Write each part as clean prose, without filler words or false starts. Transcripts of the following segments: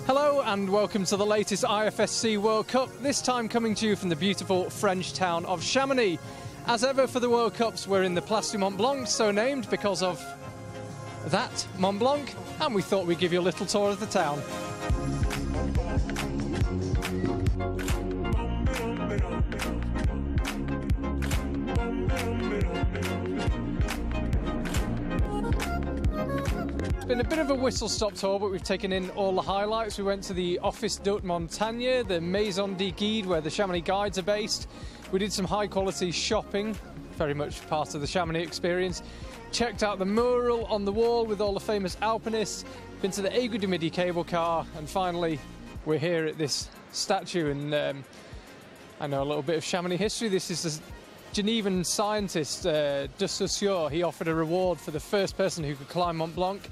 Hello and welcome to the latest IFSC World Cup, this time coming to you from the beautiful French town of Chamonix. As ever for the World Cups, we're in the Place du Mont Blanc, so named because of that Mont Blanc, and we thought we'd give you a little tour of the town. It's been a bit of a whistle-stop tour, but we've taken in all the highlights. We went to the Office d'Haute Montagne, the Maison du Guide, where the Chamonix guides are based. We did some high-quality shopping, very much part of the Chamonix experience. Checked out the mural on the wall with all the famous alpinists. Been to the Aiguille du Midi cable car, and finally we're here at this statue. And I know a little bit of Chamonix history. This is the Genevan scientist de Saussure. He offered a reward for the first person who could climb Mont Blanc.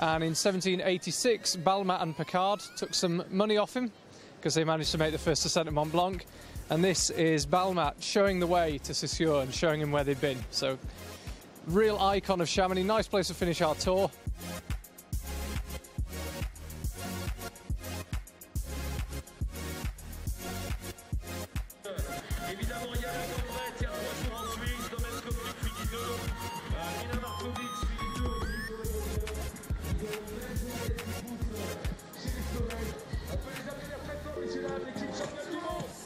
And in 1786, Balmat and Picard took some money off him because they managed to make the first ascent of Mont Blanc. And this is Balmat showing the way to Saussure and showing him where they've been. So, real icon of Chamonix. Nice place to finish our tour.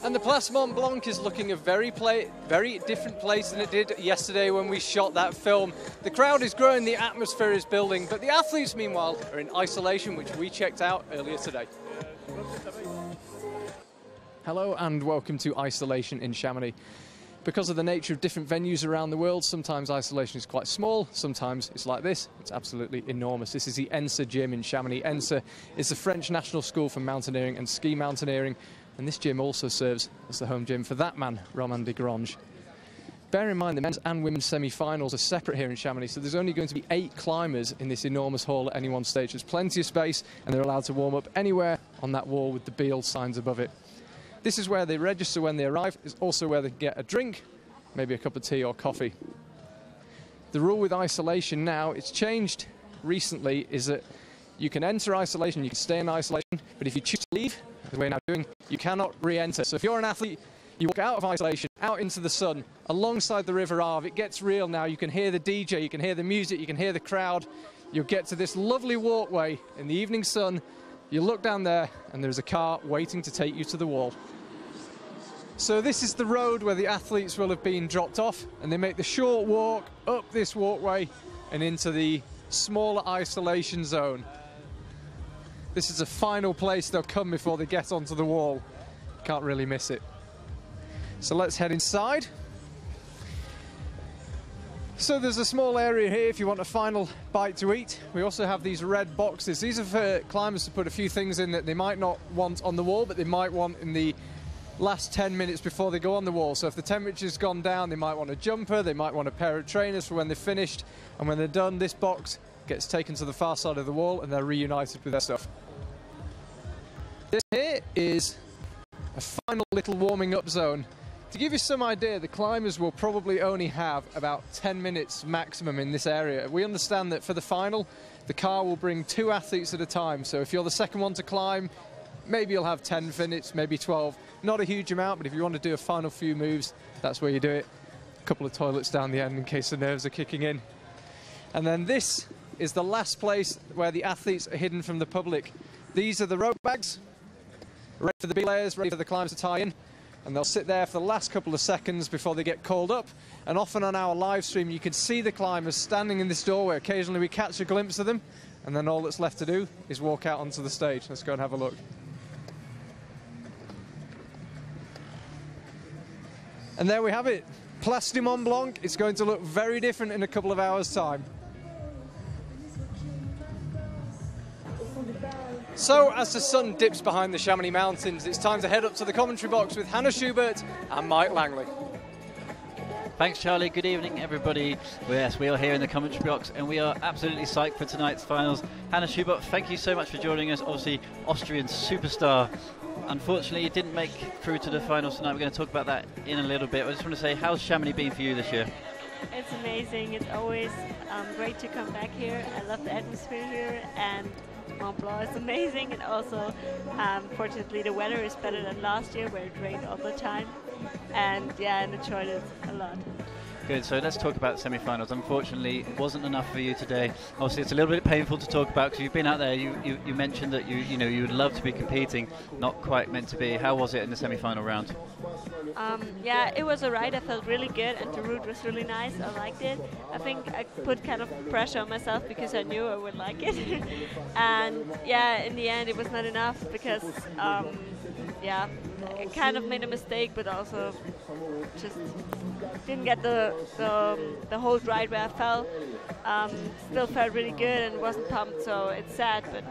And the Place Mont Blanc is looking a very different place than it did yesterday when we shot that film. The crowd is growing, the atmosphere is building, but the athletes, meanwhile, are in isolation, which we checked out earlier today. Hello and welcome to Isolation in Chamonix. Because of the nature of different venues around the world, sometimes isolation is quite small, sometimes it's like this. It's absolutely enormous. This is the ENSA gym in Chamonix. ENSA is the French National School for Mountaineering and Ski Mountaineering, and this gym also serves as the home gym for that man, Romain Desgrange. Bear in mind the men's and women's semi-finals are separate here in Chamonix, so there's only going to be 8 climbers in this enormous hall at any one stage. There's plenty of space, and they're allowed to warm up anywhere on that wall with the Beal signs above it. This is where they register when they arrive. It's also where they can get a drink, maybe a cup of tea or coffee. The rule with isolation now, it's changed recently, is that you can enter isolation, you can stay in isolation, but if you choose to leave, as we're now doing, you cannot re-enter. So if you're an athlete, you walk out of isolation, out into the sun, alongside the River Arve. It gets real now. You can hear the DJ, you can hear the music, you can hear the crowd. You'll get to this lovely walkway in the evening sun. You look down there, and there's a car waiting to take you to the wall. So this is the road where the athletes will have been dropped off, and they make the short walk up this walkway and into the smaller isolation zone. This is the final place they'll come before they get onto the wall. Can't really miss it. So let's head inside. So there's a small area here if you want a final bite to eat. We also have these red boxes. These are for climbers to put a few things in that they might not want on the wall, but they might want in the last 10 minutes before they go on the wall. So if the temperature's gone down, they might want a jumper, they might want a pair of trainers for when they're finished, and when they're done, this box gets taken to the far side of the wall and they're reunited with their stuff. This here is a final little warming up zone. To give you some idea, the climbers will probably only have about 10 minutes maximum in this area. We understand that for the final, the car will bring 2 athletes at a time. So if you're the second one to climb, maybe you'll have 10 minutes, maybe 12. Not a huge amount, but if you want to do a final few moves, that's where you do it. A couple of toilets down the end in case the nerves are kicking in. And then this is the last place where the athletes are hidden from the public. These are the rope bags, ready for the belayers, ready for the climbers to tie in. And they'll sit there for the last couple of seconds before they get called up. And often on our live stream, you can see the climbers standing in this doorway. Occasionally we catch a glimpse of them, and then all that's left to do is walk out onto the stage. Let's go and have a look. And there we have it, Place du Mont Blanc. It's going to look very different in a couple of hours' time. So, as the sun dips behind the Chamonix Mountains, it's time to head up to the commentary box with Hannah Schubert and Mike Langley. Thanks, Charlie. Good evening, everybody. Yes, we are here in the commentary box, and we are absolutely psyched for tonight's finals. Hannah Schubert, thank you so much for joining us. Obviously, Austrian superstar. Unfortunately, it didn't make through to the finals tonight. We're going to talk about that in a little bit. I just want to say, how's Chamonix been for you this year? It's amazing. It's always great to come back here. I love the atmosphere here, and Mont Blanc is amazing, and also fortunately the weather is better than last year where it rained all the time, and yeah, I enjoyed it a lot. Good, so let's talk about semi-finals. Unfortunately, it wasn't enough for you today. Obviously, it's a little bit painful to talk about because you've been out there. You mentioned that you would love to be competing, not quite meant to be. How was it in the semi-final round? Yeah, it was alright. I felt really good, and the route was really nice. I liked it. I think I put kind of pressure on myself because I knew I would like it. And yeah, in the end, it was not enough because yeah, I kind of made a mistake, but also just didn't get the hold right where I fell. Still felt really good and wasn't pumped, so it's sad, but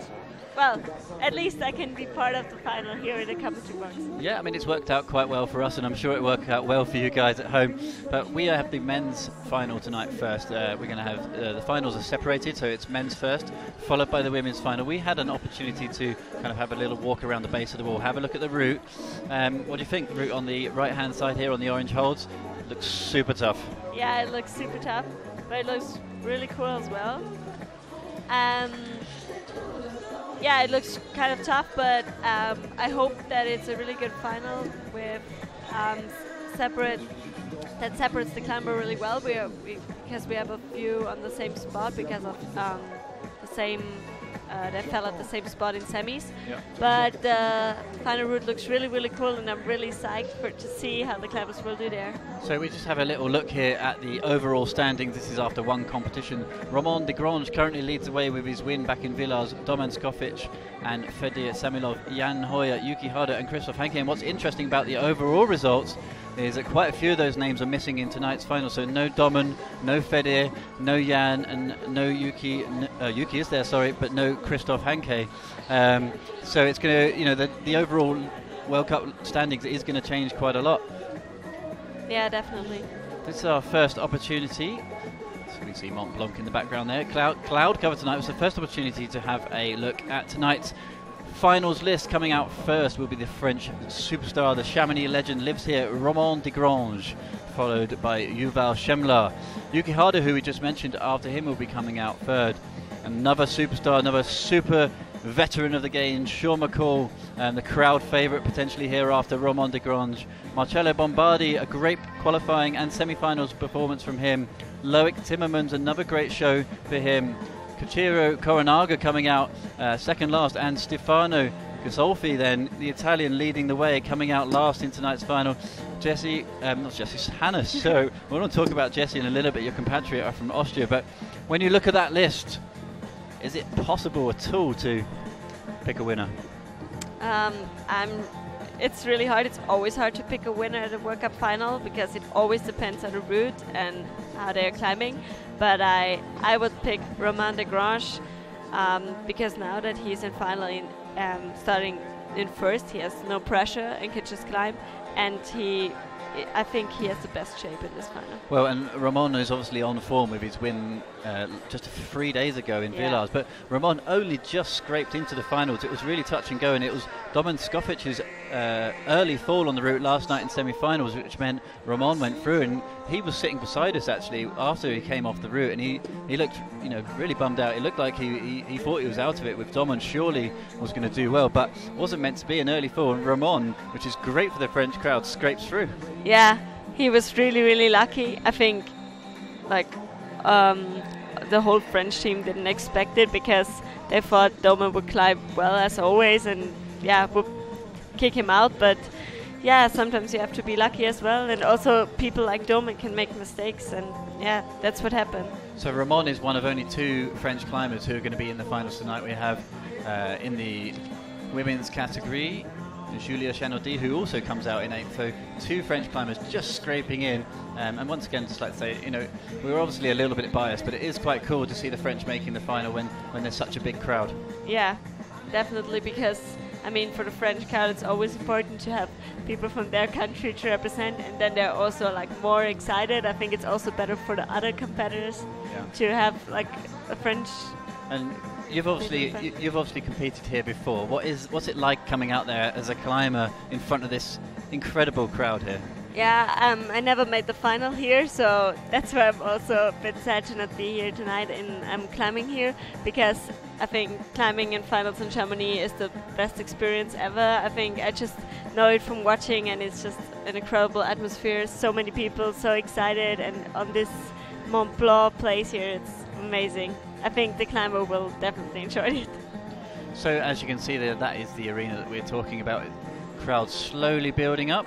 well, at least I can be part of the final here in the commentary box. Yeah, I mean, it's worked out quite well for us, and I'm sure it worked out well for you guys at home. But we have the men's final tonight first. We're going to have the finals are separated, so it's men's first, followed by the women's final. We had an opportunity to kind of have a little walk around the base of the wall, have a look at the route. What do you think? The route on the right-hand side here on the orange holds looks super tough. Yeah, it looks super tough, but it looks really cool as well. Yeah, it looks kind of tough, but I hope that it's a really good final with that separates the climber really well. Because we have a few on the same spot because of the same. They fell at the same spot in semis. Yeah. But the final route looks really, really cool, and I'm really psyched to see how the climbers will do there. So we just have a little look here at the overall standings. This is after one competition. Romain Desgranges currently leads the way with his win back in Villars. Domen Skofic and Fedir Samilov, Jan Hoyer, Yuki Hada and Christoph Hanke. And what's interesting about the overall results is that quite a few of those names are missing in tonight's final. So no Domen, no Fedir, no Jan, and no Yuki. Yuki is there, sorry, but no Christoph Hanke. So it's going to, the overall World Cup standings is going to change quite a lot. Yeah, definitely. This is our first opportunity. So we see Mont Blanc in the background there. Cloud cover tonight was the first opportunity to have a look at tonight's finals list. Coming out first will be the French superstar, the Chamonix legend, lives here, Romain Desgranges, followed by Yuval Shemla. Yuki Hada, who we just mentioned, after him will be coming out third. Another superstar, another super veteran of the game, Sean McCall, the crowd favourite potentially here after Romain Desgranges. Marcello Bombardi, a great qualifying and semi-finals performance from him. Loic Timmermans, another great show for him. Koichiro Coronaga coming out second last, and Stefano Ghisolfi then, the Italian, leading the way, coming out last in tonight's final. Hannah. So we're going to talk about Jesse in a little bit, your compatriot from Austria. But when you look at that list, is it possible at all to pick a winner? It's really hard. It's always hard to pick a winner at a World Cup final because it always depends on the route and how they're climbing. But I would pick Romain Desgranges because now that he's in final, starting in first, he has no pressure and can just climb. And I think he has the best shape in this final. Well, and Romain is obviously on form with his win just 3 days ago in Villars, but Romain only just scraped into the finals. It was really touch and go, and it was Domen Skofic's early fall on the route last night in semi-finals, which meant Romain went through, and he was sitting beside us actually after he came off the route, and he looked really bummed out. It looked like he thought he was out of it with Domen. Surely was going to do well, but wasn't meant to be an early fall. And Romain, which is great for the French crowd, scrapes through. Yeah, he was really, really lucky. I think the whole French team didn't expect it because they thought Domen would climb well as always and would kick him out. But sometimes you have to be lucky as well, and also people like Domen can make mistakes, and that's what happened. So Romain is one of only 2 French climbers who are going to be in the finals tonight. We have in the women's category Julia Chanaudy, who also comes out in 8th. So 2 French climbers just scraping in. And once again, just like to say, we're obviously a little bit biased, but it is quite cool to see the French making the final when there's such a big crowd. Yeah, definitely, because for the French crowd, it's always important to have people from their country to represent, and then they're also more excited. I think it's also better for the other competitors to have a French. And you've obviously competed here before. What's it like coming out there as a climber in front of this incredible crowd here? Yeah, I never made the final here, so that's why I'm also a bit sad to not be here tonight and climbing here, because I think climbing in finals in Chamonix is the best experience ever. I think I just know it from watching, and it's just an incredible atmosphere. So many people, so excited, and on this Mont Blanc place here, it's amazing. I think the climber will definitely enjoy it. So as you can see there, that is the arena that we're talking about. Crowd slowly building up.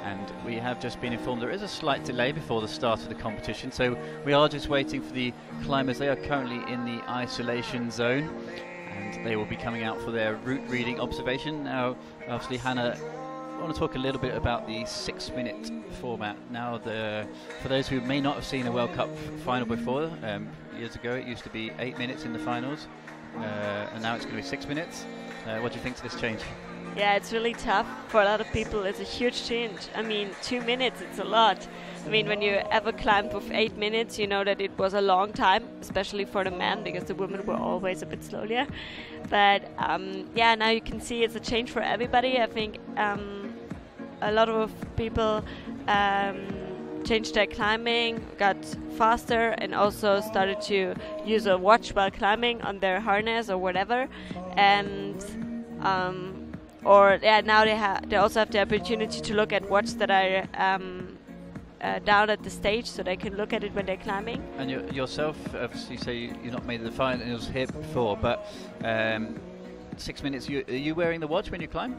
And we have just been informed there is a slight delay before the start of the competition, so we are just waiting for the climbers. They are currently in the isolation zone, and they will be coming out for their route reading observation. Now, obviously, Hannah, I want to talk a little bit about the 6-minute format. Now, for those who may not have seen a World Cup final before, years ago it used to be 8 minutes in the finals, and now it's going to be 6 minutes. What do you think to this change? Yeah, it's really tough. For a lot of people, it's a huge change. I mean, 2 minutes, it's a lot. I mean, when you ever climbed with 8 minutes, you know that it was a long time, especially for the men, because the women were always a bit slower. But yeah, now you can see it's a change for everybody. I think a lot of people changed their climbing, got faster, and also started to use a watch while climbing on their harness or whatever. And now they also have the opportunity to look at watches that are down at the stage, so they can look at it when they're climbing. And yourself, obviously, you say you're not made the finals here before, but 6 minutes. Are you wearing the watch when you climb?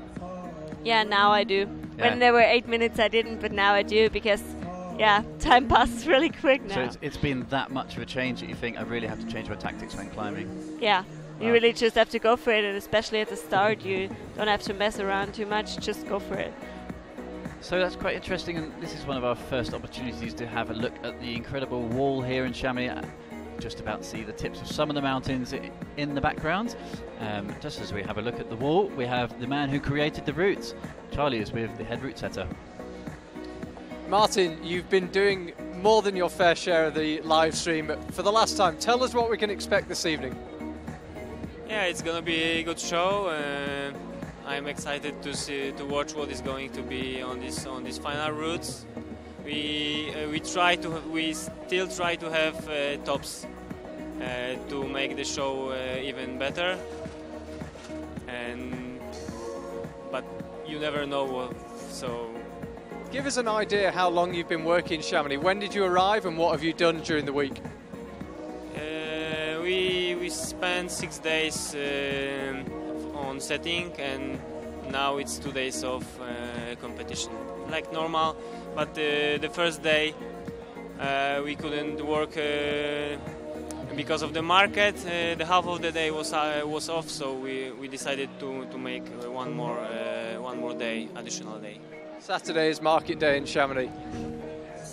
Yeah, now I do. Yeah. When there were 8 minutes, I didn't, but now I do, because yeah, time passes really quick now. So it's been that much of a change that you think I really have to change my tactics when climbing? Yeah. You really just have to go for it, and especially at the start, you don't have to mess around too much, just go for it. So that's quite interesting, and this is one of our first opportunities to have a look at the incredible wall here in Chamonix. Just about to see the tips of some of the mountains in the background. Just as we have a look at the wall, we have the man who created the routes. Charlie is with the head route setter. Martin, you've been doing more than your fair share of the live stream for the last time. Tell us what we can expect this evening. Yeah, it's gonna be a good show. I'm excited to watch what is going to be on this final routes. We still try to have tops to make the show even better. But you never know. So give us an idea how long you've been working in Chamonix. When did you arrive, and what have you done during the week? We spent 6 days on setting, and now it's 2 days of competition, like normal. But the first day we couldn't work because of the market. The half of the day was off, so we decided to make one more day, additional day. Saturday is market day in Chamonix.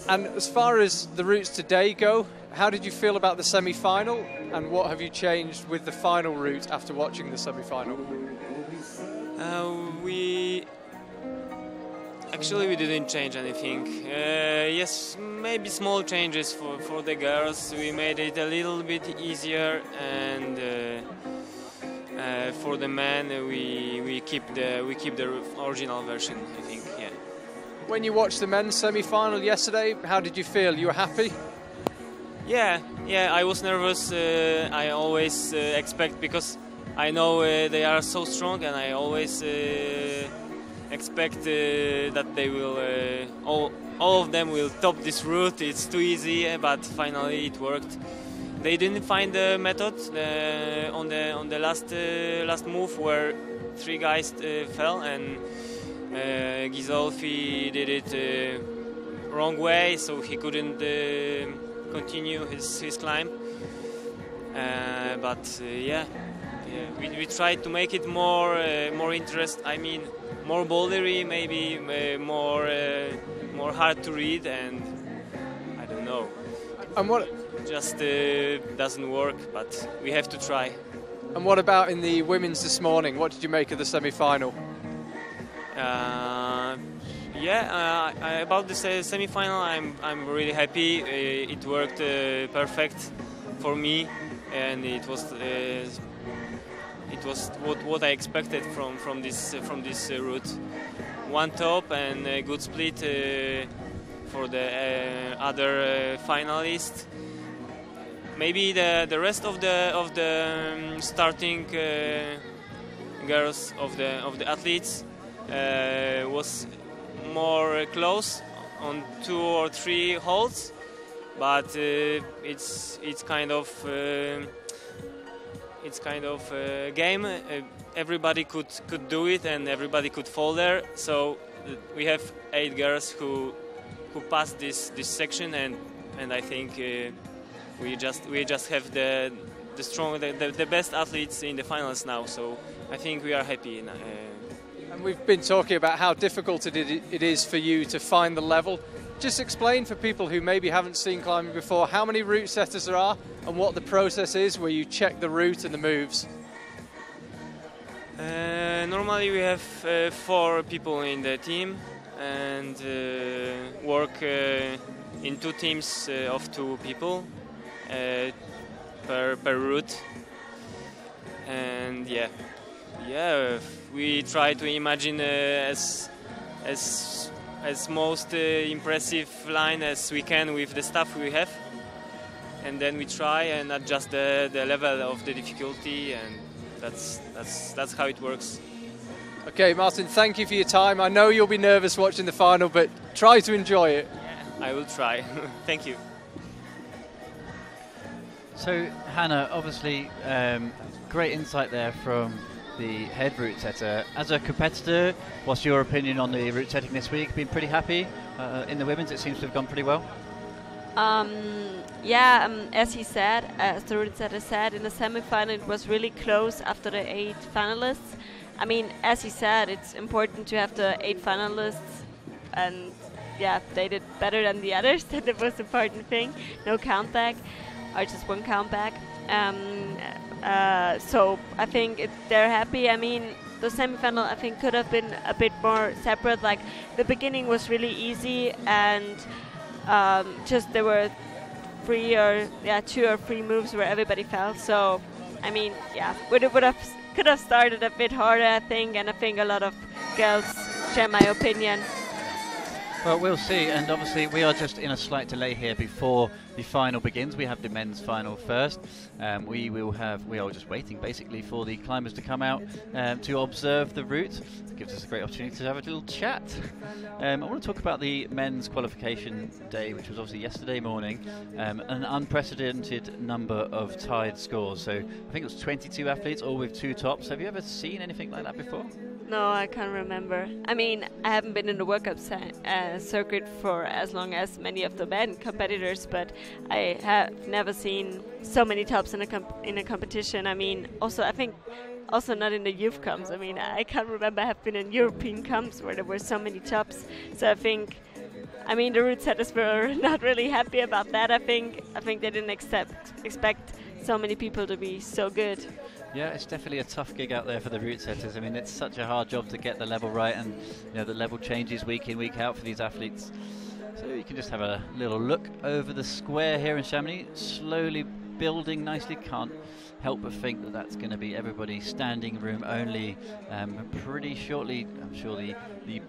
And as far as the routes today go, how did you feel about the semi-final, and what have you changed with the final route after watching the semi-final? We didn't change anything. Yes, maybe small changes for the girls. We made it a little bit easier, and for the men we keep the original version, I think. Yeah. When you watched the men's semi-final yesterday, how did you feel? You were happy? Yeah, I was nervous. I always expect, because I know they are so strong, and I always expect that they will, all of them will top this route. It's too easy, but finally it worked. They didn't find the method on the last move, where 3 guys fell, and Ghisolfi did it wrong way, so he couldn't continue his climb. We tried to make it more interest. I mean, more bouldery, maybe more hard to read, and I don't know. And what just doesn't work, but we have to try. And what about in the women's this morning? What did you make of the semi-final? About the semi-final, I'm really happy. It worked perfect for me, and it was what I expected from this route. one top and a good split for the other finalists. Maybe the rest of the starting girls of the athletes was more close on 2 or 3 holes, but it's kind of a game. Everybody could do it and everybody could fall there. So we have 8 girls who passed this section, and I think we just have the best athletes in the finals now. So I think we are happy. And we've been talking about how difficult it is for you to find the level. Just explain for people who maybe haven't seen climbing before how many route setters there are and what the process is where you check the route and the moves. Normally we have 4 people in the team and work in 2 teams of 2 people per route. And we try to imagine as most impressive line as we can with the stuff we have, and then we try and adjust the level of the difficulty, and that's how it works. Okay, Martin, thank you for your time. I know you'll be nervous watching the final, but try to enjoy it. Yeah, I will try. Thank you. So, Hannah, obviously, great insight there from the head route setter. As a competitor, what's your opinion on the route setting this week? Been pretty happy? In the women's, it seems to have gone pretty well. As he said, as the route setter said, in the semi-final it was really close after the 8 finalists. I mean, as he said, it's important to have the 8 finalists, and they did better than the others. That's the most important thing. No countback, or just 1 countback. So I think they're happy. I mean, the semi-final I think could have been a bit more separate. Like the beginning was really easy, and just there were 2 or 3 moves where everybody fell. So I mean, could have started a bit harder, I think, and I think a lot of girls share my opinion. Well, we'll see, and obviously we are just in a slight delay here before the final begins. We have the men's final first. We are just waiting basically for the climbers to come out to observe the route. It gives us a great opportunity to have a little chat. I want to talk about the men's qualification day, which was obviously yesterday morning. An unprecedented number of tied scores. So I think it was 22 athletes, all with 2 tops. Have you ever seen anything like that before? No, I can't remember. I mean, I haven't been in the World Cup circuit for as long as many of the men competitors, but I have never seen so many tops in a competition. I mean, I think not in the youth comps. I mean, I can't remember I have been in European comps where there were so many tops. So I think, the route setters were not really happy about that. I think they didn't expect so many people to be so good. Yeah, it's definitely a tough gig out there for the route setters. I mean, it's such a hard job to get the level right, and the level changes week in, week out for these athletes. So you can just have a little look over the square here in Chamonix, slowly building nicely. Can't help but think that that's going to be everybody standing room only. Pretty shortly, I'm sure the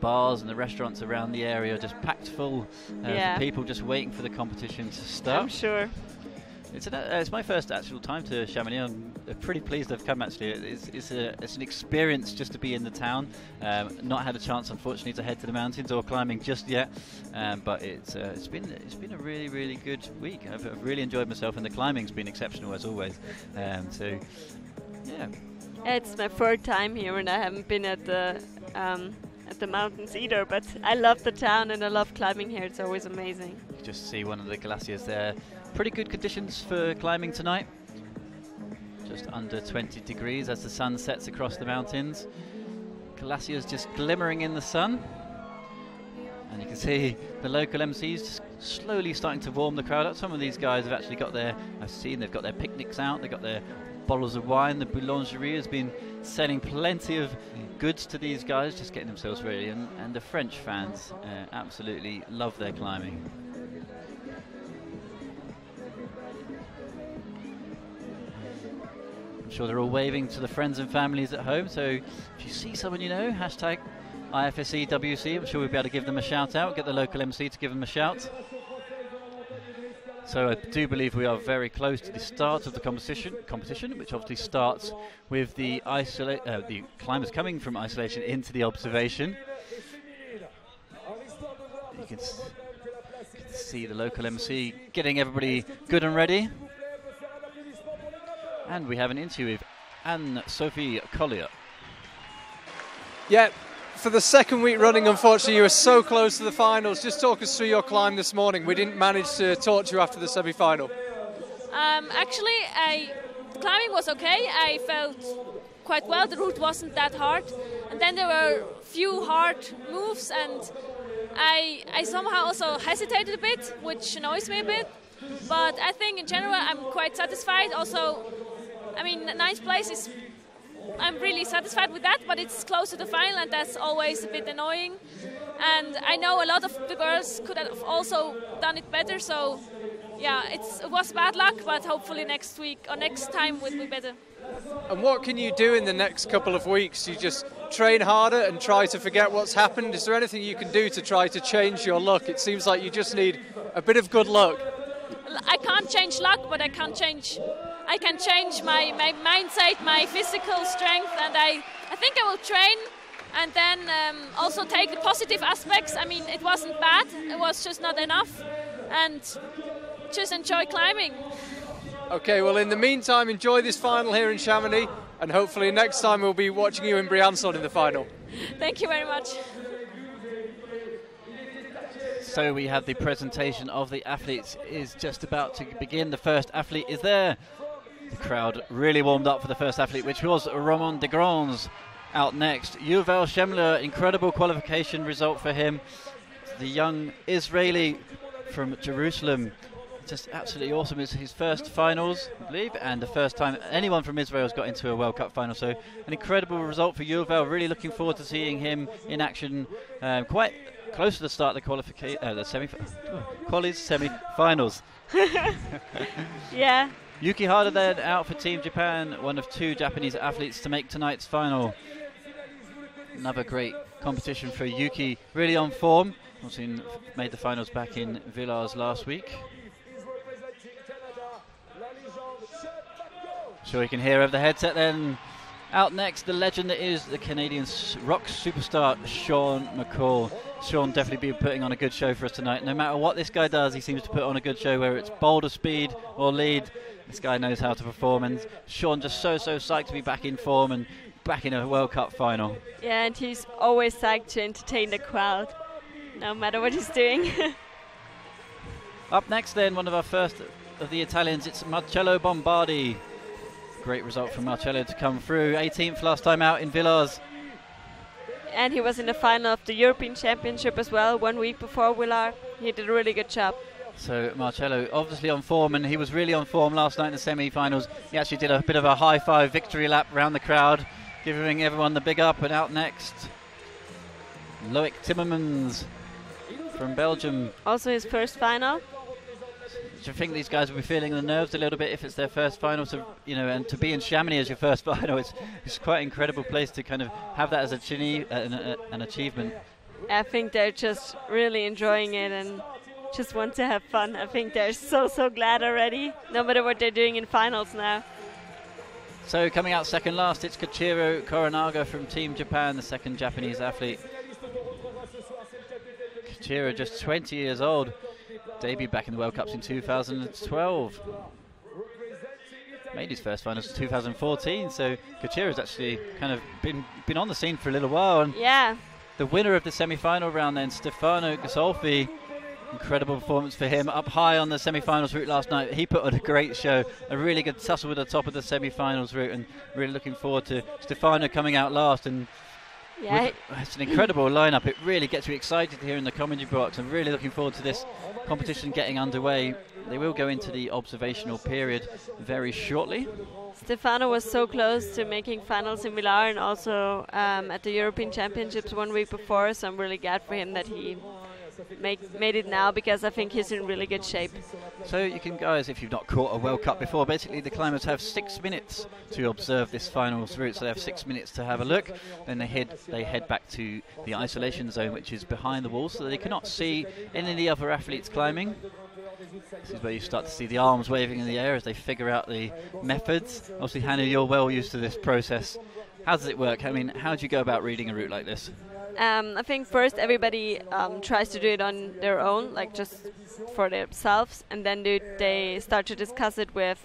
bars and the restaurants around the area are just packed full of people just waiting for the competition to start. I'm sure. It's my first actual time to Chamonix. I'm pretty pleased I've come, actually. It's an experience just to be in the town. Not had a chance, unfortunately, to head to the mountains or climbing just yet. But it's been a really, really good week. I've really enjoyed myself, and the climbing's been exceptional as always. It's my 3rd time here, and I haven't been at the mountains either. But I love the town and I love climbing here. It's always amazing. You can just see one of the glaciers there. Pretty good conditions for climbing tonight. Just under 20 degrees as the sun sets across the mountains. Glaciers just glimmering in the sun. And you can see the local MCs just slowly starting to warm the crowd up. Some of these guys have actually got they've got their picnics out, they've got their bottles of wine. The boulangerie has been selling plenty of goods to these guys, just getting themselves ready. And the French fans absolutely love their climbing. I'm sure they're all waving to the friends and families at home, so if you see someone you know, hashtag IFSC WC. I'm sure we'll be able to give them a shout out, get the local MC to give them a shout. So I do believe we are very close to the start of the competition, which obviously starts with the climbers coming from isolation into the observation. You can see the local MC getting everybody good and ready. And we have an interview with Anne-Sophie Collier. Yeah, for the second week running, unfortunately, you were so close to the finals. Just talk us through your climb this morning. We didn't manage to talk to you after the semi-final. Actually, climbing was okay. I felt quite well. The route wasn't that hard. And then there were a few hard moves, and I somehow also hesitated a bit, which annoys me a bit. But I think in general I'm quite satisfied. Also, I mean, 9th place I'm really satisfied with that, but it's close to the final, and that's always a bit annoying. And I know a lot of the girls could have also done it better, so yeah, it was bad luck, but hopefully next week or next time will be better. And what can you do in the next couple of weeks? You just train harder and try to forget what's happened? Is there anything you can do to try to change your luck? It seems like you just need a bit of good luck. I can't change luck, but I can change my mindset, my physical strength, and I think I will train and then also take the positive aspects. I mean, it wasn't bad, it was just not enough, and just enjoy climbing. Okay, well, in the meantime, enjoy this final here in Chamonix, and hopefully next time we'll be watching you in Briançon in the final. Thank you very much. So we have the presentation of the athletes is just about to begin. The first athlete is there. The crowd really warmed up for the first athlete, which was Romain Degrans. Out next, Yuval Shemler, incredible qualification result for him. The young Israeli from Jerusalem. Just absolutely awesome. It's his first finals, I believe, and the first time anyone from Israel has got into a World Cup final. So an incredible result for Yuval. Really looking forward to seeing him in action quite close to the start of the semi-finals. Yeah. Yuki Hara then out for Team Japan, one of 2 Japanese athletes to make tonight's final. Another great competition for Yuki, really on form. Also made the finals back in Villars last week. Sure you can hear over the headset then. Out next, the legend that is the Canadian rock superstar Sean McCall. Sean definitely be putting on a good show for us tonight. No matter what this guy does, he seems to put on a good show, whether it's boulder speed or lead. This guy knows how to perform, and Sean just so psyched to be back in form and back in a World Cup final. Yeah, and he's always psyched to entertain the crowd, no matter what he's doing. Up next then, one of our first of the Italians, it's Marcello Bombardi. Great result from Marcello to come through. 18th last time out in Villars. And he was in the final of the European Championship as well 1 week before Villars. He did a really good job. So Marcello obviously on form, and he was really on form last night in the semi-finals. He actually did a bit of a high-five victory lap around the crowd, giving everyone the big up. And out next, Loic Timmermans from Belgium. Also his first final. Do you think these guys will be feeling the nerves a little bit if it's their first final? To, and to be in Chamonix as your first final, it's quite an incredible place to kind of have that as an achievement. I think they're just really enjoying it and just want to have fun. I think they're so glad already, no matter what they're doing in finals now. So coming out second last, it's Koichiro Koronaga from Team Japan, the second Japanese athlete. Koichiro, just 20 years old. Debuted back in the World Cups in 2012. Made his first finals in 2014, so Koichiro's actually kind of been on the scene for a little while. And yeah. The winner of the semi-final round then, Stefano Gasolfi. Incredible performance for him, up high on the semi-finals route last night. He put on a great show, a really good tussle with the top of the semi-finals route, and really looking forward to Stefano coming out last. And yeah, it's an incredible lineup. It really gets me excited here in the commentary box. I'm really looking forward to this competition getting underway. They will go into the observational period very shortly. Stefano was so close to making finals in Villars and also at the European Championships 1 week before, so I'm really glad for him that he made it now, because I think he's in really good shape. So you can, guys, if you've not caught a World Cup before, basically the climbers have 6 minutes to observe this finals route. So they have 6 minutes to have a look. Then they head back to the isolation zone, which is behind the wall, so they cannot see any of the other athletes climbing. This is where you start to see the arms waving in the air as they figure out the methods. Obviously, Hannah, you're well used to this process. How does it work? I mean, how do you go about reading a route like this? I think first everybody tries to do it on their own, like just for themselves, and then they start to discuss it with,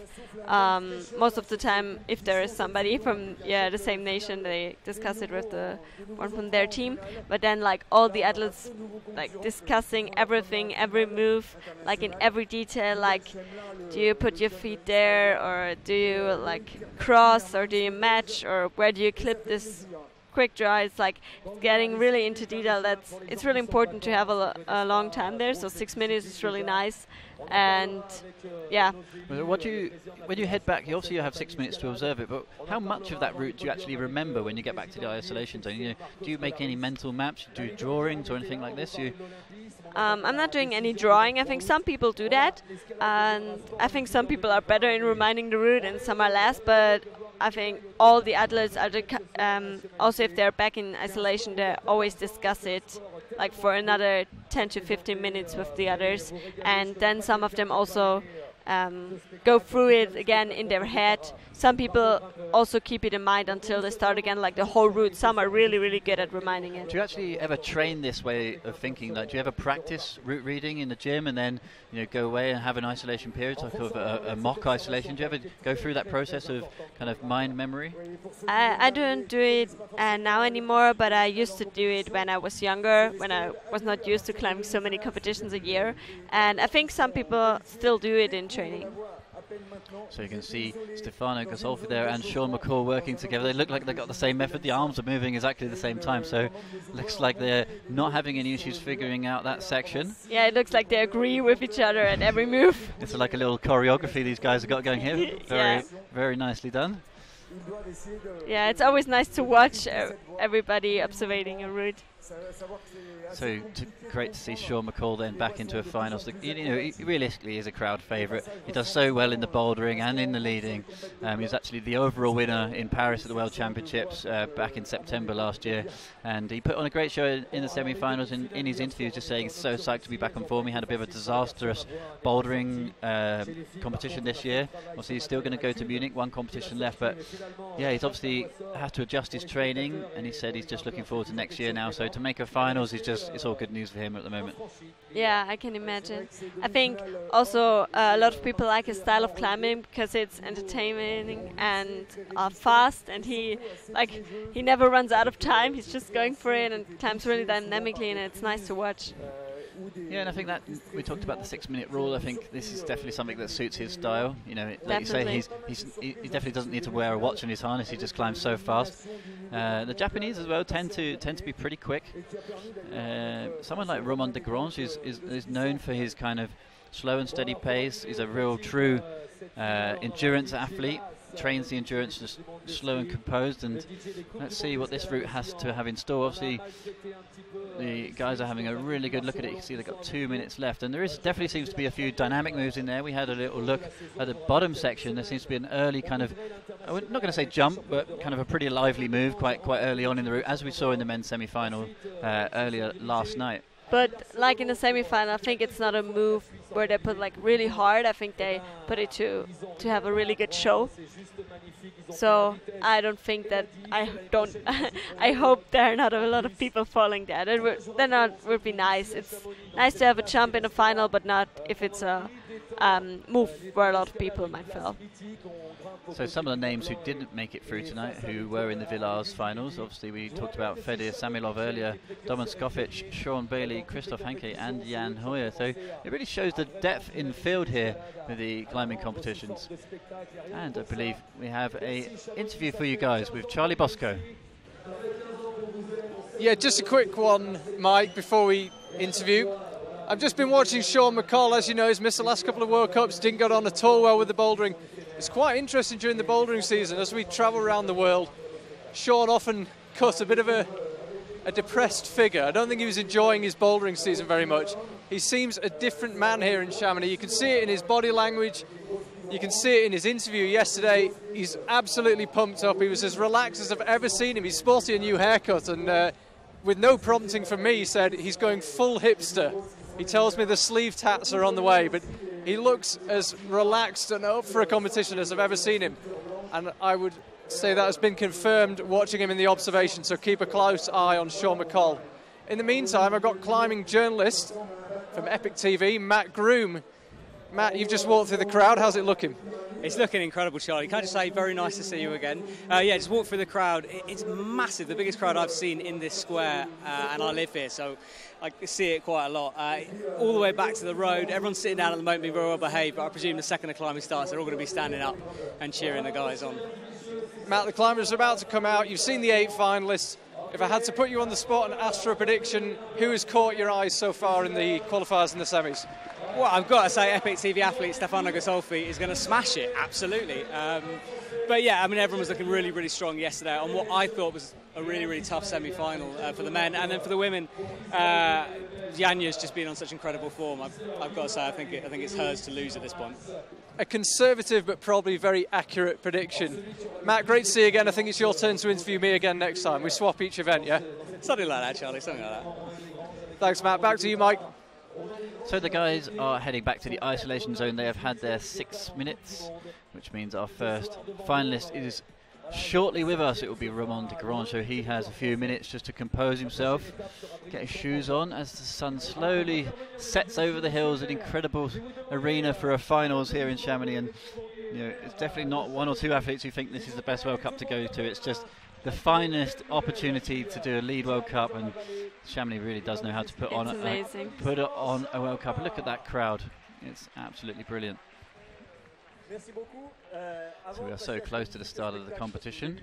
most of the time, if there is somebody from the same nation, they discuss it with the one from their team. But then like all the athletes like discussing everything, every move, like in every detail, like do you put your feet there, or do you like cross, or do you match, or where do you clip this quick draw? It's like getting really into detail. It's really important to have a long time there, so 6 minutes is really nice. And yeah. When you head back, you obviously have 6 minutes to observe it, but how much of that route do you actually remember when you get back to the isolation zone? You know, do you make any mental maps, do drawings or anything like this? I'm not doing any drawing. I think some people do that, and I think some people are better in reminding the route and some are less, but I think all the athletes are also, if they're back in isolation, they always discuss it like for another 10 to 15 minutes with the others, and then some of them also go through it again in their head. Some people also keep it in mind until they start again, like the whole route. Some are really, really good at reminding it. Do you actually ever train this way of thinking? Like, do you ever practice route reading in the gym and then go away and have an isolation period, like a mock isolation? Do you ever go through that process of kind of mind memory? I don't do it now anymore, but I used to do it when I was younger, when I was not used to climbing so many competitions a year. And I think some people still do it in training. So you can see Stefano Gasolfi there and Sean McCall working together. They look like they've got the same method. The arms are moving exactly the same time, so looks like they're not having any issues figuring out that section. Yeah, it looks like they agree with each other at every move. It's like a little choreography these guys have got going here. Very nicely done. Yeah, it's always nice to watch everybody observing a route. So great to see Sean McCall then back into a finals. He realistically is a crowd favourite. He does so well in the bouldering and in the leading. He was actually the overall winner in Paris at the World Championships back in September last year, and he put on a great show in the semi-finals. In his interview, just saying he's so psyched to be back on form. He had a bit of a disastrous bouldering competition this year. Obviously, he's still going to go to Munich, one competition left, but yeah, he's obviously had to adjust his training, and he said he's just looking forward to next year now. So to make a finals, it's all good news for him at the moment. Yeah, I can imagine. I think also a lot of people like his style of climbing because it's entertaining and fast, and he never runs out of time. He's just going for it and climbs really dynamically, and it's nice to watch. Yeah, and I think that we talked about the 6 minute rule. I think this is definitely something that suits his style. Like you say, he definitely doesn't need to wear a watch on his harness. He just climbs so fast. The Japanese as well tend to be pretty quick. Someone like Romain de Grange is known for his kind of slow and steady pace. He's a real true endurance athlete. Trains the endurance just slow and composed, and let's see what this route has to have in store. Obviously, the guys are having a really good look at it. You can see they've got 2 minutes left, and there definitely seems to be a few dynamic moves in there. We had a little look at the bottom section. There seems to be an early kind of, I'm not going to say jump, but kind of a pretty lively move quite early on in the route, as we saw in the men's semi-final earlier last night. But like in the semi-final, I think it's not a move where they put like really hard. I think they put it to have a really good show. So I don't think that I hope there are not a lot of people falling dead. It would be nice. It's nice to have a jump in the final, but not if it's a move where a lot of people might fall. So some of the names who didn't make it through tonight, who were in the Villars finals, obviously we talked about Fedir Samilov earlier, Domen Skofic, Sean Bailey, Christoph Hanke and Jan Hoyer. So it really shows the depth in the field here with the climbing competitions. And I believe we have an interview for you guys with Charlie Bosco. Yeah, just a quick one, Mike, before we interview. I've just been watching Sean McCall. As you know, he's missed the last couple of World Cups, didn't get on at all well with the bouldering. It's quite interesting during the bouldering season as we travel around the world. Sean often cut a bit of a a depressed figure. I don't think he was enjoying his bouldering season very much. He seems a different man here in Chamonix. You can see it in his body language. You can see it in his interview yesterday. He's absolutely pumped up. He was as relaxed as I've ever seen him. He's sporting a new haircut, and with no prompting from me, he said he's going full hipster. He tells me the sleeve tats are on the way, but he looks as relaxed and up for a competition as I've ever seen him. And I would say that has been confirmed watching him in the observation, so keep a close eye on Sean McColl. In the meantime, I've got climbing journalist from Epic TV, Matt Groom. Matt, you've just walked through the crowd. How's it looking? It's looking incredible, Charlie. Can I just say, very nice to see you again. Yeah, just walk through the crowd. It's massive, the biggest crowd I've seen in this square, and I live here, so I see it quite a lot. All the way back to the road, everyone's sitting down at the moment, being very well behaved, but I presume the second the climbing starts, they're all going to be standing up and cheering the guys on. Matt, the climbers are about to come out. You've seen the 8 finalists. If I had to put you on the spot and ask for a prediction, who has caught your eyes so far in the qualifiers and the semis? Well, I've got to say, Epic TV athlete Stefano Ghisolfi is going to smash it, absolutely. But yeah, I mean, everyone was looking really, really strong yesterday on what I thought was a really, really tough semi-final for the men. And then for the women, Janja's just been on such incredible form. I've got to say, I think it's hers to lose at this point. A conservative but probably very accurate prediction. Matt, great to see you again. I think it's your turn to interview me again next time. We swap each event, yeah? Something like that, Charlie, something like that. Thanks, Matt. Back to you, Mike. So the guys are heading back to the isolation zone. They have had their 6 minutes, which means our first finalist is shortly with us. It will be Ramon de Grange, so he has a few minutes just to compose himself, get his shoes on as the sun slowly sets over the hills. An incredible arena for a finals here in Chamonix, and you know, it's definitely not one or two athletes who think this is the best World Cup to go to. It's just the finest opportunity to do a lead World Cup, and Chamonix really does know how to put on a World Cup. Look at that crowd. It's absolutely brilliant. So we are so close to the start of the competition.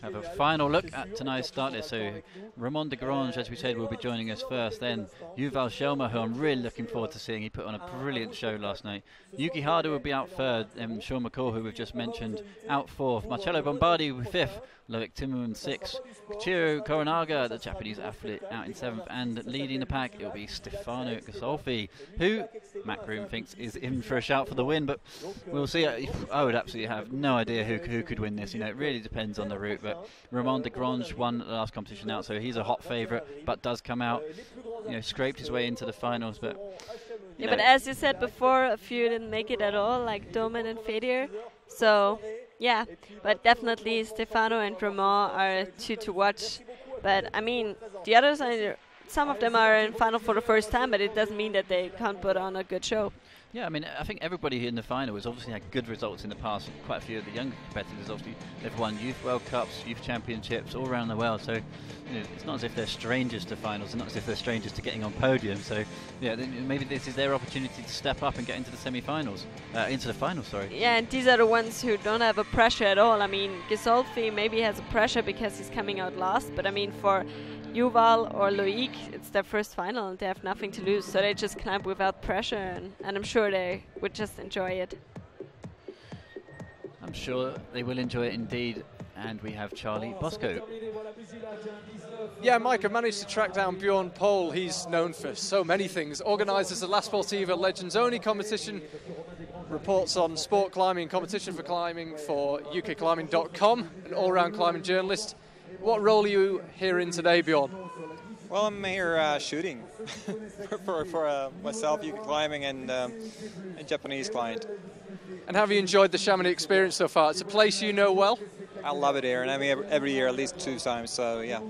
Have a final look at tonight's start list. So Ramon de Grange, as we said, will be joining us first. Then Yuval Shelma, who I'm really looking forward to seeing. He put on a brilliant show last night. Yuki Hada will be out third. Sean McCall, who we've just mentioned, out fourth. Marcello Bombardi fifth. Loic Timmerman sixth. Kichiro Koronaga, the Japanese athlete, out in seventh. And leading the pack, it will be Stefano Ghisolfi, who Matt Groom thinks is in for a shout for the win. But we'll see. I would absolutely have no idea who could win this. You know, it really depends on the route. But Ramon de Grange won the last competition out, so he's a hot favourite, but does come out. You know, scraped his way into the finals. But yeah, but as you said before, a few didn't make it at all, like Domen and Fedier. So yeah, but definitely Stefano and Ramon are two to watch. But I mean, the others are. Some of them are in final for the first time, but it doesn't mean that they can't put on a good show. Yeah, I mean, I think everybody here in the final has obviously had good results in the past. Quite a few of the younger competitors, obviously, they've won youth World Cups, youth championships all around the world. So, you know, it's not as if they're strangers to finals, and not as if they're strangers to getting on podium. So, yeah, maybe this is their opportunity to step up and get into the semi-finals, into the final, sorry. Yeah, and these are the ones who don't have a pressure at all. I mean, Ghisolfi maybe has a pressure because he's coming out last, but I mean, for Yuval or Loic, it's their first final and they have nothing to lose, so they just climb without pressure, and I'm sure they would just enjoy it. I'm sure they will enjoy it indeed. And we have Charlie Bosco. Yeah, Mike, I managed to track down Bjorn Pohl. He's known for so many things. Organises the La Sportiva Legends Only competition, reports on sport climbing and competition for climbing for ukclimbing.com, an all-round climbing journalist. What role are you here in today, Bjorn? Well, I'm here shooting for myself, UK climbing, and a Japanese client. And have you enjoyed the Chamonix experience so far? It's a place you know well? I love it here, and I'm here every year at least 2 times, so yeah.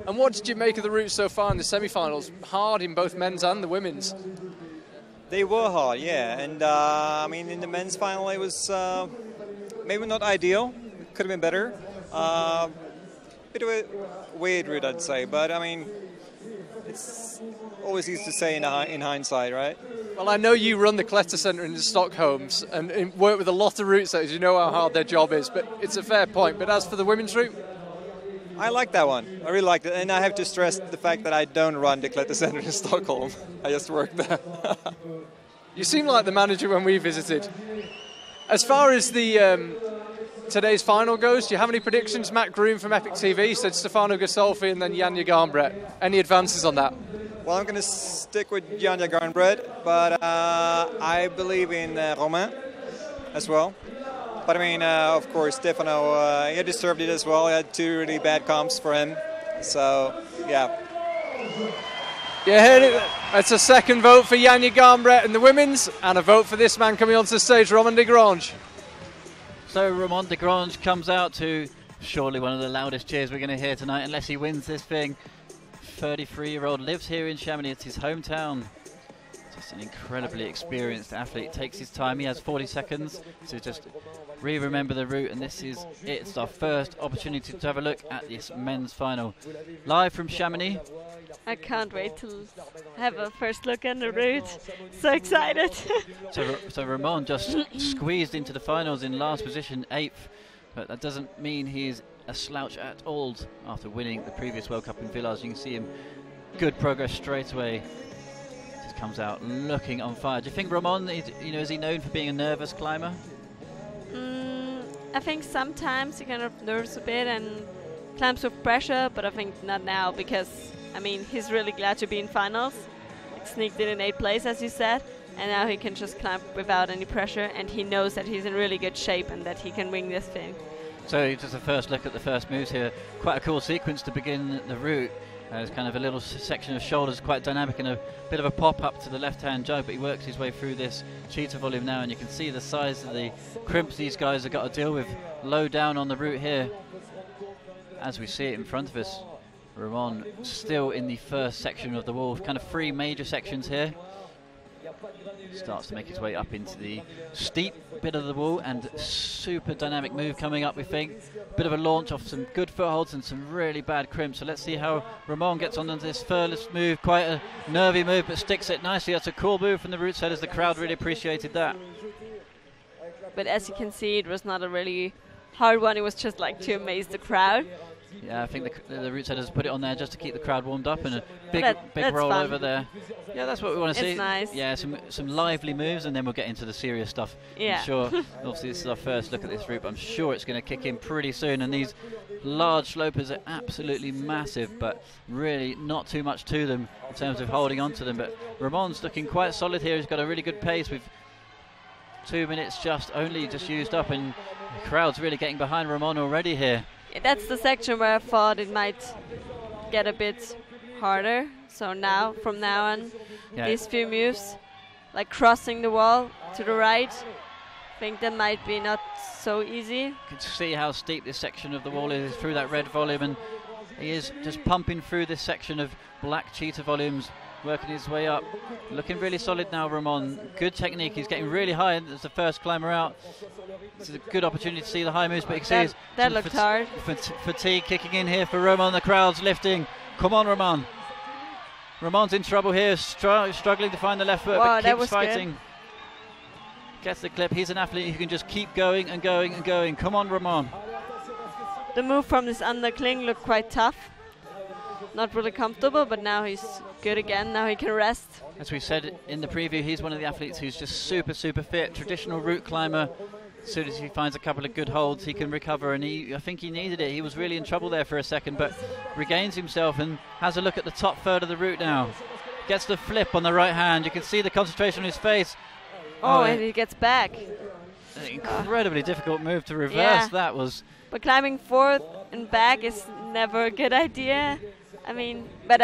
And what did you make of the route so far in the semi-finals? Hard in both men's and the women's. They were hard, yeah, and I mean, in the men's final it was maybe not ideal, it could have been better. Bit of a weird route, I'd say, but I mean, it's always easy to say in hindsight, right? Well, I know you run the Kletter Centre in Stockholm and work with a lot of route setters. You know how hard their job is, but it's a fair point. But as for the women's route? I like that one. I really like it. And I have to stress the fact that I don't run the Kletter Centre in Stockholm. I just work there. You seem like the manager when we visited. As far as the today's final goes? Do you have any predictions? Matt Groom from Epic TV said Stefano Ghisolfi and then Janja Garnbret. Any advances on that? Well, I'm going to stick with Janja Garnbret, but I believe in Romain as well. But I mean, of course, Stefano, he deserved it as well. He had 2 really bad comps for him. So, yeah. You heard it. It's a second vote for Janja Garnbret in the women's, and a vote for this man coming onto the stage, Romain de Grange. So Romain de Grange comes out to surely one of the loudest cheers we're going to hear tonight, unless he wins this thing. 33-year-old, lives here in Chamonix. It's his hometown. Just an incredibly experienced athlete. Takes his time. He has 40 seconds to just remember the route, and this is it. It's our first opportunity to have a look at this men's final. Live from Chamonix. I can't wait to have a first look at the route. So excited. So Romain just squeezed into the finals in last position, 8th, but that doesn't mean he's a slouch at all after winning the previous World Cup in Villars. You can see him, good progress straight away. Just comes out looking on fire. Do you think Romain, is he known for being a nervous climber? I think sometimes he kind of nerves a bit and climbs with pressure, but I think not now because, I mean, he's really glad to be in finals. He sneaked in 8th place, as you said, and now he can just climb without any pressure, and he knows that he's in really good shape and that he can win this thing. So just a first look at the first moves here. Quite a cool sequence to begin the route. There's kind of a little section of shoulders, quite dynamic, and a bit of a pop up to the left-hand jug, but he works his way through this cheetah volume now, and you can see the size of the crimps these guys have got to deal with low down on the route here. As we see it in front of us, Romain still in the first section of the wall, kind of 3 major sections here. Starts to make his way up into the steep bit of the wall, and super dynamic move coming up, we think. Bit of a launch off some good footholds and some really bad crimps. So let's see how Romain gets on into this furthest move. Quite a nervy move, but sticks it nicely. That's a cool move from the route setters. The crowd really appreciated that. But as you can see, it was not a really hard one. It was just like to amaze the crowd. Yeah, I think the route setters put it on there just to keep the crowd warmed up, and a big roll fun. over there. Yeah, that's what we want to see. It's nice. Yeah, some lively moves, and then we'll get into the serious stuff. Yeah. I'm sure. Obviously, this is our first look at this route, but I'm sure it's going to kick in pretty soon. And these large slopers are absolutely massive, but really not too much to them in terms of holding on to them. But Romain's looking quite solid here. He's got a really good pace with 2 minutes just used up, and the crowd's really getting behind Romain already here. That's the section where I thought it might get a bit harder. So now, from now on, these few moves, like crossing the wall to the right, I think that might be not so easy. You can see how steep this section of the wall is through that red volume, and he is just pumping through this section of black cheetah volumes, working his way up. Looking really solid now, Romain. Good technique. He's getting really high as the first climber out. This is a good opportunity to see the high moves, but you can see that looked hard. Fatigue kicking in here for Romain. The crowd's lifting. Come on, Romain. Romain's in trouble here, struggling to find the left foot, but keeps fighting. Good. Gets the clip. He's an athlete who can just keep going and going and going. Come on, Romain. The move from this undercling looked quite tough. Not really comfortable, but now he's good again. Now he can rest. As we said in the preview, he's one of the athletes who's just super fit, traditional route climber. As soon as he finds a couple of good holds, he can recover, and I think he needed it. He was really in trouble there for a second, but regains himself and has a look at the top third of the route now. Gets the flip on the right hand. You can see the concentration on his face. And he gets back. An incredibly difficult move to reverse. That was. But climbing forward and back is never a good idea. I mean, but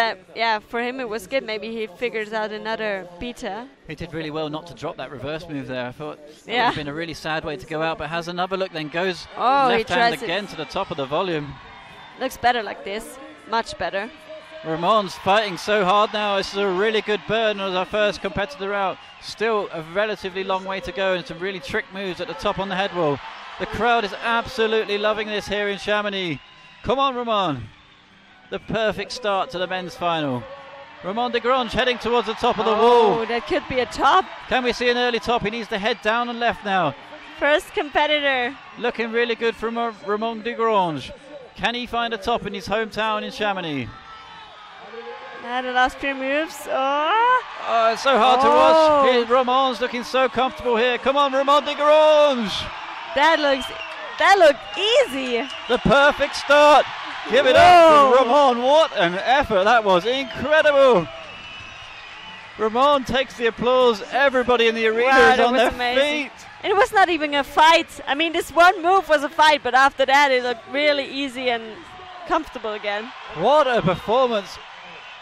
for him it was good. Maybe he figures out another beta. He did really well not to drop that reverse move there. I thought that would have been a really sad way to go out, but has another look, then goes left hand again to the top of the volume. Looks better like this, much better. Romain's fighting so hard now. This is a really good burn as our first competitor out. Still a relatively long way to go, and some really trick moves at the top on the head wall. The crowd is absolutely loving this here in Chamonix. Come on, Romain. The perfect start to the men's final. Romain de Grange heading towards the top of the wall. Oh, that could be a top. Can we see an early top? He needs to head down and left now. First competitor. Looking really good from Romain de Grange. Can he find a top in his hometown in Chamonix? The last few moves. It's so hard to watch. Romain's looking so comfortable here. Come on, Romain de Grange. That looks That looked easy. The perfect start. Give it up to Ramon. What an effort. That was incredible. Ramon takes the applause. Everybody in the arena is on their feet. And it was not even a fight. I mean, this one move was a fight, but after that it looked really easy and comfortable again. What a performance.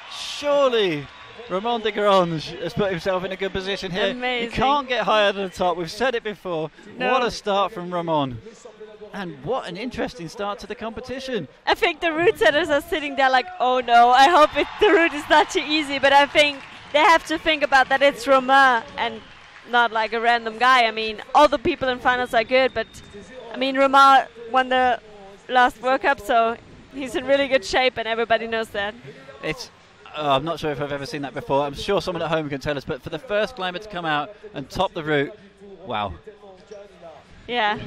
Surely Ramon de Grange has put himself in a good position here. Amazing. You can't get higher than the top. We've said it before. No. What a start from Ramon. And what an interesting start to the competition. I think the route setters are sitting there like, oh no, I hope the route is not too easy. But I think they have to think about that it's Romain and not like a random guy. I mean, all the people in finals are good, but I mean, Romain won the last World Cup, so he's in really good shape and everybody knows that. I'm not sure if I've ever seen that before. I'm sure someone at home can tell us, but for the first climber to come out and top the route, wow. Yeah.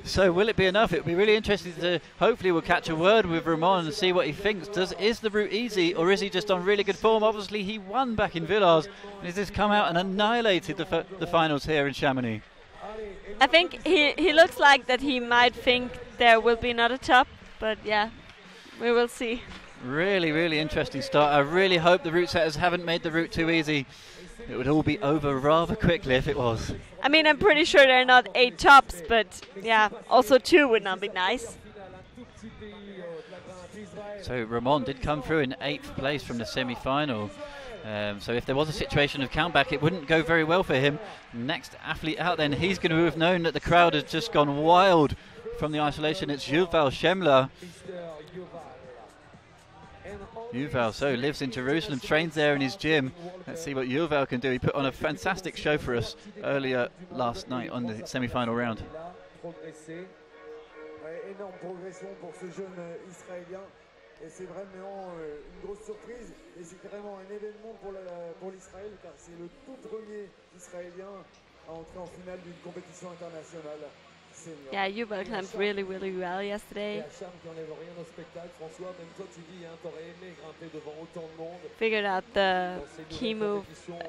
So will it be enough? It'll be really interesting to, hopefully we'll catch a word with Ramon and see what he thinks. Is the route easy, or is he just on really good form? Obviously he won back in Villars, and he's just come out and annihilated the finals here in Chamonix. I think he looks like that he might think there will be another top, but yeah, we will see. Really, really interesting start. I really hope the route setters haven't made the route too easy. It would all be over rather quickly if it was. I mean, I'm pretty sure there are not 8 tops, but yeah, also 2 would not be nice. So Ramon did come through in 8th place from the semi-final. So if there was a situation of countback, it wouldn't go very well for him. Next athlete out then, he's going to have known that the crowd has just gone wild from the isolation. It's Yuval Schemmler. Yuval lives in Jerusalem, trains there in his gym. Let's see what Yuval can do. He put on a fantastic show for us earlier last night on the semi-final round. Et c'est vraiment une grosse surprise et c'est carrément un événement pour l'Israël car c'est le tout premier Israélien à entrer en finale d'une compétition internationale. Yeah, Yuval climbed really, really well yesterday. Figured out the key move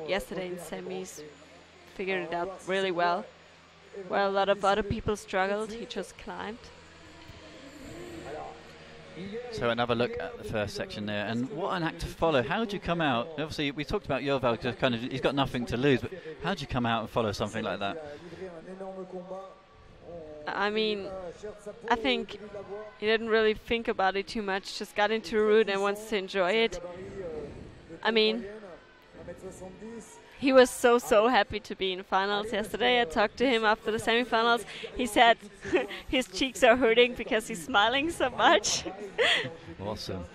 yesterday in semis. Figured it out really well. Where a lot of other people struggled, he just climbed. So another look at the first section there, and what an act to follow. How do you come out? Obviously, we talked about Yuval, just kind of, he's got nothing to lose, but how do you come out and follow something like that? I mean, I think he didn't really think about it too much, just got into a route and wants to enjoy it. I mean, he was so happy to be in finals yesterday. I talked to him after the semifinals. He said his cheeks are hurting because he's smiling so much. Awesome.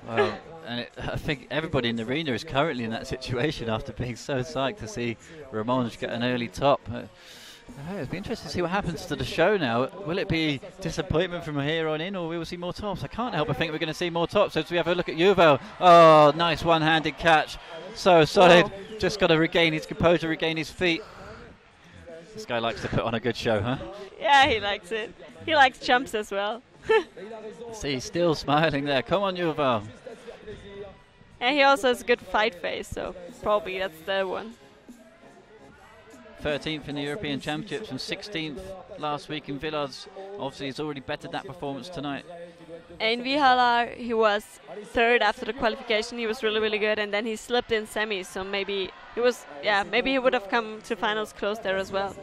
Well, and I think everybody in the arena is currently in that situation after being so psyched to see Ramon get an early top. It'll be interesting to see what happens to the show now. Will it be disappointment from here on in, or we will see more tops? I can't help but think we're going to see more tops. So as we have a look at Yuval, oh, nice one-handed catch. So solid. Whoa. Just got to regain his composure, regain his feet. This guy likes to put on a good show, huh? Yeah, he likes it. He likes jumps as well. See, still smiling there. Come on, Yuval. And he also has a good fight face, so probably that's the one. 13th in the European Championships and 16th last week in Villars. Obviously, he's already bettered that performance tonight. In Vihalar, he was 3rd after the qualification. He was really, really good, and then he slipped in semis. So maybe he was, maybe he would have come to finals close there as well.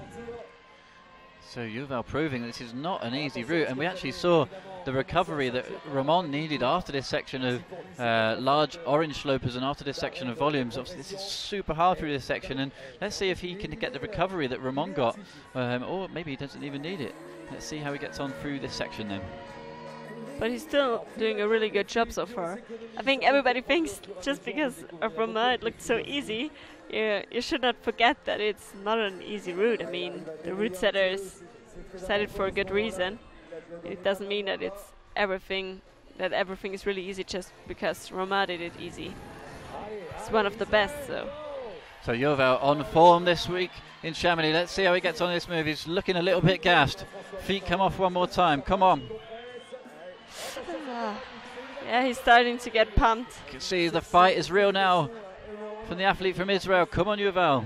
So Yuval proving this is not an easy route, and we actually saw the recovery that Ramon needed after this section of large orange slopers and after this section of volumes. Obviously, this is super hard through this section, and let's see if he can get the recovery that Ramon got, or maybe he doesn't even need it. Let's see how he gets on through this section then. But he's still doing a really good job so far. I think everybody thinks just because of Ramon it looked so easy, you should not forget that it's not an easy route. I mean, the route setters set it for a good reason. It doesn't mean that everything is really easy just because Ramon did it easy. It's one of the best, so. So Yuval on form this week in Chamonix. Let's see how he gets on this move. He's looking a little bit gassed. Feet come off one more time. Come on. Yeah, he's starting to get pumped. You can see the fight is real now from the athlete from Israel. Come on, Yuval.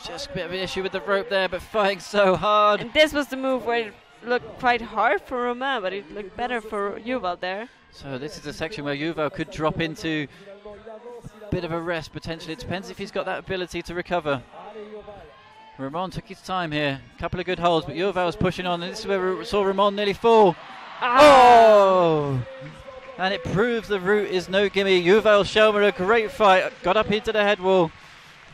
just a bit of an issue with the rope there, but fighting so hard. And this was the move where it looked quite hard for Romain, but it looked better for Yuval there. So this is a section where Yuval could drop into a bit of a rest potentially. It depends if he's got that ability to recover. Ramon took his time here, a couple of good holds, but Yuval was pushing on, and this is where we saw Ramon nearly fall. Oh! And it proves the route is no gimme. Yuval Schelmer, a great fight, got up into the head wall.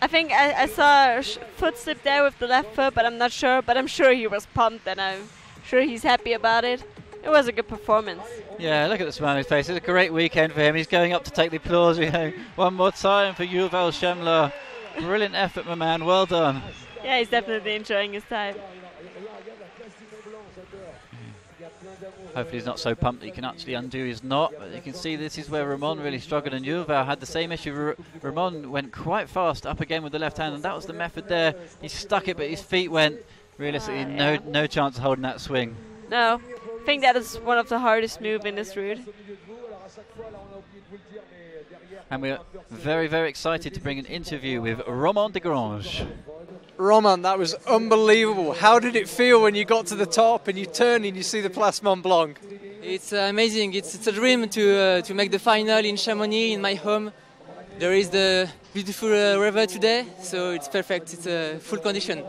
I think I saw a foot slip there with the left foot, but I'm not sure. But I'm sure he was pumped, and I'm sure he's happy about it. It was a good performance. Yeah, look at the smile on his face. It's a great weekend for him. He's going up to take the applause. One more time for Yuval Schelmer. Brilliant effort, my man. Well done. Yeah, he's definitely enjoying his time. Hopefully he's not so pumped that he can actually undo his knot, but you can see this is where Ramon really struggled, and Yuval had the same issue. Ramon went quite fast up again with the left hand, and that was the method there. He stuck it, but his feet went. Realistically, no chance of holding that swing. No, I think that is one of the hardest moves in this route. And we're very, very excited to bring an interview with Romain Desgranges. Romain, that was unbelievable. How did it feel when you got to the top and you turn and you see the Place Mont Blanc? It's amazing. It's a dream to make the final in Chamonix, in my home. There is the beautiful river today, so it's perfect. It's a full condition.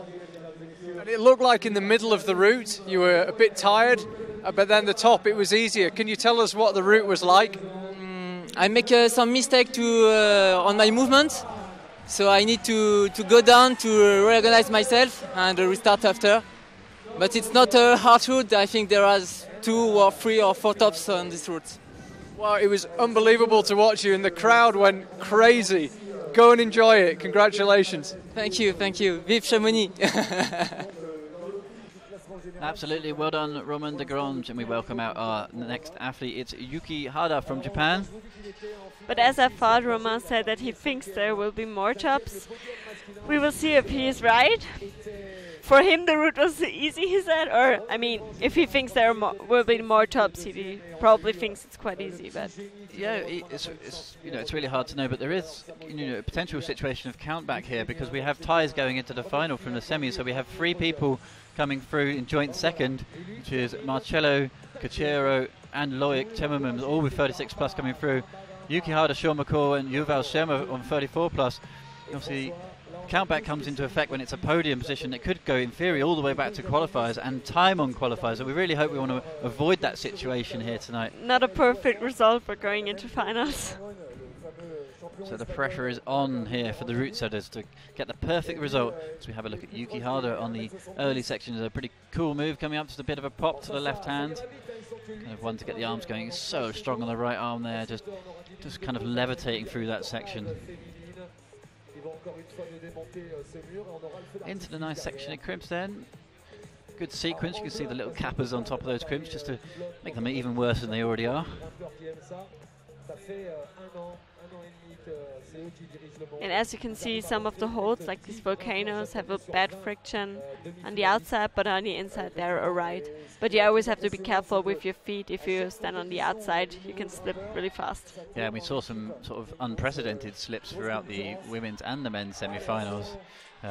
And it looked like in the middle of the route you were a bit tired, but then the top it was easier. Can you tell us what the route was like? I make some mistake on my movement. So I need to go down to reorganize myself and restart after. But it's not a hard route. I think there are 2 or 3 or 4 tops on this route. Well, it was unbelievable to watch you, and the crowd went crazy. Go and enjoy it. Congratulations. Thank you. Vive Chamonix. Absolutely, well done, Romain Desgranges, and we welcome out our next athlete. It's Yuki Hada from Japan. But as I thought, Romain said that he thinks there will be more tops. We will see if he is right. For him, the route was easy, he said. Or, I mean, if he thinks there will be more tops, he probably thinks it's quite easy. But yeah, it's really hard to know. But there is a potential situation of countback here, because we have ties going into the final from the semis. So we have 3 people coming through in joint second, which is Marcello, Cachero, and Loic Timmermans, all with 36 plus coming through. Yuki Hada, Sean McCall, and Yuval Schelmer on 34 plus. Obviously, countback comes into effect when it's a podium position. It could go, in theory, all the way back to qualifiers and time on qualifiers. So we really hope we want to avoid that situation here tonight. Not a perfect result for going into finals. So the pressure is on here for the route setters to get the perfect result. As we have a look at Yuki Hada on the early sections, a pretty cool move coming up, just a bit of a pop to the left hand. Kind of one to get the arms going. He's so strong on the right arm there, just kind of levitating through that section. Into the nice section of crimps then. Good sequence. You can see the little cappers on top of those crimps just to make them even worse than they already are. And as you can see, some of the holds, like these volcanoes, have a bad friction on the outside, but on the inside they're alright. But you always have to be careful with your feet. If you stand on the outside, you can slip really fast. Yeah, we saw some sort of unprecedented slips throughout the women's and the men's semi-finals.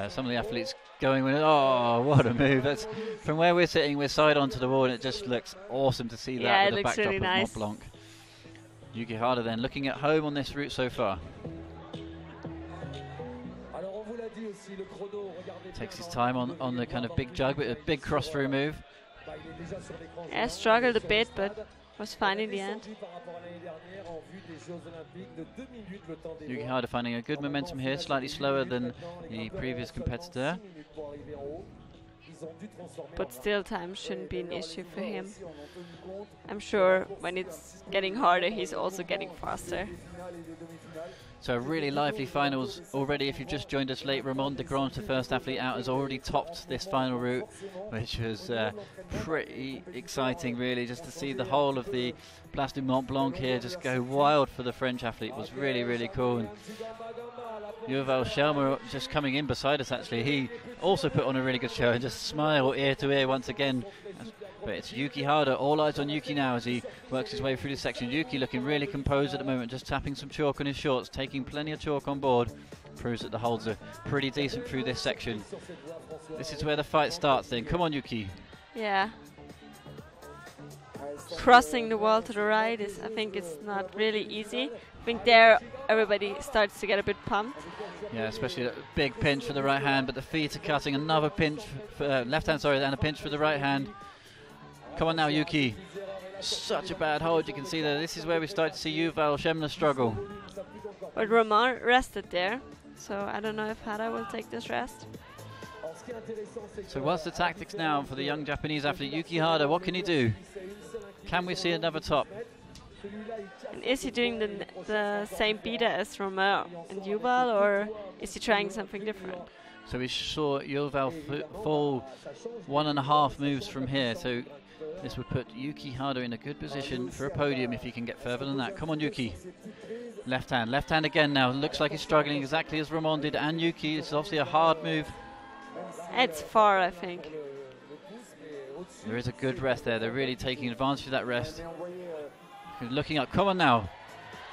Some of the athletes going with, oh, what a move. That's from where we're sitting, we're side onto the wall, and it just looks awesome to see that with the backdrop really of nice. Mont Blanc. Yuki Hada then looking at home on this route so far. Takes his time on the kind of big jug, but a big cross-through move. I struggled a bit, but was fine in the end. Yuki Hada finding a good momentum here, slightly slower than the previous competitor. But still, time shouldn't be an issue for him. I'm sure when it's getting harder, he's also getting faster. So really lively finals already. If you've just joined us late, Romain Desgranges, the first athlete out, has already topped this final route, which was pretty exciting really, just to see the whole of the Place du Mont Blanc here just go wild for the French athlete was really, really cool. And Yuval Schelmer just coming in beside us actually, he also put on a really good show and just smile ear to ear once again. But it's Yuki Hada, all eyes on Yuki now as he works his way through this section. Yuki looking really composed at the moment, just tapping some chalk on his shorts, taking plenty of chalk on board. Proves that the holds are pretty decent through this section. This is where the fight starts then. Come on, Yuki. Yeah. Crossing the wall to the right is, I think it's not really easy. I think there everybody starts to get a bit pumped. Yeah, especially a big pinch for the right hand, but the feet are cutting. Another pinch for left hand, sorry, and a pinch for the right hand. Come on now, Yuki. Such a bad hold, you can see there. This is where we start to see Yuval Schemler struggle. But Romain rested there, so I don't know if Hada will take this rest. So what's the tactics now for the young Japanese athlete Yuki Hada? What can he do? Can we see another top? And is he doing the same beta as Romain and Yuval, or is he trying something different? So we saw Yuval fall 1.5 moves from here, so this would put Yuki Hada in a good position for a podium if he can get further than that. Come on, Yuki. Left hand again now. Looks like he's struggling exactly as Romain did, and Yuki. It's obviously a hard move. It's far, I think. There is a good rest there. They're really taking advantage of that rest. Looking up. Come on now.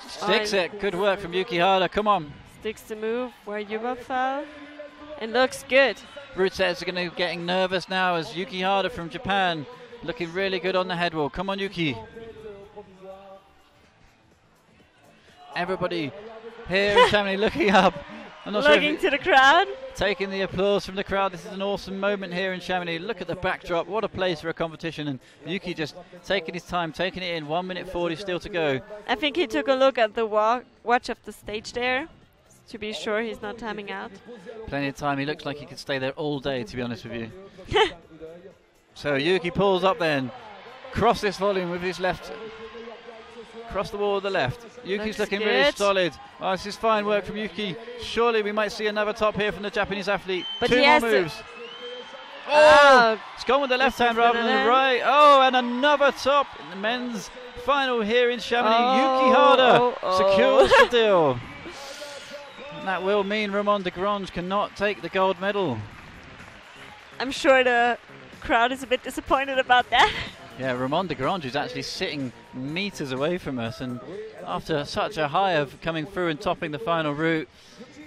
Sticks it. Good work from Yuki Hada. Come on. Sticks the move where Yuval fell. It looks good. Root sets are going to be getting nervous now as Yuki Hada from Japan looking really good on the head wall. Come on, Yuki. Everybody here in Chamonix looking up. I'm not looking sure to the crowd. Taking the applause from the crowd. This is an awesome moment here in Chamonix. Look at the backdrop. What a place for a competition. And Yuki just taking his time, taking it in. 1 minute 40 still to go. I think he took a look at the watch of the stage there to be sure he's not timing out. Plenty of time. He looks like he could stay there all day, to be honest with you. So Yuki pulls up then. Cross this volume with his left. Cross the wall with the left. Yuki's looking really solid. Oh, this is fine work from Yuki. Surely we might see another top here from the Japanese athlete. But 2 more moves. It's gone with the left hand rather than the right. Oh, and another top in the men's final here in Chamonix. Yuki Hada secures the deal. And that will mean Romain de Grange cannot take the gold medal. I'm sure the crowd is a bit disappointed about that. Yeah, Romain de Grange is actually sitting meters away from us, and after such a high of coming through and topping the final route,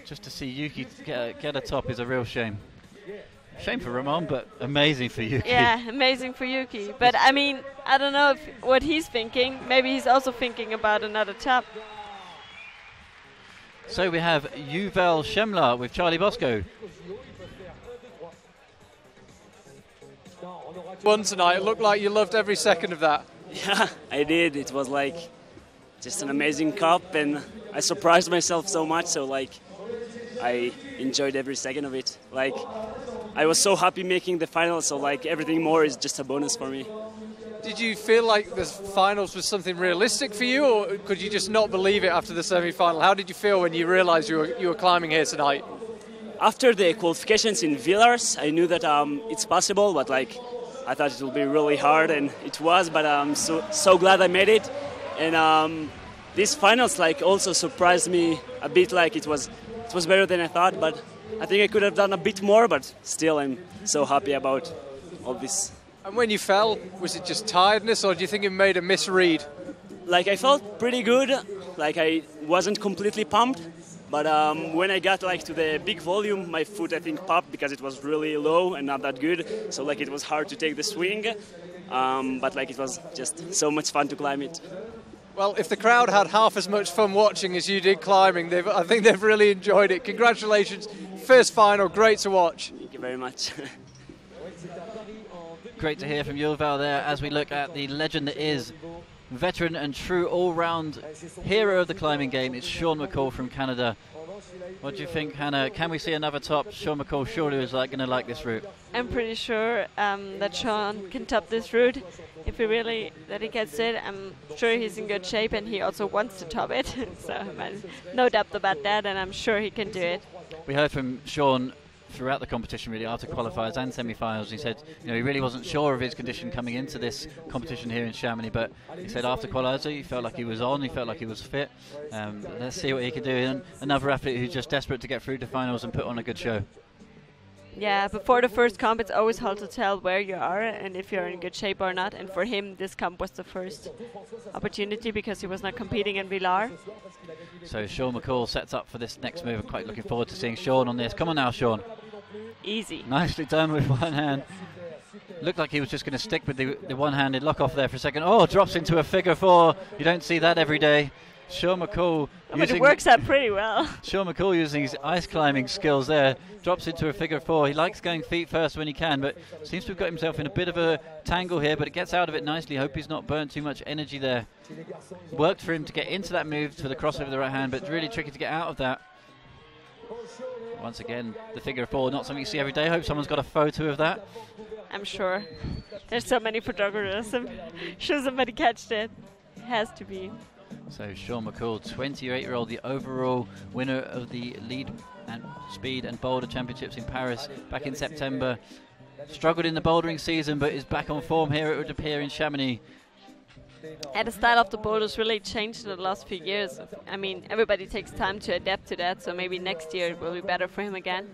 just to see Yuki get a top is a real shame. Shame for Romain, but amazing for Yuki. Yeah, amazing for Yuki. But I mean, I don't know what he's thinking. Maybe he's also thinking about another top. So we have Yuval Schemler with Charlie Bosco. Won tonight. It looked like you loved every second of that. Yeah, I did. It was like just an amazing cup, and I surprised myself so much. So like, I enjoyed every second of it. Like, I was so happy making the final. So like, everything more is just a bonus for me. Did you feel like the finals was something realistic for you, or could you just not believe it after the semi-final? How did you feel when you realised you were climbing here tonight? After the qualifications in Villars, I knew that it's possible, but like, I thought it would be really hard, and it was. But I'm so glad I made it. And these finals like also surprised me a bit. Like it was better than I thought, but I think I could have done a bit more. But still, I'm so happy about all this. And when you fell, was it just tiredness, or do you think you made a misread? Like I felt pretty good. Like I wasn't completely pumped. But when I got like to the big volume, my foot I think popped because it was really low and not that good. So like it was hard to take the swing, but like it was just so much fun to climb it. Well, if the crowd had half as much fun watching as you did climbing, I think they've really enjoyed it. Congratulations, first final, great to watch. Thank you very much. Great to hear from Yuval there as we look at the legend that is veteran and true all-round hero of the climbing game. It's Sean McCall from Canada. What do you think, Hannah? Can we see another top? Sean McCall surely is going to like this route. I'm pretty sure that Sean can top this route if he really dedicates it. I'm sure he's in good shape, and he also wants to top it. So no doubt about that, and I'm sure he can do it. We heard from Sean throughout the competition, really, after qualifiers and semi-finals. He said, he really wasn't sure of his condition coming into this competition here in Chamonix, but he said after qualifiers he felt like he was on, he felt like he was fit. Let's see what he can do. And another athlete who's just desperate to get through to finals and put on a good show. Yeah, before the first comp, it's always hard to tell where you are and if you're in good shape or not. And for him, this comp was the first opportunity because he was not competing in Villar. So Sean McCall sets up for this next move. I'm quite looking forward to seeing Sean on this. Come on now, Sean. Easy. Nicely done with one hand. Looked like he was just going to stick with the one-handed lock-off there for a second. Oh, drops into a figure four. You don't see that every day. Sean McCall. But it works out pretty well. Sean McCall using his ice climbing skills there. Drops into a figure four. He likes going feet first when he can, but seems to have got himself in a bit of a tangle here, but it gets out of it nicely. Hope he's not burnt too much energy there. Worked for him to get into that move for the crossover of the right hand, but really tricky to get out of that. Once again, the figure four, not something you see every day. Hope someone's got a photo of that. I'm sure. There's so many photographers. I'm sure somebody catched it. It has to be. So Sean McCall, 28-year-old, the overall winner of the lead and speed and boulder championships in Paris back in September. Struggled in the bouldering season, but is back on form here, it would appear, in Chamonix. And the style of the boulders really changed in the last few years. I mean, everybody takes time to adapt to that, so maybe next year it will be better for him again.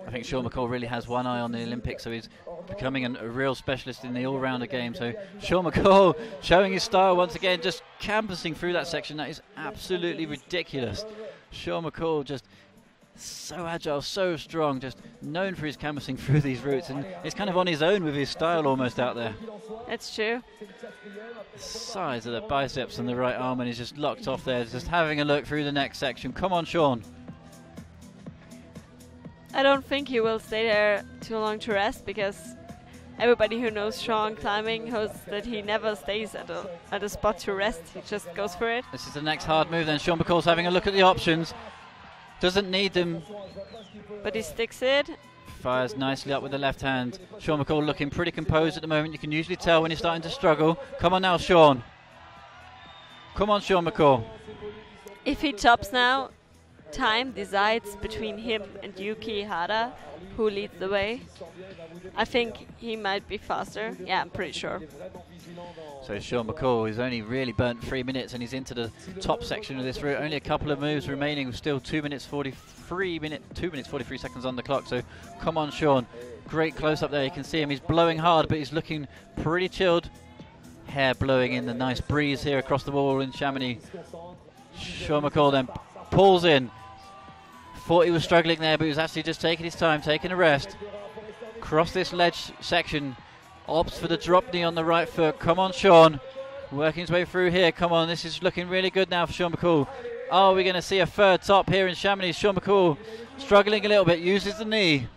I think Sean McCall really has one eye on the Olympics, so he's becoming a real specialist in the all-rounder game. So Sean McCall showing his style once again, just canvassing through that section. That is absolutely ridiculous. Sean McCall just so agile, so strong, just known for his canvassing through these routes, and he's kind of on his own with his style almost out there. That's true. The size of the biceps and the right arm, and he's just locked off there, just having a look through the next section. Come on, Sean. I don't think he will stay there too long to rest, because everybody who knows Sean climbing knows that he never stays at a spot to rest. He just goes for it. This is the next hard move then. Sean McCall's having a look at the options. Doesn't need them. But he sticks it. Fires nicely up with the left hand. Sean McCall looking pretty composed at the moment. You can usually tell when he's starting to struggle. Come on now, Sean. Come on, Sean McCall. If he tops now, time decides between him and Yuki Hara who leads the way. I think he might be faster. Yeah, I'm pretty sure. So Sean McCall is only really burnt 3 minutes, and he's into the top section of this route. Only a couple of moves remaining, still 2 minutes 43 seconds on the clock. So come on, Sean. Great close up there. You can see him. He's blowing hard, but he's looking pretty chilled. Hair blowing in the nice breeze here across the wall in Chamonix. Sean McCall then pulls in. Thought he was struggling there, but he was actually just taking his time, taking a rest. Cross this ledge section. Opts for the drop knee on the right foot. Come on, Sean. Working his way through here. Come on, this is looking really good now for Sean McCall. Are we going to see a third top here in Chamonix? Sean McCall struggling a little bit, uses the knee.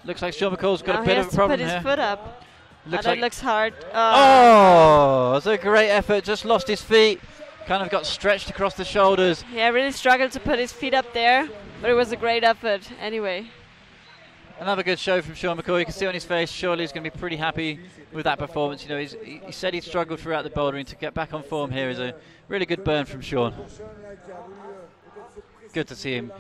Looks like Sean McCall's got a bit of a problem here. He has to put his foot up. That looks hard. Oh, it's a great effort. Just lost his feet. Kind of got stretched across the shoulders. Yeah, really struggled to put his feet up there, but it was a great effort anyway. Another good show from Sean McCall. You can see on his face, surely he's going to be pretty happy with that performance. You know, he said he struggled throughout the bouldering. To get back on form here is a really good burn from Sean. Good to see him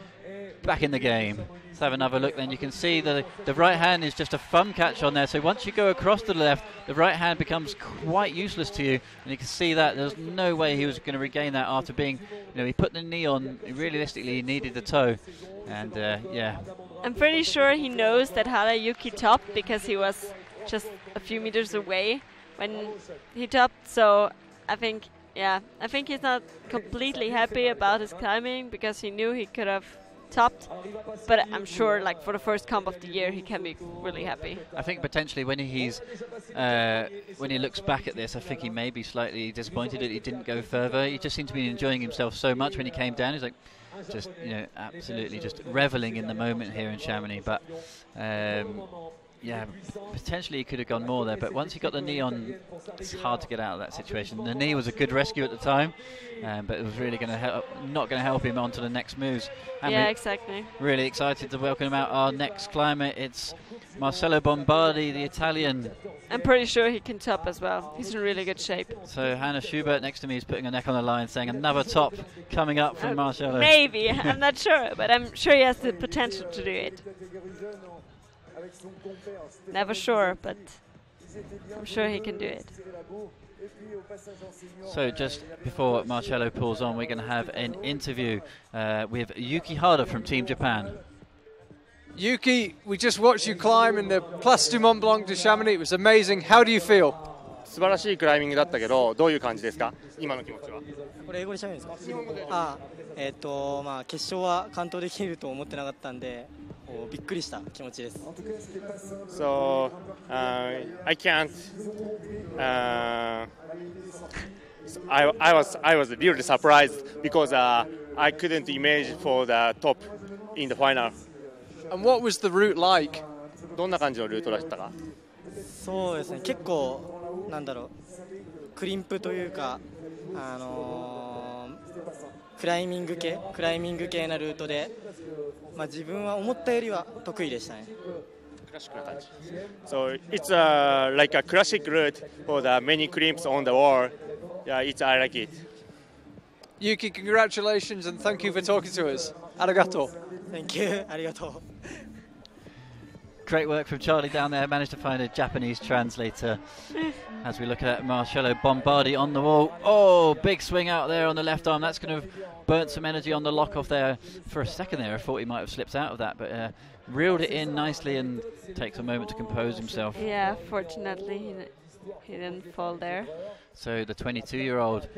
back in the game. Let's have another look then. You can see the right hand is just a fun catch on there. So once you go across to the left, the right hand becomes quite useless to you. And you can see that there's no way he was going to regain that after being, you know, he put the knee on. Realistically, he needed the toe. And yeah. I'm pretty sure he knows that Harayuki topped, because he was just a few meters away when he topped. So I think he's not completely happy about his climbing, because he knew he could have topped. But I'm sure, like, for the first comp of the year, he can be really happy. I think potentially when when he looks back at this, I think he may be slightly disappointed that he didn't go further. He just seemed to be enjoying himself so much when he came down. He's like, just, you know, absolutely just reveling in the moment here in Chamonix. But yeah, potentially he could have gone more there, but once he got the knee on, it's hard to get out of that situation. The knee was a good rescue at the time, but it was really going to help, not going to help him onto the next moves. And yeah, exactly. Really excited to welcome out our next climber. It's Marcello Bombardi, the Italian. I'm pretty sure he can top as well. He's in really good shape. So Hannah Schubert next to me is putting her neck on the line, saying another top coming up from Marcello. Maybe, I'm not sure, but I'm sure he has the potential to do it. Never sure, but I'm sure he can do it. So just before Marcello pulls on, we're going to have an interview with Yuki Hara from Team Japan. Yuki, we just watched you climb in the Place du Mont Blanc de Chamonix. It was amazing. How do you feel? 素晴らしいクライミングだったけど、どういう感じですか？今の気持ちは。これ英語で喋るんですか？ああ、まあ決勝は完登できると思ってなかったんで、びっくりした気持ちです。So, I can't. I was really surprised because I couldn't imagine for the top in the final. And what was the route like? どんな感じのルートだったか？そうですね、結構なんだろう、クリンプというか、クライミング系なルートで、まあ自分は思ったよりは得意でしたね。クラシックな感じ。So it's like a classic route for the many crimps on the wall. Yeah, I like it. Yuki, congratulations and thank you for talking to us. Arigato. Thank you. Arigato. Great work from Charlie down there. Managed to find a Japanese translator as we look at Marcello Bombardi on the wall. Oh, big swing out there on the left arm. That's going to have burnt some energy on the lock off there. For a second there, I thought he might have slipped out of that, but reeled it in nicely and takes a moment to compose himself. Yeah, fortunately he didn't fall there. So the 22-year-old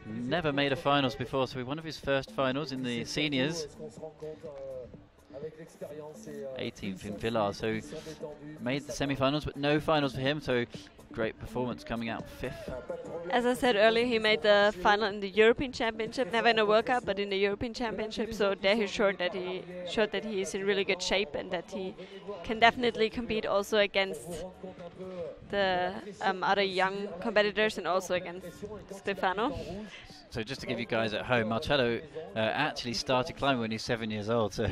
never made a finals before, so one of his first finals in the seniors. 18th in Villars, so made the semi-finals but no finals for him, so great performance coming out 5th. As I said earlier, he made the final in the European Championship, never in a World Cup but in the European Championship, so there he showed that he is in really good shape and that he can definitely compete also against the other young competitors and also against Stefano. So just to give you guys at home, Marcello actually started climbing when he's 7 years old, so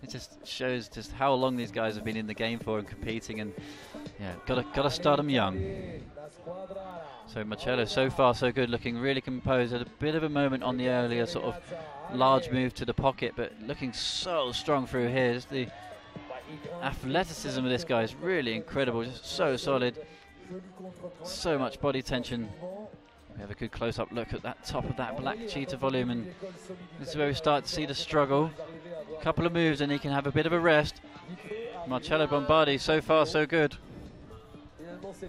it just shows just how long these guys have been in the game for and competing, and yeah, gotta start them young. So Marcello, so far so good, looking really composed. Had a bit of a moment on the earlier sort of large move to the pocket, but looking so strong through here. Just the athleticism of this guy is really incredible, just so solid, so much body tension. We have a good close-up look at that top of that black cheetah volume, and this is where we start to see the struggle. A couple of moves and he can have a bit of a rest. Marcello Bombardi, so far so good.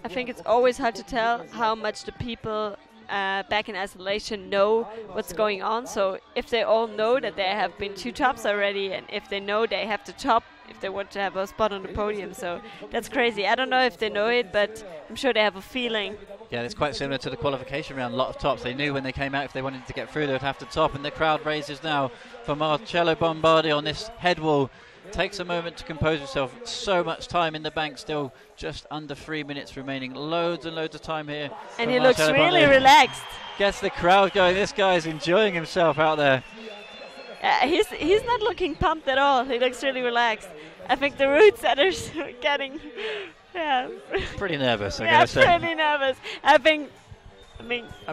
I think it's always hard to tell how much the people back in isolation know what's going on. So if they all know that there have been 2 tops already, and if they know they have to top if they want to have a spot on the podium, so that's crazy. I don't know if they know it, but I'm sure they have a feeling. Yeah, it's quite similar to the qualification round. A lot of tops. They knew when they came out if they wanted to get through they would have to top, and the crowd raises now for Marcello Bombardi on this head wall. Takes a moment to compose himself. So much time in the bank still, just under 3 minutes remaining. Loads and loads of time here. And he looks really relaxed. Gets the crowd going. This guy's enjoying himself out there. He's not looking pumped at all. He looks really relaxed. I think the route setters are getting pretty nervous, I gotta gotta say. Pretty nervous. I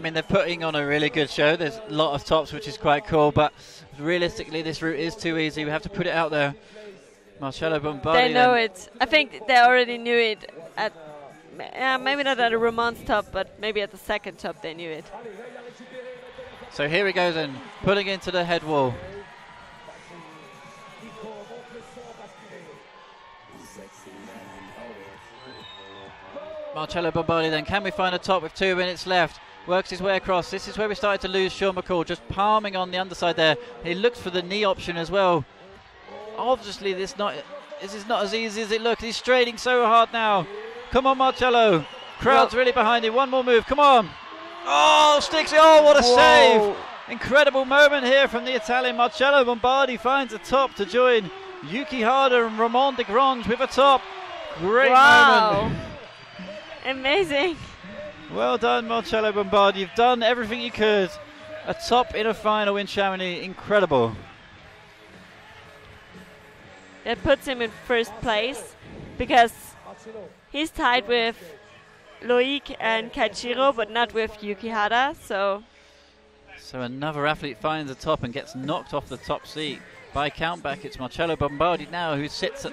mean, they're putting on a really good show. There's a lot of tops, which is quite cool, but realistically, this route is too easy. We have to put it out there. Marcello Bombardi. They know it. I think they already knew it at maybe not at a Romance top, but maybe at the second top they knew it. So here he goes then, pulling into the head wall. Marcello Bombardi then, can we find a top with 2 minutes left? Works his way across. This is where we started to lose Sean McCall, just palming on the underside there. He looked for the knee option as well. Obviously this is not as easy as it looks. He's straining so hard now. Come on, Marcello. Crowd's really behind him. One more move, come on. Oh, sticks it. Oh, what a save. Incredible moment here from the Italian. Marcello Bombardi finds a top to join Yuki Harder and Ramon de Grange with a top. Great moment. Amazing. Well done, Marcello Bombardi. You've done everything you could. A top in a final in Chamonix. Incredible. That puts him in first place because he's tied with Loic and Kaichiro, but not with Yuki Hara. So another athlete finds a top and gets knocked off the top seat. By countback, it's Marcello Bombardi now who sits at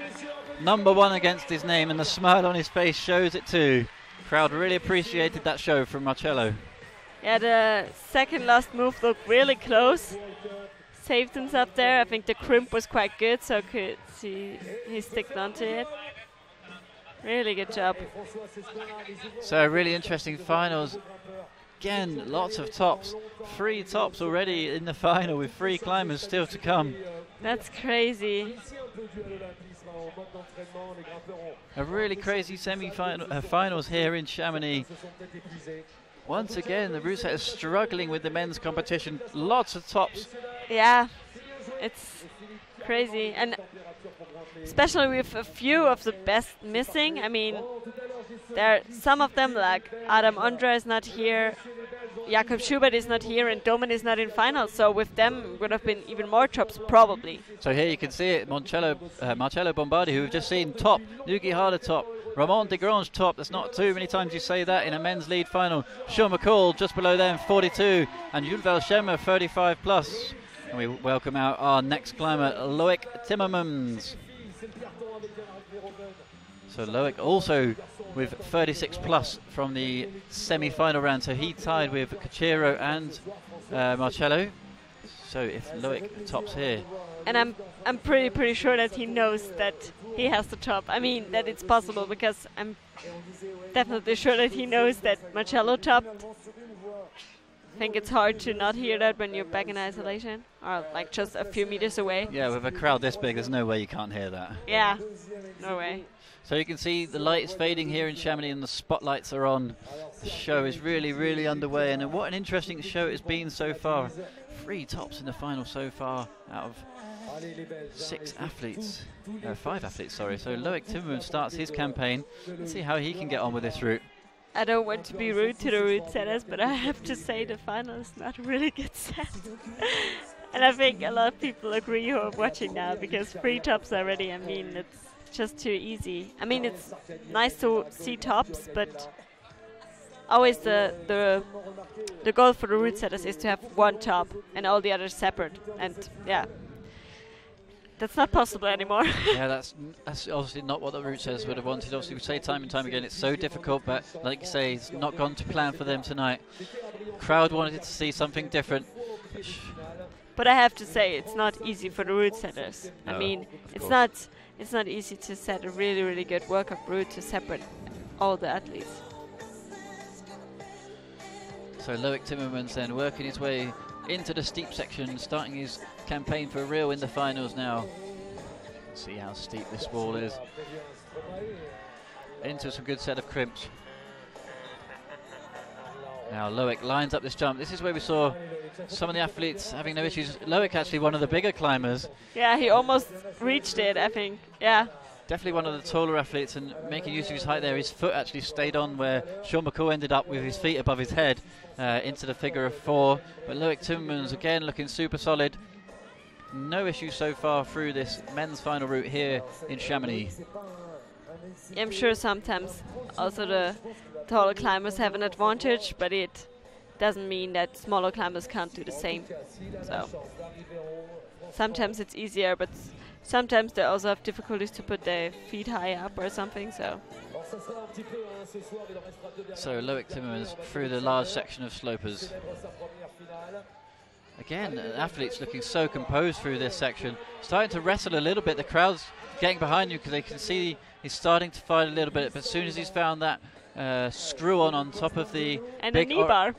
number 1 against his name, and the smile on his face shows it too. Crowd really appreciated that show from Marcello. Yeah, the second last move looked really close. saved himself there. I think the crimp was quite good, so he sticked onto it. Really good job. So really interesting finals. Again, lots of tops. 3 tops already in the final with 3 climbers still to come. That's crazy. A really crazy finals here in Chamonix. Once again, the route setters struggling with the men's competition. Lots of tops. Yeah, it's crazy. And especially with a few of the best missing. I mean, there are some of them, like Adam Ondra is not here, Jakob Schubert is not here, and Domen is not in finals. So with them, would have been even more tops, probably. So here you can see it, Marcello Bombardi, who we've just seen top, Nugi Harder top, Ramon de Grange top. There's not too many times you say that in a men's lead final. Sean McCall just below them, 42, and Junvel Schemmer, 35 plus. And we welcome out our next climber, Loic Timmermans. So Loic also with 36 plus from the semi-final round, so he tied with Cachero and Marcello. So if Loic tops here, and I'm pretty sure that he knows that he has to top. I mean that it's possible, because I'm definitely sure that he knows that Marcello topped. I think it's hard to not hear that when you're back in isolation, or like just a few meters away. Yeah, with a crowd this big, there's no way you can't hear that. Yeah, no way. So you can see the light is fading here in Chamonix and the spotlights are on. The show is really underway, and what an interesting show it's been so far. 3 tops in the final so far out of 5 athletes, sorry. So Loic Timmermans starts his campaign. Let's see how he can get on with this route. I don't want to be rude to the route setters, but I have to say the final is not a really good set. And I think a lot of people agree who are watching now, because 3 tops already, I mean, it's just too easy. I mean, it's nice to see tops, but always the goal for the route setters is to have 1 top and all the others separate. And yeah, that's not possible anymore. Yeah, that's obviously not what the route setters would have wanted. Obviously, we say time and time again, it's so difficult, but like you say, it's not gone to plan for them tonight. Crowd wanted to see something different. But I have to say, it's not easy for the route setters. No, I mean, it's not easy to set a really good World Cup route to separate all the athletes. So Loic Timmermans then working his way into the steep section, starting his campaign for real in the finals now. Let's see how steep this wall is. Into some good set of crimps. Now Loic lines up this jump. This is where we saw some of the athletes having no issues. Loic actually one of the bigger climbers. Yeah, he almost reached it, I think. Yeah. Definitely one of the taller athletes, and making use of his height there. His foot actually stayed on where Sean McCall ended up with his feet above his head into the figure of 4. But Loic Timmermans again looking super solid. No issues so far through this men's final route here in Chamonix. I'm sure sometimes also the taller climbers have an advantage, but it doesn't mean that smaller climbers can't do the same. So sometimes it's easier, but sometimes they also have difficulties to put their feet high up or something. So Loic Timmermans through the large section of slopers. Again, athletes looking so composed through this section. Starting to wrestle a little bit. The crowd's getting behind you because they can see he's starting to fight a little bit. But as soon as he's found that screw on top of the and big a knee bar.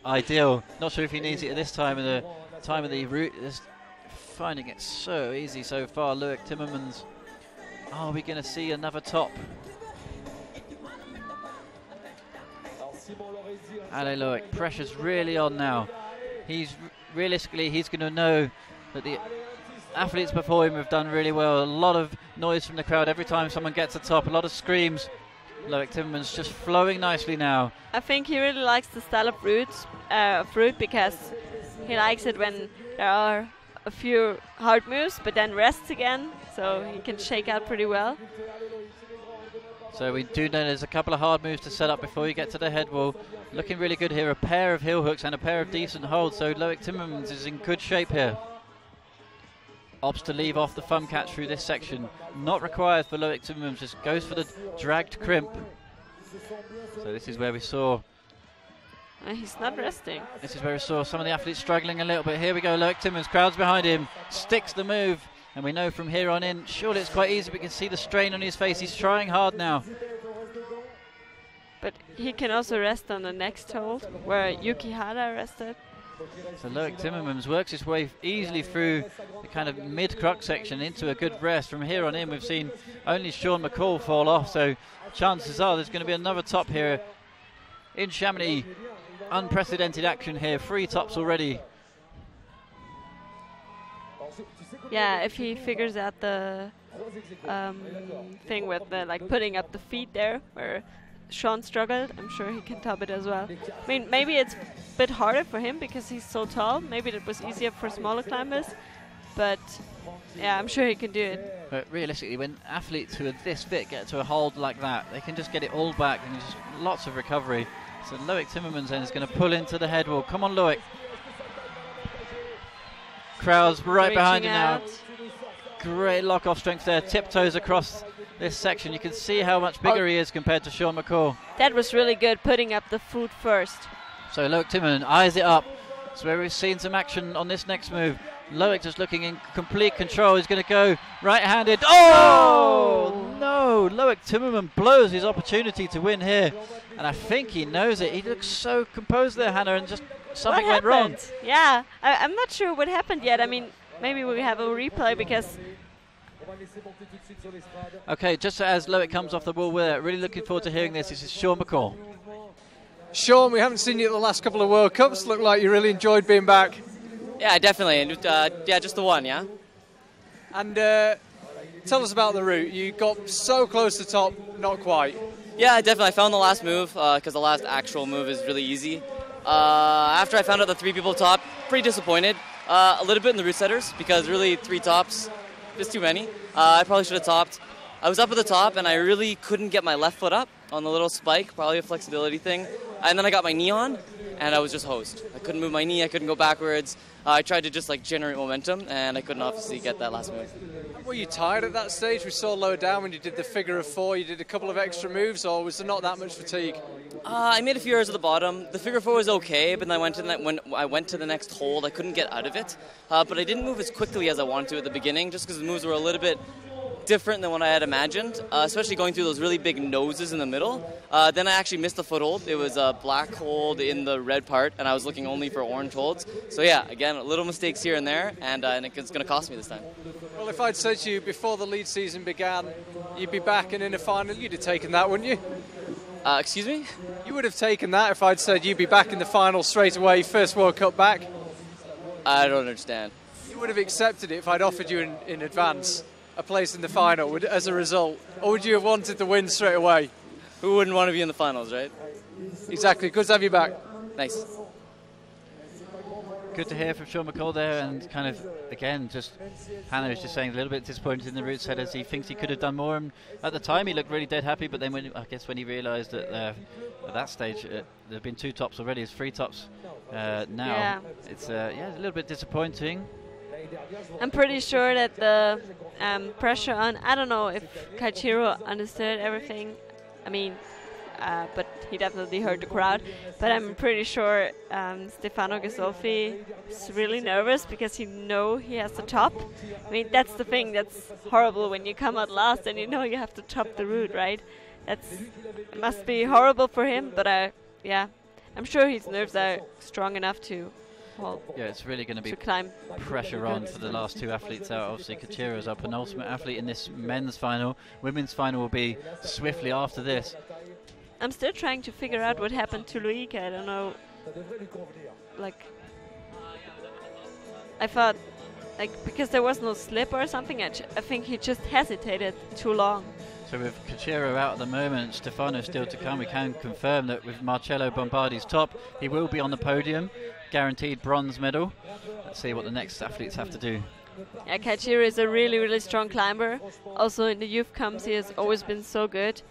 Ideal. Not sure if he needs it at this time of the route. Just finding it so easy so far. Loic Timmermans. Are we going to see another top? Allez Loic, pressure's really on now. Realistically, he's going to know that the athletes before him have done really well. A lot of noise from the crowd every time someone gets a top, a lot of screams. Loic Timmermans just flowing nicely now. I think he really likes the style of route because he likes it when there are a few hard moves, but then rests again, so he can shake out pretty well. So we do know there's a couple of hard moves to set up before you get to the head wall. Looking really good here, a pair of heel hooks and a pair of decent holds, so Loic Timmermans is in good shape here. Opts to leave off the thumb catch through this section. Not required for Loic Timmermans, just goes for the dragged crimp. So this is where we saw He's not resting. This is where we saw some of the athletes struggling a little bit. Here we go, Loic Timmermans, crowds behind him, sticks the move. And we know from here on in, surely it's quite easy. We can see the strain on his face. He's trying hard now. But he can also rest on the next hold, where Yuki Hara rested. So Loic Timmermans works his way easily through the kind of mid-crux section into a good rest. From here on in, we've seen only Sean McCall fall off. So chances are there's going to be another top here in Chamonix. Unprecedented action here. 3 tops already. Yeah, if he figures out the thing with the putting up the feet there, where Sean struggled, I'm sure he can top it as well. I mean, maybe it's a bit harder for him because he's so tall. Maybe it was easier for smaller climbers, but yeah, I'm sure he can do it. But realistically, when athletes who are this fit get to a hold like that, they can just get it all back and just lots of recovery. So Loic Timmermans then is going to pull into the head wall. Come on, Loic. Crowds right behind him now. Great lock-off strength there. Tiptoes across this section. You can see how much bigger he is compared to Sean McCall. That was really good, putting up the foot first. So Loic Timmermans eyes it up. That's where we've seen some action on this next move. Loic just looking in complete control. He's going to go right-handed. Oh, no! Loic Timmermans blows his opportunity to win here. And I think he knows it. He looks so composed there, Hannah, and just something went wrong. Yeah, I'm not sure what happened yet. I mean, maybe we have a replay because... Okay, just as Loic comes off the wall, we're really looking forward to hearing this. This is Sean McCall. Sean, we haven't seen you at the last couple of World Cups. Look like you really enjoyed being back. Yeah, definitely. And yeah, just the one, yeah. And tell us about the route. You got so close to top, not quite. Yeah, definitely. I found the last move because the last actual move is really easy. After I found out the 3 people top, pretty disappointed. A little bit in the route setters because really 3 tops, just too many. I probably should have topped. I was up at the top and I really couldn't get my left foot up on the little spike, probably a flexibility thing. And then I got my knee on and I was just hosed. I couldn't move my knee, I couldn't go backwards. I tried to just generate momentum and I couldn't obviously get that last move. Were you tired at that stage? We saw lower down when you did the figure of 4, you did a couple of extra moves, or was there not that much fatigue? I made a few errors at the bottom. The figure 4 was okay, but then when I went to the next hold, I couldn't get out of it. But I didn't move as quickly as I wanted to at the beginning, just because the moves were a little bit different than what I had imagined, especially going through those really big noses in the middle. Then I actually missed the foothold. It was a black hold in the red part, and I was looking only for orange holds. So yeah, again, little mistakes here and there, and it's going to cost me this time. Well, if I'd said to you before the lead season began, you'd be back and in a final, you'd have taken that, wouldn't you? Excuse me? You would have taken that if I'd said you'd be back in the final straight away, first World Cup back? I don't understand. You would have accepted it if I'd offered you in advance a place in the final as a result, or would you have wanted the win straight away? Who wouldn't want to be in the finals, right? Exactly. Good to have you back. Nice. Good to hear from Sean McCall there, and kind of, again, just Hannah was just saying a little bit disappointed in the route setters. He thinks he could have done more, and at the time he looked really dead happy, but then when he realised that at that stage there have been 2 tops already, it's 3 tops now. Yeah. It's a little bit disappointing. I'm pretty sure that the pressure on, I don't know if Kaichiro understood everything. I mean, but he definitely heard the crowd. But I'm pretty sure Stefano Ghisolfi is really nervous because he knows he has to top. I mean, that's the thing that's horrible when you come out last and you know you have to top the route, right? It must be horrible for him, but yeah, I'm sure his nerves are strong enough to yeah, it's really going to be climb. Pressure on for the last 2 athletes out. Obviously, Kachira is our penultimate athlete in this men's final. Women's final will be swiftly after this. I'm still trying to figure out what happened to Loic. I don't know. I thought, because there was no slip or something, I think he just hesitated too long. So with Kachira out at the moment, Stefano still to come. We can confirm that with Marcello Bombardi's top, he will be on the podium. Guaranteed bronze medal. Let's see what the next athletes have to do. Yeah, Kachira is a really, really strong climber. Also in the youth comps, he has always been so good.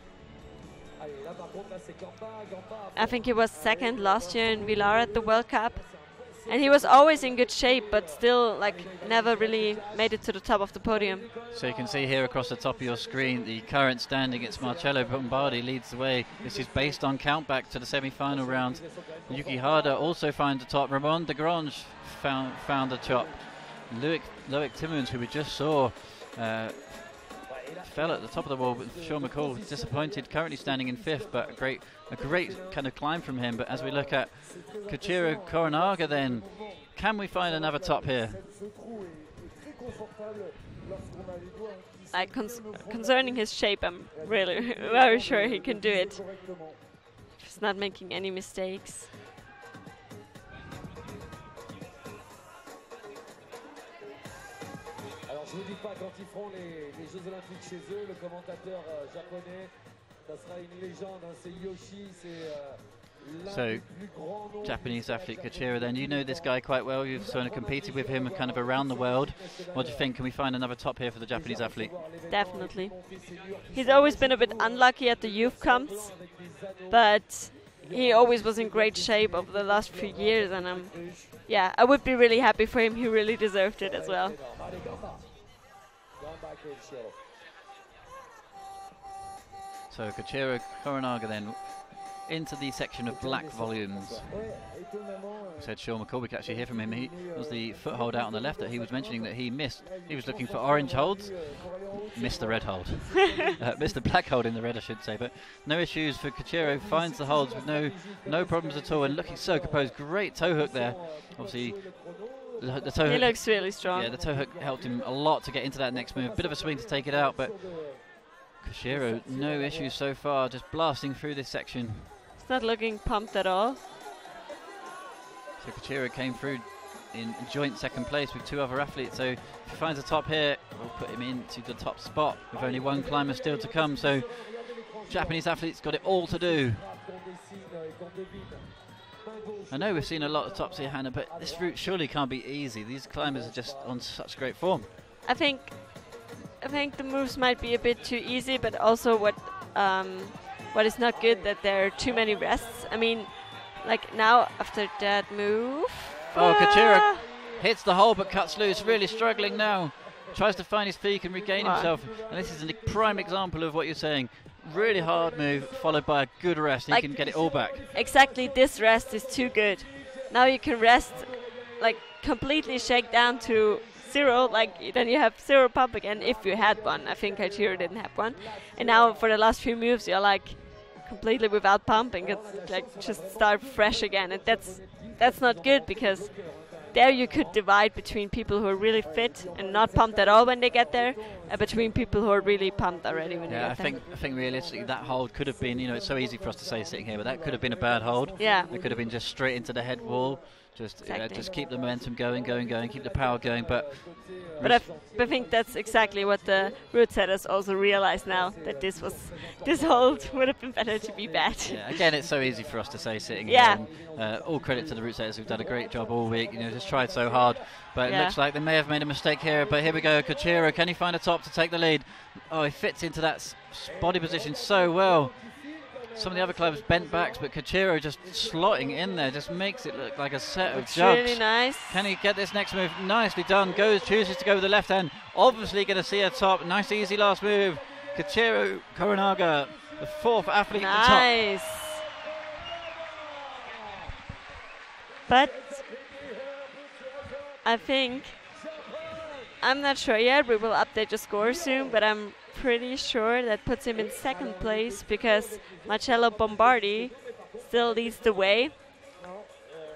I think he was 2nd last year in Villar at the World Cup. And he was always in good shape, but still, like, never really made it to the top of the podium. So you can see here across the top of your screen the current standing. It's Marcello Bombardi leads the way. This is based on countback to the semi-final round. Yuki Hada also finds the top. Ramon de Grange found the top. Loic Timmons, who we just saw, fell at the top of the wall, but Sean McCall disappointed, currently standing in 5th, but a great kind of climb from him. But as we look at Koichiro Koronaga, then can we find another top here? Like concerning his shape, I'm really very sure he can do it. Just not making any mistakes. Je vous dis pas, quand ils feront les Jeux Olympiques chez eux, le commentateur japonais, ça sera une légende, hein, c'est Yoshi, c'est So, Japanese athlete Koichiro, then you know this guy quite well. You've sort of competed with him kind of around the world. What do you think? Can we find another top here for the Japanese athlete? Definitely. He's always been a bit unlucky at the youth comps, but he always was in great shape over the last few years, and yeah, I would be really happy for him. He really deserved it as well. So Koichiro Koronaga then into the section of black volumes. We said Sean McCall, we could actually hear from him. He was the foothold out on the left that he was mentioning that he missed. He was looking for orange holds, missed the red hold. Missed the black hold in the red, I should say. But no issues for Koichiro, finds the holds with no problems at all, and looking so composed. Great toe hook there. Obviously, the toe he hook looks really strong. Yeah, the toe hook helped him a lot to get into that next move. Bit of a swing to take it out, but Koichiro, no issues so far, just blasting through this section. It's not looking pumped at all. So Koichiro came through in joint second place with 2 other athletes, so if he finds a top here, we'll put him into the top spot with only 1 climber still to come. So Japanese athletes got it all to do. I know we've seen a lot of tops here, Hannah, but this route surely can't be easy. These climbers are just on such great form. I think the moves might be a bit too easy, but also what is not good that there are too many rests. I mean, like now after that move. Oh, Koichiro hits the hole but cuts loose. Really struggling now. Tries to find his feet and regain himself. And this is a prime example of what you're saying. Really hard move followed by a good rest. And he can get it all back. Exactly, this rest is too good. Now you can rest, like completely shake down to 0, like then you have 0 pump again if you had one. I think Koichiro didn't have one. And now for the last few moves you're like completely without pump and like just start fresh again. And that's not good, because there you could divide between people who are really fit and not pumped at all when they get there, and between people who are really pumped already when they get there. I think realistically that hold could have been, you know, it's so easy for us to say sitting here, but that could have been a bad hold. Yeah. It could have been just straight into the head wall. Just keep the momentum going, keep the power going. But I think that's exactly what the route setters also realize now, that this hold would have been better to be bad. Yeah, again, it's so easy for us to say sitting yeah. here. And, all credit to the route setters who've done a great job all week. You know, just tried so hard. But it looks like they may have made a mistake here. But here we go, Koichiro, can he find a top to take the lead? Oh, he fits into that body position so well. Some of the other climbers bent backs, but Koichiro just slotting in there, just makes it look like a set of jugs. Really nice. Can he get this next move? Nicely done. Chooses to go with the left hand. Obviously going to see a top. Nice, easy last move. Koichiro Koronaga, the 4th athlete at the top. Nice. But I think, I'm not sure yet. We will update the score soon, but I'm pretty sure that puts him in 2nd place, because Marcello Bombardi still leads the way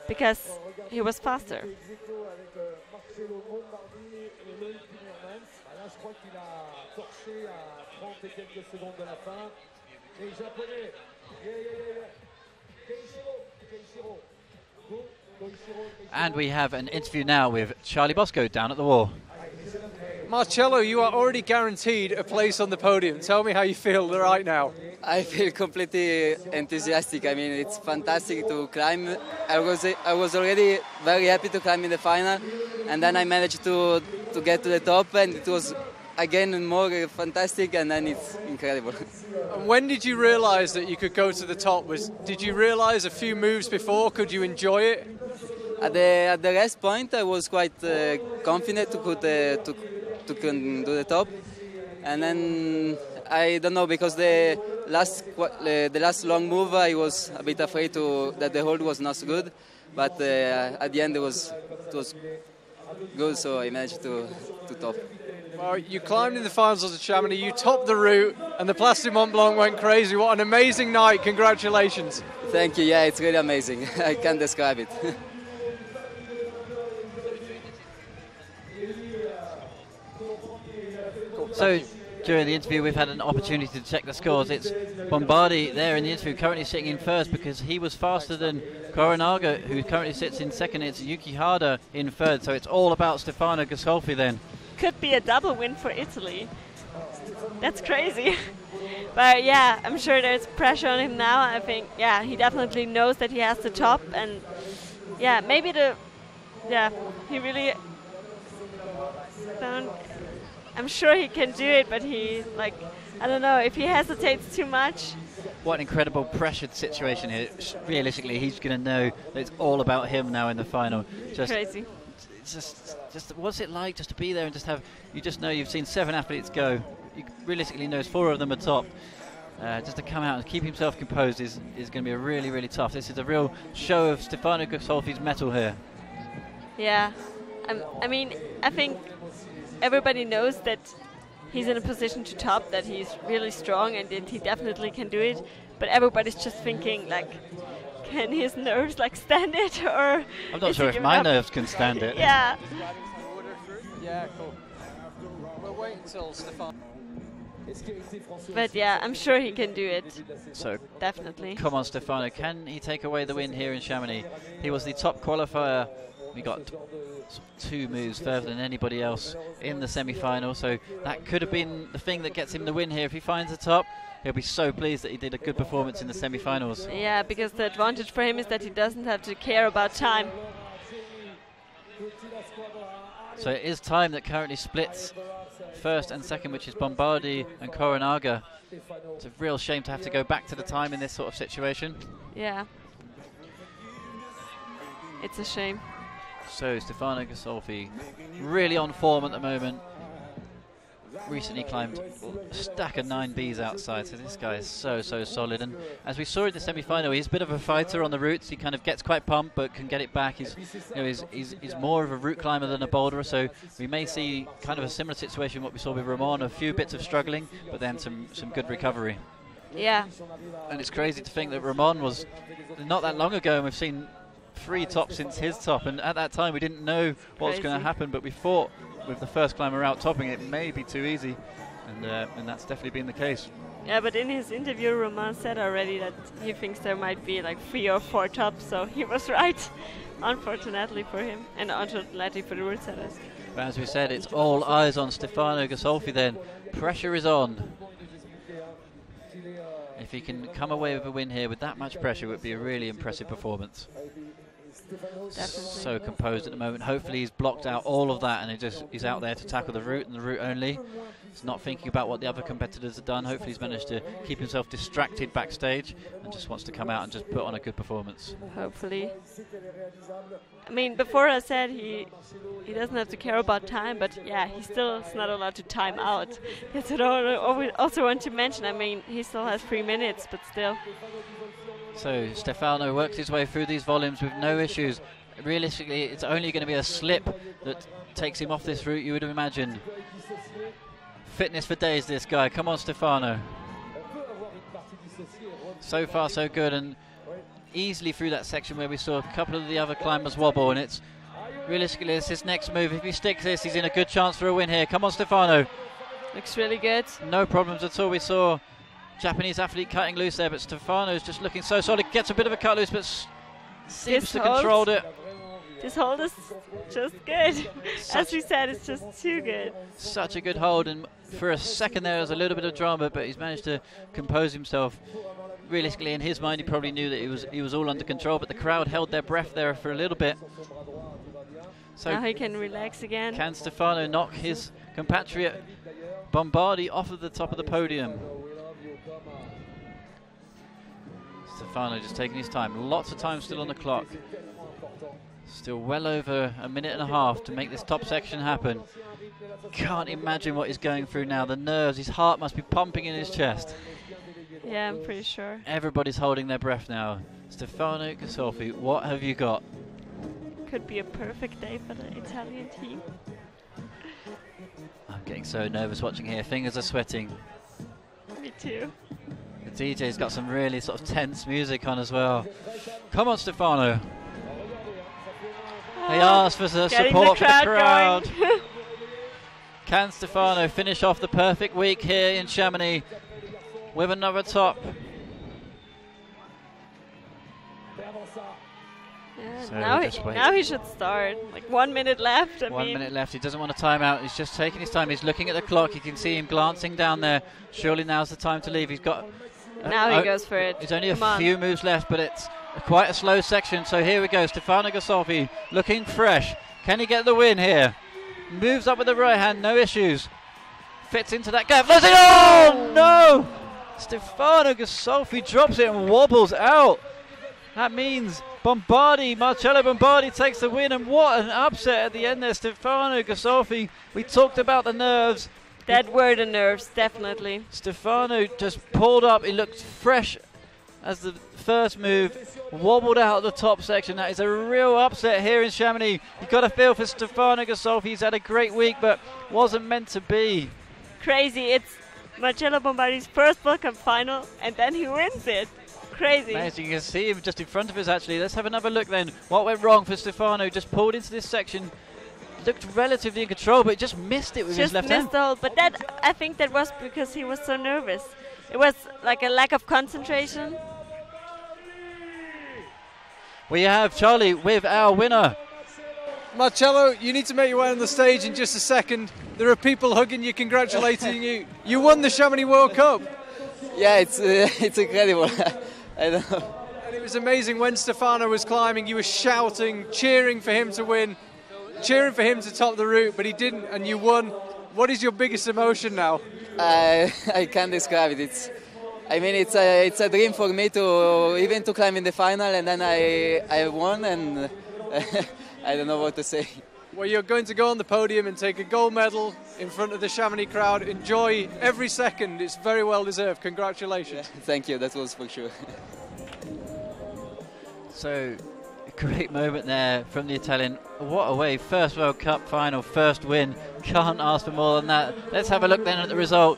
because he was faster. And we have an interview now with Charlie Bosco down at the wall. Marcello, you are already guaranteed a place on the podium. Tell me how you feel right now. I feel completely enthusiastic. I mean, it's fantastic to climb. I was already very happy to climb in the final, and then I managed to get to the top, and it was again more fantastic, and then it's incredible. And when did you realize that you could go to the top? Did you realize a few moves before? Could you enjoy it? at the last point, I was quite confident to do the top, and then I don't know, because the last long move I was a bit afraid that the hold was not so good, but at the end it was good, so I managed to top. Well, you climbed in the finals of Chamonix, you topped the route, and the Place du Mont Blanc went crazy. What an amazing night! Congratulations. Thank you. Yeah, it's really amazing. I can't describe it. So during the interview we've had an opportunity to check the scores. It's Bombardi there in the interview currently sitting in first because he was faster than Coronaga, who currently sits in second. It's Yuki Hada in third, so it's all about Stefano Ghisolfi then. Could be a double win for Italy. That's crazy. But yeah, I'm sure there's pressure on him now. I think, yeah, he definitely knows that he has to top, and yeah, maybe he really I'm sure he can do it, but he, I don't know, if he hesitates too much. What an incredible pressured situation here. Realistically, he's going to know that it's all about him now in the final. Crazy. Just what's it like just to be there and just have, you just know you've seen 7 athletes go. You realistically knows 4 of them are top. Just to come out and keep himself composed is going to be really, really tough. This is a real show of Stefano Ghisolfi's mettle here. Yeah, I mean, I think everybody knows that he's in a position to top, that he's really strong and that he definitely can do it. But everybody's just thinking, can his nerves stand it, or I'm not sure if my nerves can stand it. Yeah. Yeah, cool. We'll wait until Stefano. But yeah, I'm sure he can do it. So definitely. Come on, Stefano. Can he take away the win here in Chamonix? He was the top qualifier. We got 2 moves further than anybody else in the semi-final, so that could have been the thing that gets him the win here. If he finds the top, he'll be so pleased that he did a good performance in the semi-finals. Yeah, because the advantage for him is that he doesn't have to care about time. So it is time that currently splits first and second, which is Bombardi and Coronaga. It's a real shame to have to go back to the time in this sort of situation. Yeah. It's a shame. So Stefano Ghisolfi really on form at the moment. Recently climbed a stack of 9Bs outside, so this guy is so solid. And as we saw in the semi-final, he's a bit of a fighter on the routes. He kind of gets quite pumped but can get it back. He's more of a route climber than a boulderer, so we may see kind of a similar situation what we saw with Ramon, a few bits of struggling but then some good recovery. Yeah. And it's crazy to think that Ramon was not that long ago, and we've seen 3 tops since his top, and at that time we didn't know what was going to happen, but we thought with the first climber out topping it may be too easy, and that's definitely been the case. Yeah, but in his interview Romain said already that he thinks there might be 3 or 4 tops, so he was right, unfortunately for him, and unfortunately for the route setters. But as we said, it's all eyes on Stefano Ghisolfi then. Pressure is on. If he can come away with a win here with that much pressure, it would be a really impressive performance. Definitely. So composed at the moment. Hopefully he's blocked out all of that and he's out there to tackle the route and the route only. He's not thinking about what the other competitors have done. Hopefully he's managed to keep himself distracted backstage and just wants to come out and just put on a good performance. Hopefully. I mean, before I said he doesn't have to care about time, but yeah, he still is not allowed to time out. That's what I also want to mention. I mean, he still has 3 minutes, but still. So Stefano works his way through these volumes with no issues. Realistically, it's only going to be a slip that takes him off this route, you would imagine. Fitness for days, this guy. Come on, Stefano. So far, so good, and easily through that section where we saw a couple of the other climbers wobble, and it's realistically, it's his next move. If he sticks this, he's in a good chance for a win here. Come on, Stefano. Looks really good. No problems at all. We saw Japanese athlete cutting loose there, but Stefano's just looking so solid. Gets a bit of a cut loose, but seems to control it. This hold is just good. As we said, it's just too good. Such a good hold, and for a second there was a little bit of drama, but he's managed to compose himself. Realistically, in his mind, he probably knew that he was all under control, but the crowd held their breath there for a little bit. So now he can relax again. Can Stefano knock his compatriot Bombardi off of the top of the podium? Stefano just taking his time. Lots of time still on the clock. Still well over a minute and a half to make this top section happen. Can't imagine what he's going through now. The nerves, his heart must be pumping in his chest. Yeah, I'm pretty sure. Everybody's holding their breath now. Stefano Gasolfi, what have you got? Could be a perfect day for the Italian team. I'm getting so nervous watching here. Fingers are sweating. Me too. The DJ's got some really sort of tense music on as well. Come on, Stefano. He asked for the support from the crowd. Can Stefano finish off the perfect week here in Chamonix with another top? Yeah, so now he should start. Like 1 minute left. 1 minute left. He doesn't want to time out. He's just taking his time. He's looking at the clock. You can see him glancing down there. Surely now's the time to leave. He's got. Now he goes for it. There's only a few moves left, but it's quite a slow section. So here we go. Stefano Gasolfi looking fresh. Can he get the win here? Moves up with the right hand. No issues. Fits into that gap. Oh no! Stefano Gasolfi drops it and wobbles out. That means Marcello Bombardi takes the win, and what an upset at the end there. Stefano Gasolfi, we talked about the nerves. That were the nerves, definitely. Stefano just pulled up, he looked fresh as the first move, wobbled out of the top section. That is a real upset here in Chamonix. You've got to feel for Stefano Gasolfi. He's had a great week, but wasn't meant to be. Crazy, it's Marcello Bombardi's first World Cup final, and then he wins it. Crazy. Amazing. You can see him just in front of us actually. Let's have another look then. What went wrong for Stefano? Just pulled into this section, looked relatively in control, but just missed it with his left hand. Just missed the hole, but that, I think that was because he was so nervous. It was like a lack of concentration. We have Charlie with our winner. Marcello, you need to make your way on the stage in just a second. There are people hugging you, congratulating you. You won the Chamonix World Cup. Yeah, it's incredible. I don't know. And it was amazing when Stefano was climbing, you were shouting, cheering for him to win, cheering for him to top the route, but he didn't and you won. What is your biggest emotion now? I can't describe it. It's a dream for me to climb in the final, and then I won, and I don't know what to say. Well, you're going to go on the podium and take a gold medal in front of the Chamonix crowd. Enjoy every second. It's very well deserved. Congratulations. Yeah, thank you. That was for sure. So, a great moment there from the Italian. What a way. First World Cup final, first win. Can't ask for more than that. Let's have a look then at the result.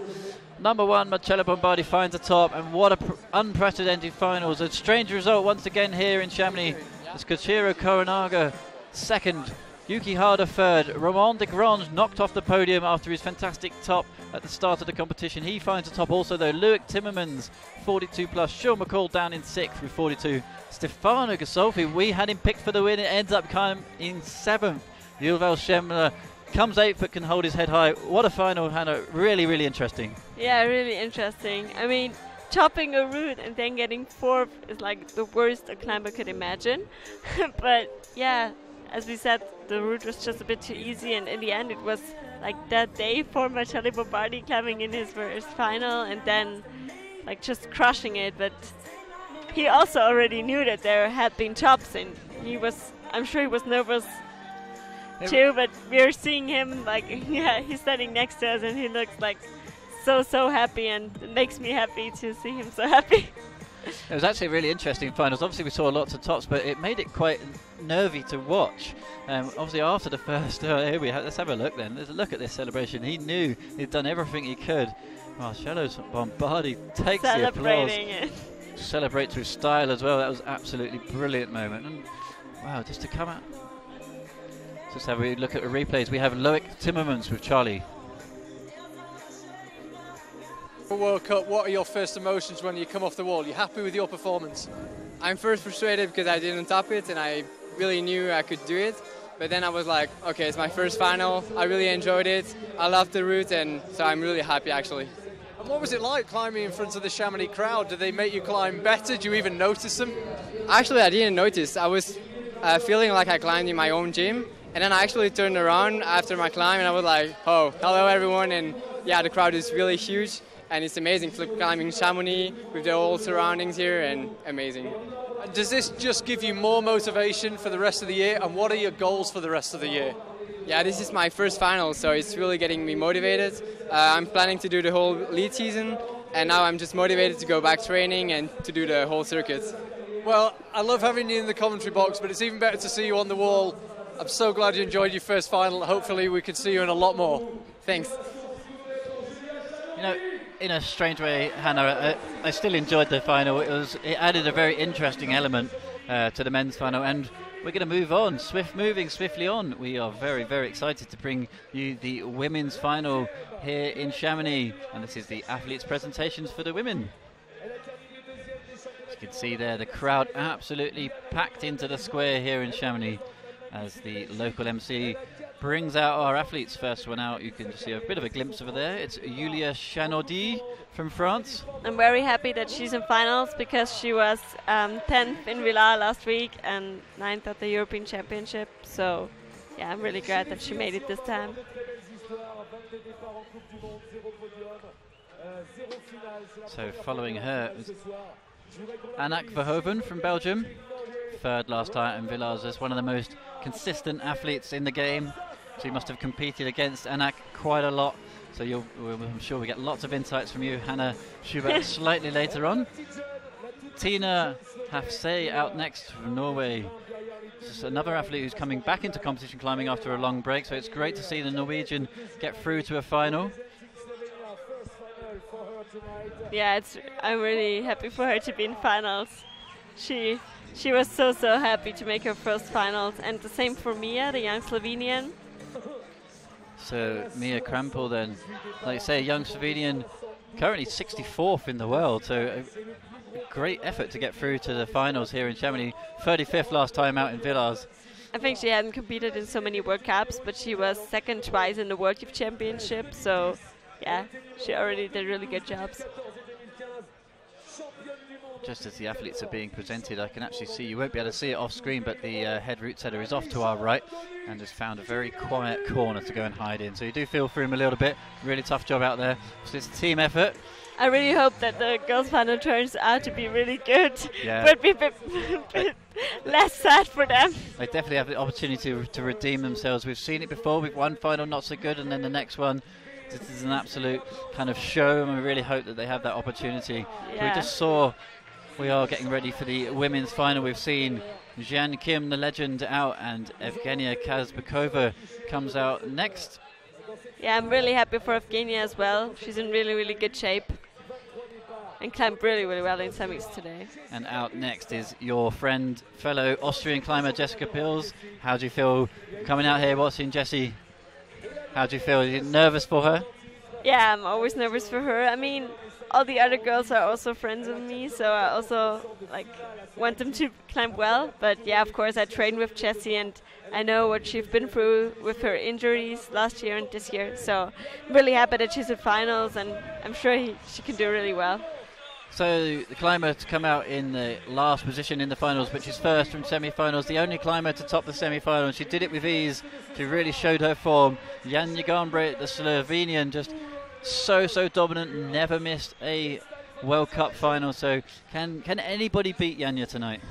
Number one, Marcello Bombardi finds the top, and what a unprecedented finals. A strange result once again here in Chamonix. It's Koichiro Koronaga second, Yuki Hada third. Romain de Grange knocked off the podium after his fantastic top at the start of the competition. He finds the top also though. Loic Timmermans 42 plus. Sean McCall down in 6th with 42. Stefano Gasolfi, we had him picked for the win. It ends up coming in 7th. Yuval Schemmler comes 8th but can hold his head high. What a final, Hannah. Really, really interesting. Yeah, really interesting. I mean, topping a route and then getting 4th is like the worst a climber could imagine. But yeah, as we said, the route was just a bit too easy, and in the end it was like that day for Marcello Bombardi climbing in his first final and then like just crushing it. But he also already knew that there had been tops, and I'm sure he was nervous too, but we're seeing him like, yeah, he's standing next to us and he looks like so happy, and it makes me happy to see him so happy. It was actually a really interesting finals. Obviously we saw lots of tops, but it made it quite nervy to watch. Obviously after the first, here we have, let's have a look then. Let's look at this celebration. He knew he'd done everything he could. Marcello Bombardi takes the applause. Celebrate through style as well. That was absolutely brilliant moment. And wow, just to come out. Just have a look at the replays. We have Loic Timmermans with Charlie. World Cup, what are your first emotions when you come off the wall? You happy with your performance? I'm first frustrated because I didn't top it and I really knew I could do it. But then I was like, okay, it's my first final. I really enjoyed it. I loved the route, and so I'm really happy actually. And what was it like climbing in front of the Chamonix crowd? Did they make you climb better? Did you even notice them? Actually, I didn't notice. I was feeling like I climbed in my own gym. And then I actually turned around after my climb and I was like, oh, hello everyone. And yeah, the crowd is really huge. and it's amazing climbing Chamonix with the whole surroundings here, and amazing. And does this just give you more motivation for the rest of the year, and what are your goals for the rest of the year? Yeah, this is my first final, so it's really getting me motivated. I'm planning to do the whole lead season, and now I'm just motivated to go back training and to do the whole circuit. Well, I love having you in the commentary box, but it's even better to see you on the wall. I'm so glad you enjoyed your first final. Hopefully we can see you in a lot more. Thanks. You know, in a strange way, Hannah, I still enjoyed the final. It added a very interesting element to the men's final, and we're going to move on, moving swiftly on. We are very, very excited to bring you the women's final here in Chamonix, and this is the athletes' presentations for the women. As you can see there, the crowd absolutely packed into the square here in Chamonix as the local MC brings out our athletes. First one out, you can just see a bit of a glimpse over there. It's Julia Chanaudy from France. I'm very happy that she's in finals because she was 10th in Villars last week and 9th at the European Championship. So, yeah, I'm really glad that she made it this time. So following her is Anak Verhoeven from Belgium. Third last time in Villars, is one of the most consistent athletes in the game. She must have competed against Anak quite a lot. So I'm sure we get lots of insights from you, Hannah Schubert, slightly later on. Tina Hafsey out next from Norway. This is another athlete who's coming back into competition climbing after a long break. So it's great to see the Norwegian get through to a final. Yeah, I'm really happy for her to be in finals. She was so happy to make her first finals, and the same for Mia, the young Slovenian. So Mia Krampel then, like you say, young Slovenian, currently 64th in the world, so a great effort to get through to the finals here in Chamonix. 35th last time out in Villars. I think she hadn't competed in so many World Cups, but she was second twice in the World Youth Championship, so yeah, she already did really good jobs. Just as the athletes are being presented, I can actually see, you won't be able to see it off screen, but the head route setter is off to our right and has found a very quiet corner to go and hide in. So you do feel for him a little bit. Really tough job out there. So it's a team effort. I really hope that the girls' final turns out to be really good. Yeah. But be a bit less sad for them. They definitely have the opportunity to redeem themselves. We've seen it before with one final not so good, and then the next one, this is an absolute kind of show, and we really hope that they have that opportunity. Yeah. We just saw, we are getting ready for the women's final. We've seen Jeanne Kim, the legend, out, and Evgenia Kazbekova comes out next. Yeah, I'm really happy for Evgenia as well. She's in really, really good shape and climbed really, really well in semis today. And out next is your friend, fellow Austrian climber Jessica Pils. How do you feel coming out here watching Jessie? How do you feel? Are you nervous for her? Yeah, I'm always nervous for her. I mean, all the other girls are also friends with me, so I also want them to climb well. But yeah, of course, I train with Jessie, and I know what she's been through with her injuries last year and this year. So I'm really happy that she's in finals, and I'm sure she can do really well. So the climber to come out in the last position in the finals, but she's first from semi-finals, the only climber to top the semi-final, and she did it with ease. She really showed her form. Janja Garnbret, the Slovenian, just so dominant, never missed a World Cup final. So can anybody beat Janja tonight?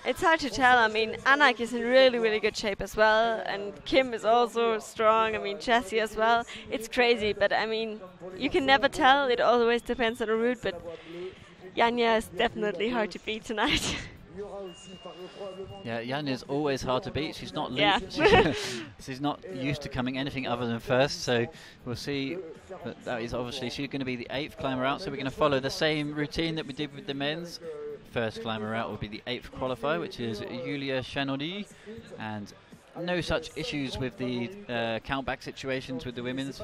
It's hard to tell. I mean, Anak is in really, really good shape as well, and Kim is also strong. I mean, Jessie as well. It's crazy, but I mean, you can never tell. It always depends on the route, but Janja is definitely hard to beat tonight. Yeah, Janja is always hard to beat. She's not she's not used to coming anything other than first, so we'll see. But that is obviously, she's going to be the 8th climber out, so we're going to follow the same routine that we did with the men's. First climber out will be the 8th qualifier, which is Julia Chanaudy, and no such issues with the countback situations with the women's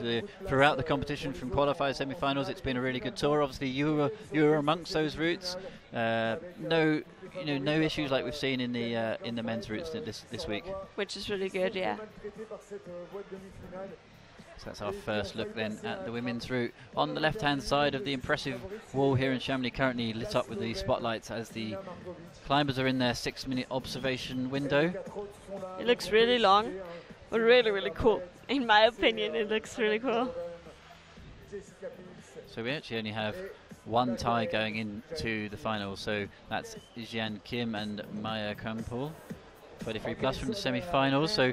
throughout the competition from qualifiers, semi-finals. It's been a really good tour. Obviously, you were amongst those routes. No issues like we've seen in the men's routes this week. Which is really good, yeah. So that's our first look then at the women's route. On the left-hand side of the impressive wall here in Chamonix, currently lit up with the spotlights as the climbers are in their 6-minute observation window. It looks really long, but really, really cool. In my opinion, it looks really cool. So we actually only have one tie going into the final. So that's Jian Kim and Maya Kampul, 23 plus from the semi-finals. So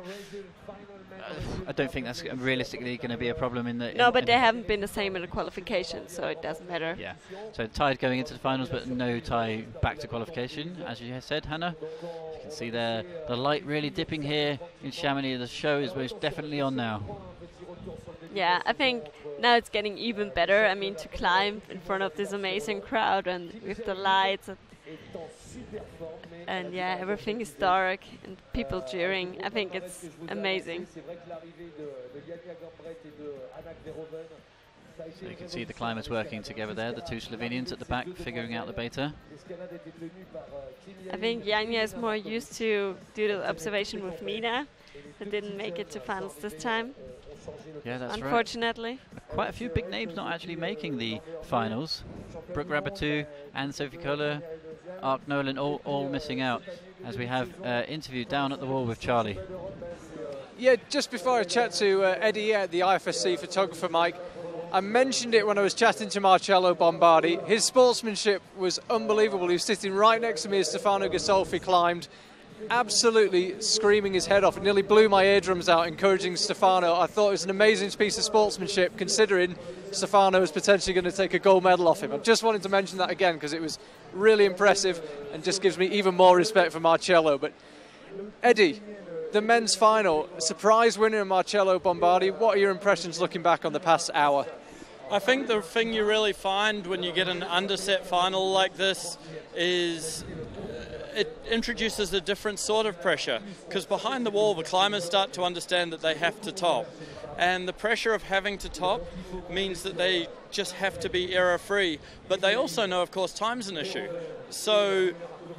I don't think that's realistically going to be a problem in the... No, but they haven't been the same in the qualification, so it doesn't matter. Yeah, so tied going into the finals, but no tie back to qualification, as you said, Hannah. You can see there the light really dipping here in Chamonix. The show is most definitely on now. Yeah, I think now it's getting even better. I mean, to climb in front of this amazing crowd and with the lights and yeah, everything is dark and people cheering. I think it's amazing. So you can see the climbers working together there, the two Slovenians at the back figuring out the beta. I think Janja is more used to do the observation with Mina, that didn't make it to finals this time. Yeah, that's unfortunately. Right. Quite a few big names not actually making the finals. Brooke Rabatou and Sophie Kohler, Ark Nolan all missing out, as we have interview down at the wall with Charlie. Yeah, just before I chat to Eddie at the IFSC photographer, Mike, I mentioned it when I was chatting to Marcello Bombardi. His sportsmanship was unbelievable. He was sitting right next to me as Stefano Ghisolfi climbed, absolutely screaming his head off. It nearly blew my eardrums out, encouraging Stefano. I thought it was an amazing piece of sportsmanship, considering Stefano was potentially going to take a gold medal off him. I just wanted to mention that again because it was really impressive and just gives me even more respect for Marcello. But Eddie, the men's final, surprise winner Marcello Bombardi. What are your impressions looking back on the past hour? I think the thing you really find when you get an underset final like this is it introduces a different sort of pressure, because behind the wall the climbers start to understand that they have to top, and the pressure of having to top means that they just have to be error-free, but they also know, of course, time's an issue. So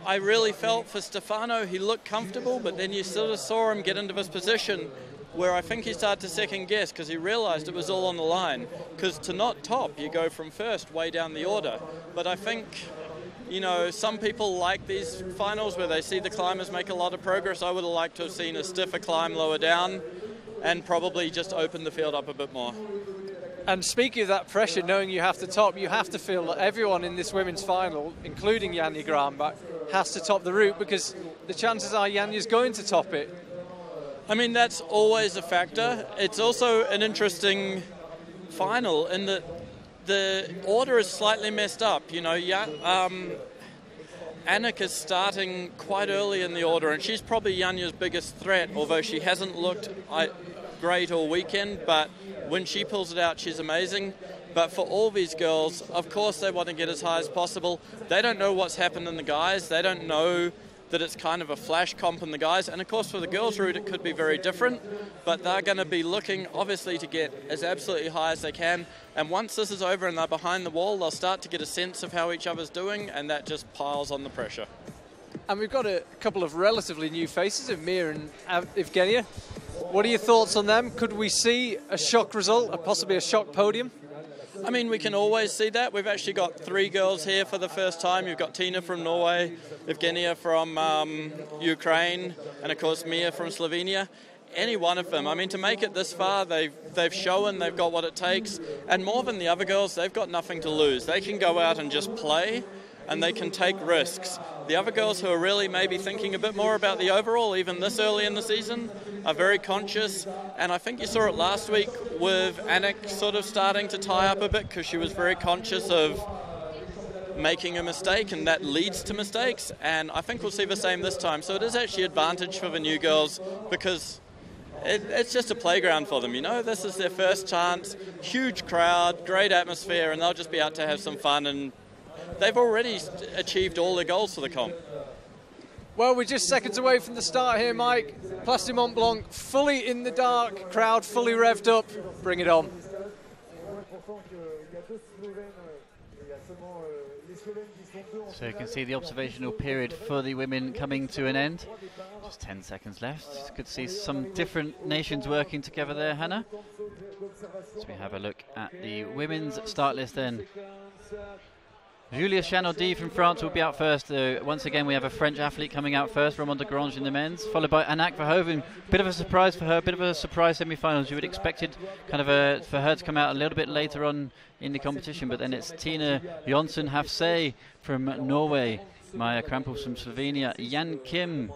I really felt for Stefano, he looked comfortable, but then you sort of saw him get into this position where I think he started to second guess because he realized it was all on the line, because to not top you go from first way down the order. But I think, you know, some people like these finals where they see the climbers make a lot of progress. I would have liked to have seen a stiffer climb lower down and probably just open the field up a bit more. And speaking of that pressure, knowing you have to top, you have to feel that everyone in this women's final, including Janja Grambach, has to top the route, because the chances are Janja's going to top it. I mean, that's always a factor. It's also an interesting final in that the order is slightly messed up. You know, Annick is starting quite early in the order, and she's probably Janja's biggest threat, although she hasn't looked great all weekend, but when she pulls it out, she's amazing. But for all these girls, of course, they want to get as high as possible. They don't know what's happened in the guys. They don't know that it's kind of a flash comp in the guys. And of course, for the girls' route, it could be very different. But they're going to be looking, obviously, to get as absolutely high as they can. And once this is over and they're behind the wall, they'll start to get a sense of how each other's doing, and that just piles on the pressure. And we've got a couple of relatively new faces in Mia and Evgenia. What are your thoughts on them? Could we see a shock result, or possibly a shock podium? I mean, we can always see that. We've actually got 3 girls here for the first time. You've got Tina from Norway, Evgenia from Ukraine, and of course Mia from Slovenia. Any one of them. I mean, to make it this far, they've shown they've got what it takes. And more than the other girls, they've got nothing to lose. They can go out and just play, and they can take risks. The other girls who are really maybe thinking a bit more about the overall, even this early in the season, are very conscious. And I think you saw it last week with Annick sort of starting to tie up a bit because she was very conscious of making a mistake, and that leads to mistakes. And I think we'll see the same this time. So it is actually advantage for the new girls, because it's just a playground for them, you know. This is their first chance, huge crowd, great atmosphere, and they'll just be out to have some fun, and they've already achieved all their goals for the comp. Well, we're just seconds away from the start here, Mike. Place du Mont Blanc fully in the dark, crowd fully revved up. Bring it on. So you can see the observational period for the women coming to an end. Just 10 seconds left. It's good to see some different nations working together there, Hannah. So we have a look at the women's start list then. Julia Chanaudy from France will be out first. Once again, we have a French athlete coming out first, Romain de Grange in the men's, followed by Anak Verhoeven. Bit of a surprise for her, bit of a surprise semi-finals. You would expected for her to come out a little bit later on in the competition, but then it's Tina Jonsson Hafse from Norway, Maja Krampus from Slovenia, Jan Kim,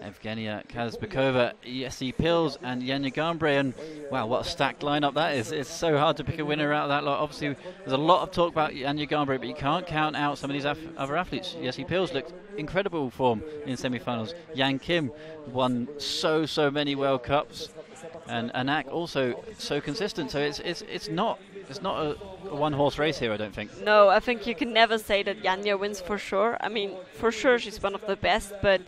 Evgenia Kazbekova, Jessie Pills, and Janja Gambre. And wow, what a stacked lineup that is. It's so hard to pick a winner out of that lot. Obviously, there's a lot of talk about Janja Gambre, but you can't count out some of these other athletes. Jessie Pills looked incredible form in semi-finals. Jan Kim won so many World Cups, and Anak also so consistent. So it's not a one-horse race here, I don't think. No, I think you can never say that Janja wins for sure. I mean, for sure she's one of the best, but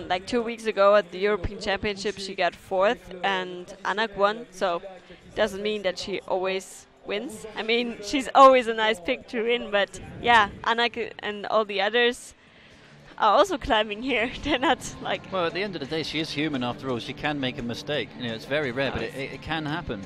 like 2 weeks ago at the European Championship, she got 4th and Anak won, so doesn't mean that she always wins. I mean, she's always a nice pick to win, but yeah, Anak and all the others are also climbing here. They're not like... Well, at the end of the day, she is human after all. She can make a mistake. You know, it's very rare, but it can happen.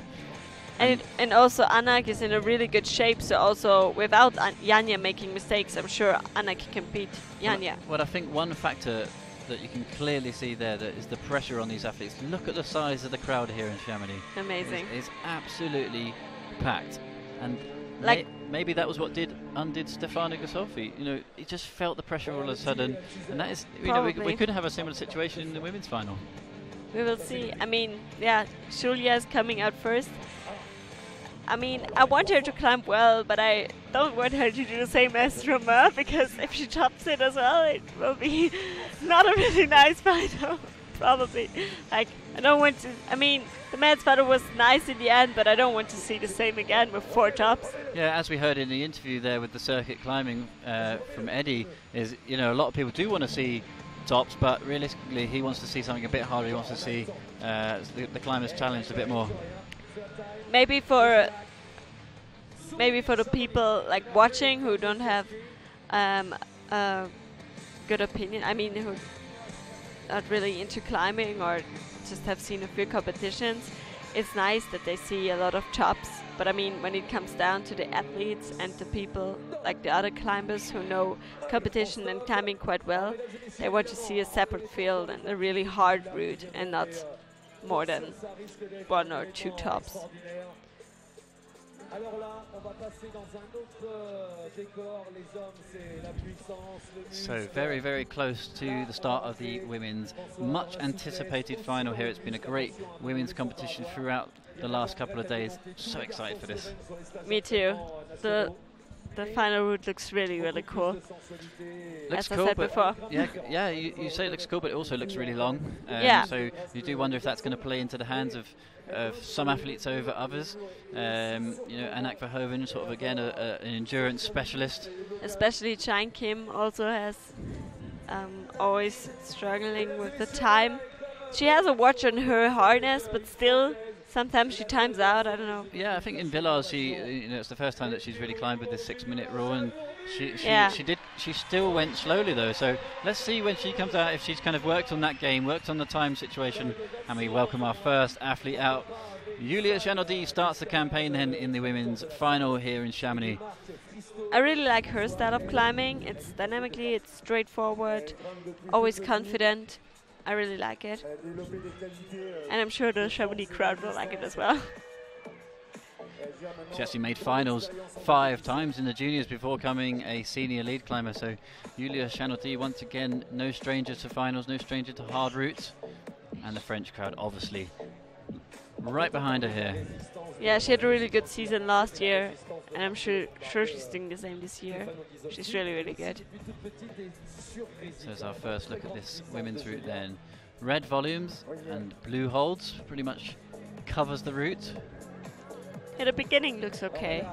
And also Anak is in a really good shape, so also without Janja making mistakes, I'm sure Anak can beat Janja. Well, I think one factor that you can clearly see there that is the pressure on these athletes. Look at the size of the crowd here in Chamonix. Amazing. It's absolutely packed. And like maybe that was what undid Stefano Gossolfi. You know, he just felt the pressure all of a sudden, and that is, you know, we could have a similar situation in the women's final. We will see. I mean, yeah, Julia is coming out first. I mean, I want her to climb well, but I don't want her to do the same as Romain, because if she tops it as well, it will be not a really nice final, probably. Like, I don't want to... I mean, the men's final was nice in the end, but I don't want to see the same again with 4 tops. Yeah, as we heard in the interview there with the circuit climbing from Eddie, is, you know, a lot of people do want to see tops, but realistically he wants to see something a bit harder. He wants to see the climbers challenged a bit more. Maybe for the people like watching who don't have a good opinion. I mean, who not really into climbing or just have seen a few competitions. It's nice that they see a lot of chops. But I mean, when it comes down to the athletes and the people like the other climbers who know competition and climbing quite well, they want to see a separate field and a really hard route and not more than 1 or 2 tops. So very close to the start of the women's much anticipated final here. It's been a great women's competition throughout the last couple of days. So excited for this. Me too. The final route looks really cool. Looks as cool, I said before. Yeah, you say it looks cool, but it also looks really long. Yeah. So you do wonder if that's going to play into the hands of some athletes over others. You know, Anak Verhoeven, sort of again an endurance specialist. Especially Jan Kim also has always struggling with the time. She has a watch on her harness, but still sometimes she times out. I don't know. Yeah, I think in Villars, you know, it's the first time that she's really climbed with this 6-minute rule, and she still went slowly though. So let's see when she comes out if she's kind of worked on that game, worked on the time situation, and we welcome our first athlete out. Julia Chanaudy starts the campaign then in the women's final here in Chamonix. I really like her style of climbing. It's dynamically, it's straightforward, always confident. I really like it. And I'm sure the Chamonix crowd will like it as well. She actually made finals 5 times in the juniors before becoming a senior lead climber. So Julia Chanaudy, once again, no stranger to finals, no stranger to hard routes. And the French crowd, obviously, right behind her here. Yeah, she had a really good season last year, and I'm sure she's doing the same this year. She's really good. So as our first look at this women's route then. Red volumes and blue holds pretty much covers the route. Yeah, the beginning looks okay.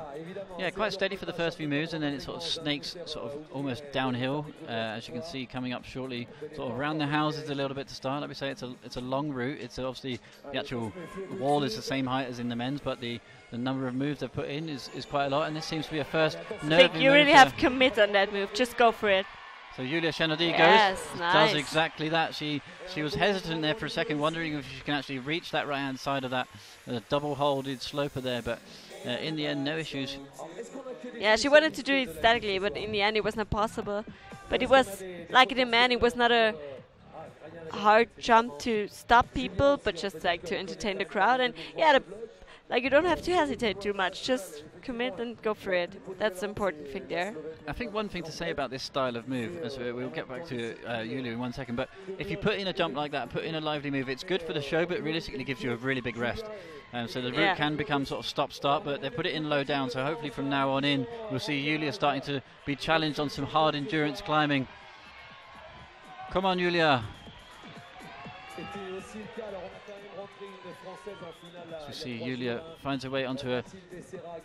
Yeah, quite steady for the first few moves, and then it sort of snakes sort of almost downhill, as you can see coming up shortly, sort of around the houses a little bit to start. Like we say, it's a long route. It's obviously the actual wall is the same height as in the men's, but the number of moves they've put in is quite a lot, and this seems to be a first nervy move. You really have to commit on that move. Just go for it. So Julia Chanaudy nice. does exactly that. She was hesitant there for a second, wondering if she can actually reach that right-hand side of that double-holded sloper there, but in the end, no issues. Yeah, she wanted to do it statically, but in the end it was not possible. But it was, like in the man, it was not a hard jump to stop people, but just like to entertain the crowd. And yeah, like you don't have to hesitate too much, just commit and go for it. That's the important thing there. I think one thing to say about this style of move, as we'll get back to Julia in 1 second, but if you put in a jump like that, put in a lively move, it's good for the show, but realistically gives you a really big rest. So the route can become sort of stop-start, but they put it in low down, so hopefully from now on in, we'll see Julia starting to be challenged on some hard endurance climbing. Come on, Julia. So we see Julia finds her way onto a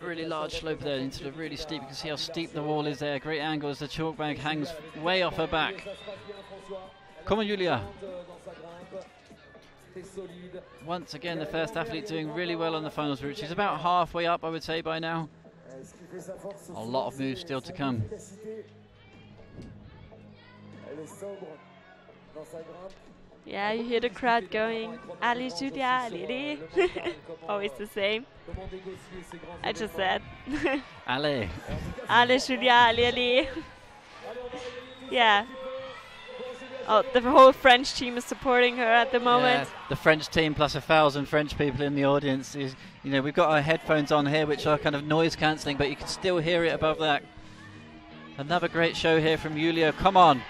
really large slope there, into the really steep. You can see how steep the wall is there. Great angle as the chalk bag hangs way off her back. Come on, Julia. Once again, the first athlete doing really well on the finals route. She's about halfway up, I would say, by now. A lot of moves still to come. Yeah, you hear the crowd going, allez Julia, allez. Always the same. I just said. Allez. Allez Julia, allez, allez. Yeah. Oh, the whole French team is supporting her at the moment. Yeah, the French team plus 1,000 French people in the audience. Is, you know, we've got our headphones on here, which are kind of noise cancelling, but you can still hear it above that. Another great show here from Julia. Come on.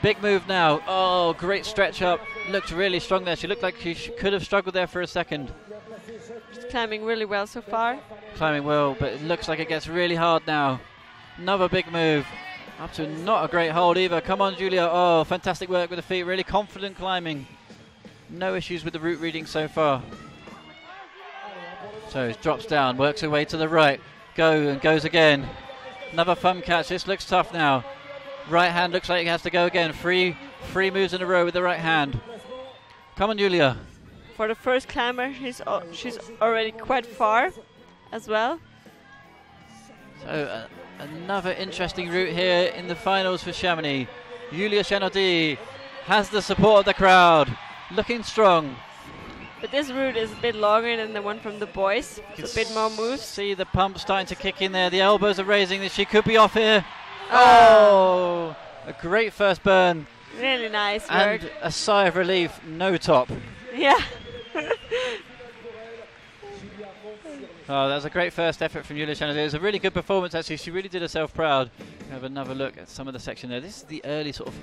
Big move now. Oh, great stretch up. Looked really strong there. She looked like she could have struggled there for a second. She's climbing really well so far. Climbing well, but it looks like it gets really hard now. Another big move. Up to not a great hold either. Come on, Julia. Oh, fantastic work with the feet. Really confident climbing. No issues with the route reading so far. So it drops down, works her way to the right. Go and goes again. Another thumb catch. This looks tough now. Right hand looks like it has to go again. Three moves in a row with the right hand. Come on, Julia. For the first climber, she's already quite far as well. So another interesting route here in the finals for Chamonix. Julia Chenaudy has the support of the crowd. Looking strong. But this route is a bit longer than the one from the boys. It's a bit more moves. See the pump starting to kick in there. The elbows are raising. She could be off here. Oh, a great first burn. Really nice work. And a sigh of relief, no top. Yeah. Oh, that was a great first effort from Julia Chenaudy. It was a really good performance, actually. She really did herself proud. Have another look at some of the section there. This is the early sort of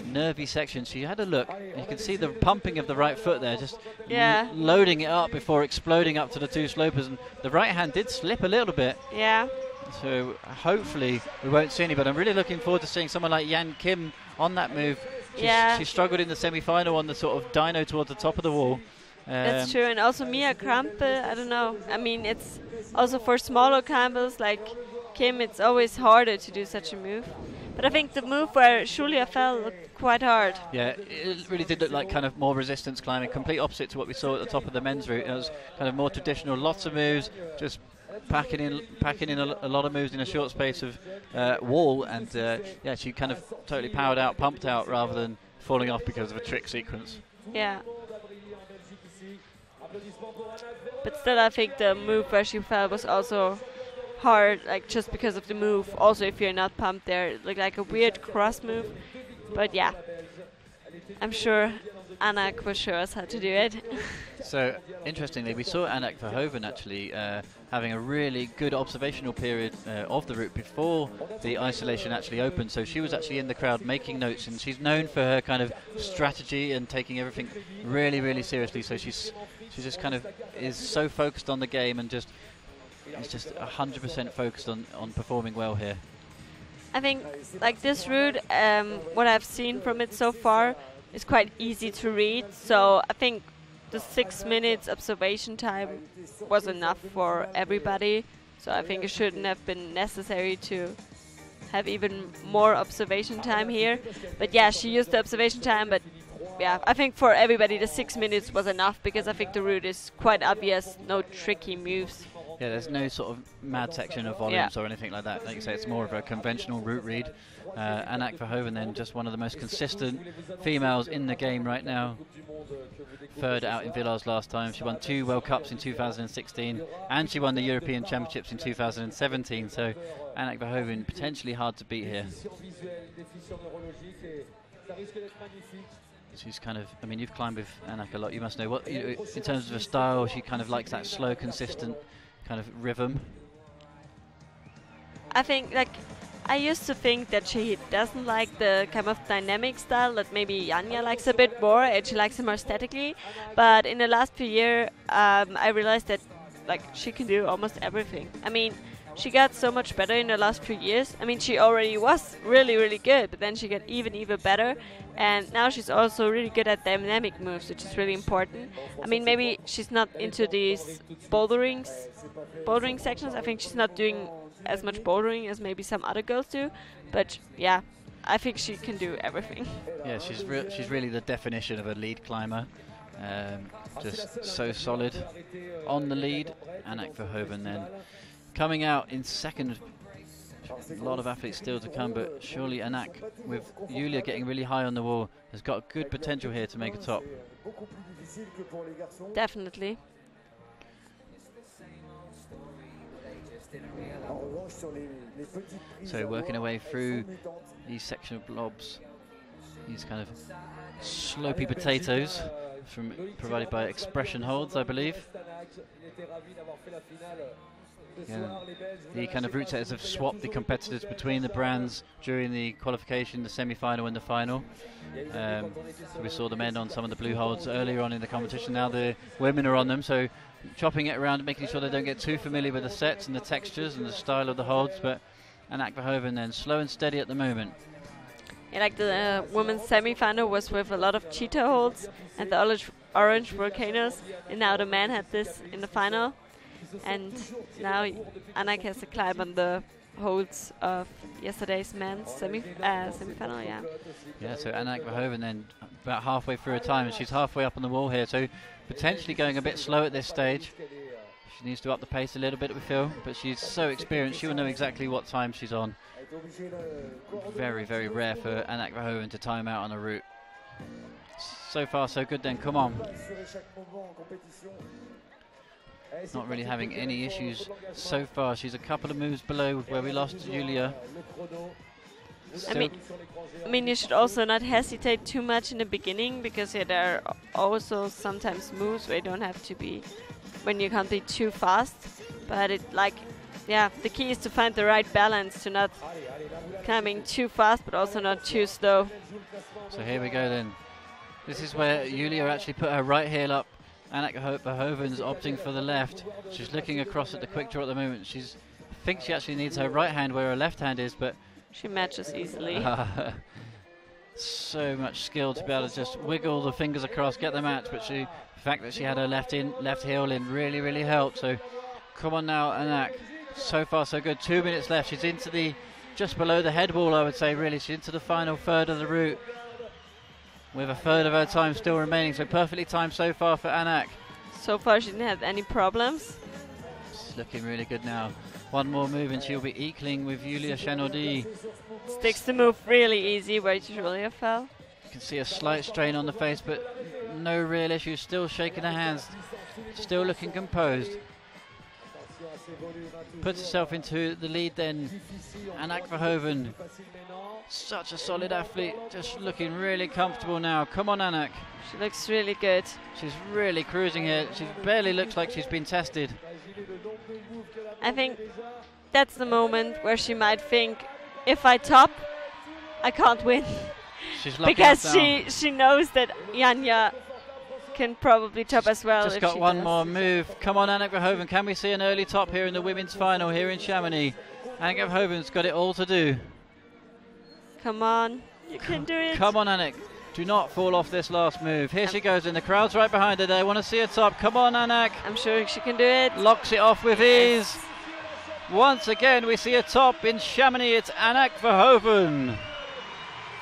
nervy section. She had a look. You can see the pumping of the right foot there, just loading it up before exploding up to the two slopers. And the right hand did slip a little bit. Yeah. So hopefully we won't see any, but I'm really looking forward to seeing someone like Yan Kim on that move. She struggled in the semi-final on the sort of dyno towards the top of the wall. That's true, and also Mia Krampe, I don't know. I mean, it's also for smaller climbers like Kim, it's always harder to do such a move. But I think the move where Julia fell looked quite hard. Yeah, it really did look like kind of more resistance climbing, complete opposite to what we saw at the top of the men's route. It was kind of more traditional, lots of moves, just packing in a lot of moves in a short space of wall, and yeah, she kind of totally powered out, pumped out, rather than falling off because of a trick sequence. Yeah. But still, I think the move where she fell was also hard, like just because of the move. Also, if you're not pumped there, it looked like a weird cross move. But yeah, I'm sure Anak will show us how to do it. So, interestingly, we saw Anak Verhoeven actually having a really good observational period of the route before the isolation actually opened. So she was actually in the crowd making notes, and she's known for her kind of strategy and taking everything really, really seriously. So she just kind of is so focused on the game and just is just 100% focused on performing well here. I think like this route, what I've seen from it so far is quite easy to read. So I think the 6 minutes observation time was enough for everybody. So I think it shouldn't have been necessary to have even more observation time here. But yeah, she used the observation time, but yeah, I think for everybody the 6 minutes was enough, because I think the route is quite obvious, no tricky moves. Yeah, there's no sort of mad section of volumes or anything like that. Like you say, it's more of a conventional route read. Anak Verhoeven then, just one of the most consistent females in the game right now. Third out in Villars last time. She won 2 World Cups in 2016 and she won the European Championships in 2017. So Anak Verhoeven potentially hard to beat here. She's kind of, I mean, you've climbed with Anak a lot. You must know what, in terms of her style, she kind of likes that slow, consistent kind of rhythm. I think, like, I used to think that she doesn't like the kind of dynamic style that maybe Janja likes a bit more, and she likes it more statically. But in the last few years, I realized that, like, she can do almost everything. I mean, she got so much better in the last few years. I mean, she already was really, really good, but then she got even better. And now she's also really good at dynamic moves, which is really important. I mean, maybe she's not into these bouldering sections. I think she's not doing as much bouldering as maybe some other girls do. But yeah, I think she can do everything. Yeah, she's really the definition of a lead climber. Just so solid on the lead. Anak Verhoeven then coming out in second. A lot of athletes still to come, but surely Anak, with Julia getting really high on the wall, has got good potential here to make a top. Definitely. So working away through these sectional blobs, these kind of slopey potatoes provided by Expression Holds, I believe. Yeah. The kind of route setters have swapped the competitors between the brands during the qualification, the semi-final and the final. So we saw the men on some of the blue holds earlier on in the competition. Now the women are on them, so chopping it around, making sure they don't get too familiar with the sets and the textures and the style of the holds. But Anak Verhoeven then slow and steady at the moment. Yeah, like the women's semi-final was with a lot of cheetah holds and the orange volcanoes, and now the men had this in the final. And now Anak has to climb on the holds of yesterday's men's semi-final, yeah. Yeah, so Anak Verhoeven then about halfway through her time, and she's halfway up on the wall here, so potentially going a bit slow at this stage. She needs to up the pace a little bit, we feel, but she's so experienced, she'll know exactly what time she's on. Very, very rare for Anak Verhoeven to time out on a route. So far, so good then, come on. Not really having any issues so far. She's a couple of moves below where we lost Julia. I mean, you should also not hesitate too much in the beginning, because there are also sometimes moves where you don't have to be, when you can't be too fast. But the key is to find the right balance, to not climbing too fast but also not too slow. So here we go then. This is where Julia actually put her right heel up. Anak Verhoeven's opting for the left. She's looking across at the quick draw at the moment. I think she actually needs her right hand where her left hand is, but she matches easily. So much skill to be able to just wiggle the fingers across, get the match. But the fact that she had her left heel in really, really helped. So come on now, Anak. So far, so good. 2 minutes left. She's into just below the head wall, I would say. Really, she's into the final third of the route, with a third of her time still remaining, so perfectly timed so far for Anak. So far she didn't have any problems. She's looking really good now. One more move and she'll be equaling with Julia Chanaudy. Sticks the move really easy where Julia fell. You can see a slight strain on the face, but no real issues. Still shaking her hands, still looking composed. Puts herself into the lead then. Anak Verhoeven, such a solid athlete, just looking really comfortable now. Come on, Anak. She looks really good. She's really cruising here. She barely looks like she's been tested. I think that's the moment where she might think, if I top, I can't win. She's because she knows that Janja can probably top as well. Just got one more move. Come on, Anak Verhoeven. Can we see an early top here in the women's final here in Chamonix? Anak Verhoeven's got it all to do. Come on, you can do it. Come on, Anak. Do not fall off this last move. Here she goes, and the crowd's right behind her. They want to see her top. Come on, Anak. I'm sure she can do it. Locks it off with ease. Once again, we see a top in Chamonix. It's Anak Verhoeven.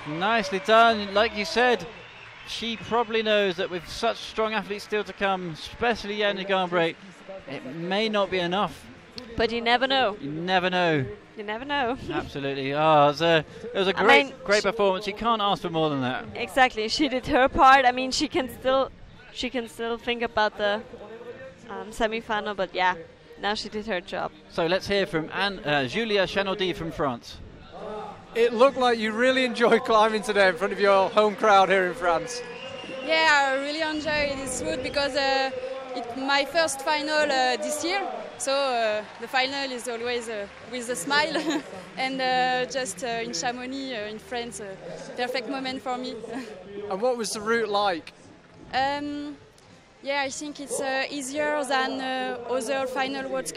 Nicely done. Like you said, she probably knows that with such strong athletes still to come, especially Yanni Garnbret, it may not be enough. But you never know. You never know. You never know. Absolutely. Oh, it was a great performance. You can't ask for more than that. Exactly. She did her part. I mean, she can still think about the semi-final, but yeah, now she did her job. So let's hear from Julia Chanaudy from France. It looked like you really enjoyed climbing today in front of your home crowd here in France. Yeah, I really enjoy this route because it's my first final this year. So the final is always with a smile. And just in Chamonix, in France, perfect moment for me. And what was the route like? Yeah, I think it's easier than other final World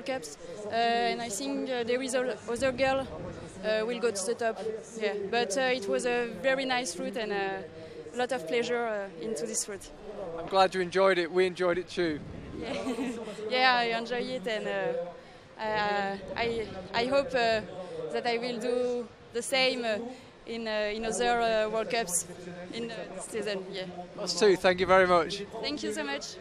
Cups. And I think there is other girl will go to the top. Yeah, but it was a very nice route and a lot of pleasure into this route. I'm glad you enjoyed it. We enjoyed it too. Yeah, yeah, I enjoy it, and I hope that I will do the same in other World Cups in this season. Yeah. Us too. Thank you very much. Thank you so much.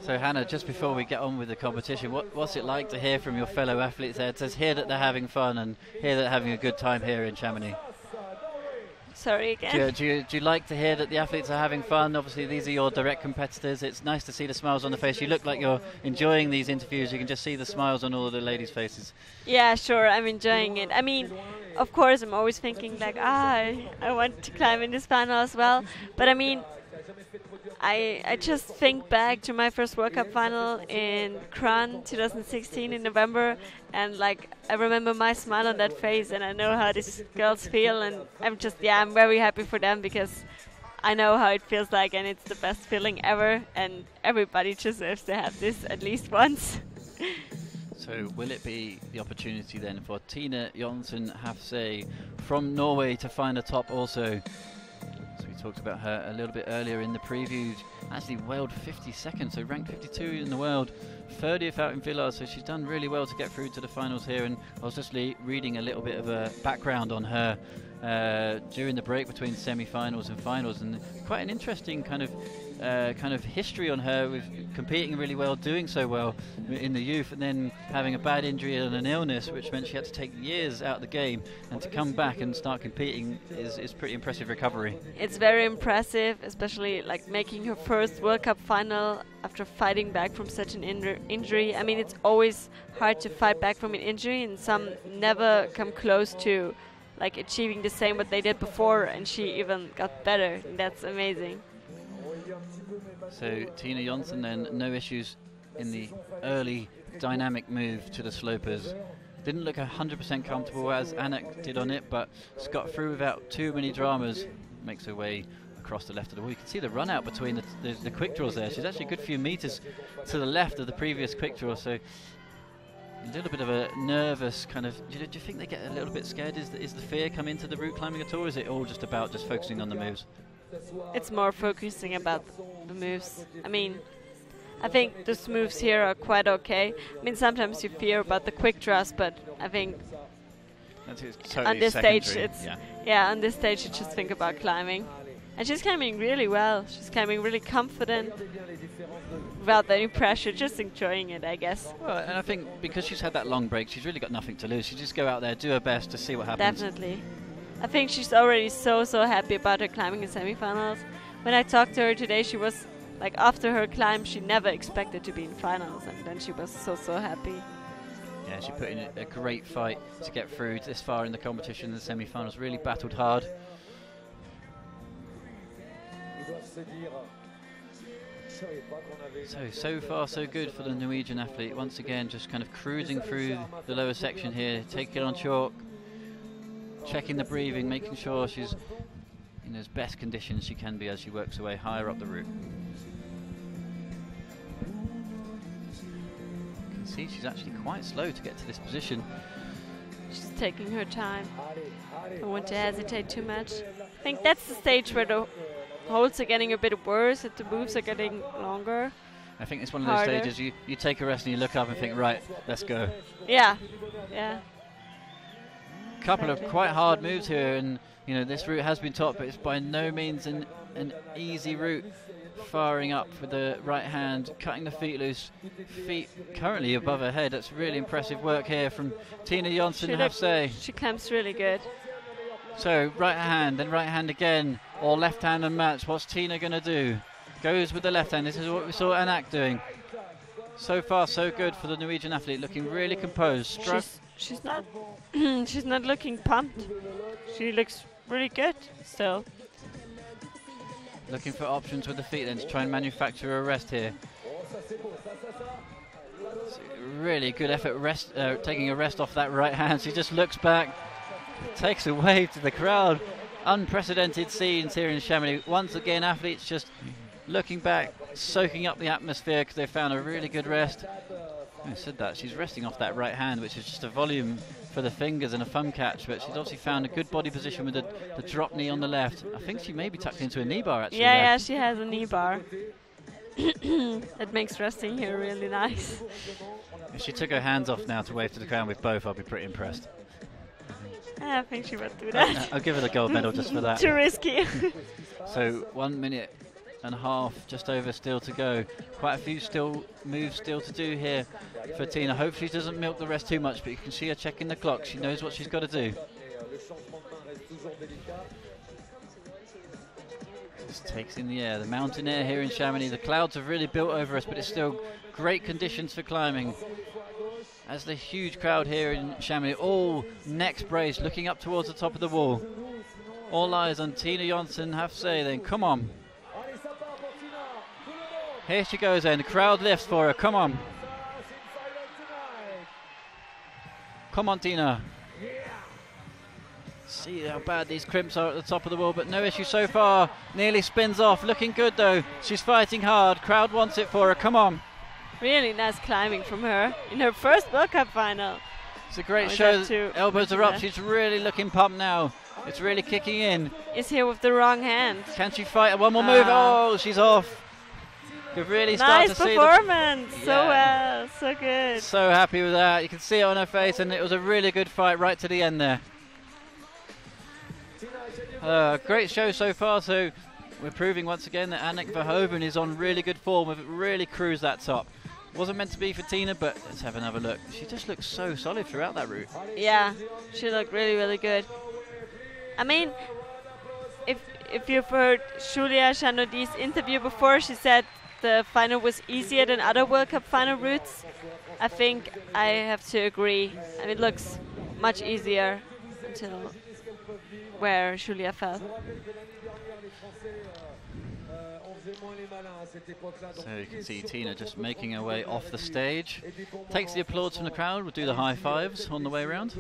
So Hannah, just before we get on with the competition, what's it like to hear from your fellow athletes there, to hear that they're having fun and hear that they're having a good time here in Chamonix? Sorry again. Do you like to hear that the athletes are having fun? Obviously, these are your direct competitors. It's nice to see the smiles on the face. You look like you're enjoying these interviews. You can just see the smiles on all of the ladies' faces. Yeah, sure. I'm enjoying it. I mean, of course, I'm always thinking like, I want to climb in this final as well. But I mean, I just think back to my first World Cup final in Kran 2016 in November, and like I remember my smile on that face, and I know how these girls feel, and I'm very happy for them because I know how it feels like, and it's the best feeling ever, and everybody deserves to have this at least once. So will it be the opportunity then for Tina Jonsen Hafse from Norway to find a top also? So we talked about her a little bit earlier in the preview. Actually world 52nd, so ranked 52 in the world, 30th out in Villars, so she's done really well to get through to the finals here. And I was just reading a little bit of a background on her during the break between semi-finals and finals, and quite an interesting kind of history on her, with competing really well, doing so well in the youth, and then having a bad injury and an illness which meant she had to take years out of the game, and to come back and start competing is pretty impressive recovery. It's very impressive, especially like making her first World Cup final after fighting back from such an injury. I mean, it's always hard to fight back from an injury, and some never come close to like achieving the same what they did before, and she even got better. That's amazing. So Tina Jonsen then, no issues in the early dynamic move to the slopers. Didn't look 100% comfortable as Anak did on it, but got through without too many dramas. Makes her way across the left of the wall. You can see the run out between the quick draws there. She's actually a good few meters to the left of the previous quick draw, so a little bit of a nervous kind of. Do you think they get a little bit scared? Is the fear come into the route climbing at all, or is it all just about just focusing on the moves? It's more focusing about the moves. I mean, I think the moves here are quite okay. I mean, sometimes you fear about the quick draws, but I think totally on this stage, on this stage you just think about climbing. And she's climbing really well. She's climbing really confident, without any pressure, just enjoying it, I guess. Well, and I think because she's had that long break, she's really got nothing to lose. She just go out there, do her best to see what happens. Definitely. I think she's already so happy about her climbing in semifinals. When I talked to her today, she was like, after her climb, she never expected to be in finals, and then she was so happy. Yeah, she put in a great fight to get through this far in the competition in the semi-finals. Really battled hard. So far so good for the Norwegian athlete. Once again, just kind of cruising through the lower section here, taking it on chalk, checking the breathing, making sure she's in as best conditions she can be as she works her way higher up the route. You can see she's actually quite slow to get to this position. She's taking her time. Don't want to hesitate too much. I think that's the stage where the holds are getting a bit worse and the moves are getting longer. I think it's one of those stages you take a rest and you look up and think, right, let's go. Yeah. couple of quite hard moves here, and you know this route has been topped, but it's by no means an easy route. Firing up with the right hand, cutting the feet loose, feet currently above her head. That's really impressive work here from Tina Jonsson, I have to say. She clamps really good. So right hand, then right hand again, or left hand and match. What's Tina going to do? Goes with the left hand. This is what we saw Anak doing. So far, so good for the Norwegian athlete, looking really composed. She's not she's not looking pumped. She looks really good still. Looking for options with the feet then to try and manufacture a rest here. Really good effort taking a rest off that right hand. She just looks back, takes a wave to the crowd. Unprecedented scenes here in Chamonix. Once again, athletes just looking back, soaking up the atmosphere because they found a really good rest. I said that, she's resting off that right hand, which is just a volume for the fingers and a thumb catch, but she's obviously found a good body position with the drop knee on the left. I think she may be tucked into a knee bar actually. Yeah, she has a knee bar. It makes resting here really nice. If she took her hands off now to wave to the crowd with both, I'll be pretty impressed. I think she would do that. I'll give her the gold medal just for that. Too risky. So 1 minute and a half just over still to go. Quite a few moves still to do here for Tina. Hopefully she doesn't milk the rest too much, but you can see her checking the clock. She knows what she's got to do. Just takes in the air. The mountain air here in Chamonix. The clouds have really built over us, but it's still great conditions for climbing. As the huge crowd here in Chamonix, all necks braced, looking up towards the top of the wall. All eyes on Tina Jonsson, have to say then, come on. Here she goes then, the crowd lifts for her, come on. Come on, Tina. See how bad these crimps are at the top of the wall, but no issue so far. Nearly spins off, looking good though. She's fighting hard, crowd wants it for her, come on. Really nice climbing from her in her first World Cup final. It's a great show, elbows are up, she's really looking pumped now. It's really kicking in. Is here with the wrong hand. Can she fight? One more move, oh, she's off. You really start to see performance, so well, so good. So happy with that. You can see it on her face, and it was a really good fight right to the end there. Great show so far. So we're proving once again that Anak Verhoeven is on really good form. We've really cruised that top. Wasn't meant to be for Tina, but let's have another look. She just looks so solid throughout that route. Yeah, she looked really, really good. I mean, if you've heard Julia Chanaudy's interview before, she said the final was easier than other World Cup final routes. I think I have to agree. I mean, it looks much easier until where Julia fell. So you can see Tina just making her way off the stage. Takes the applause from the crowd. We'll do the high fives on the way around.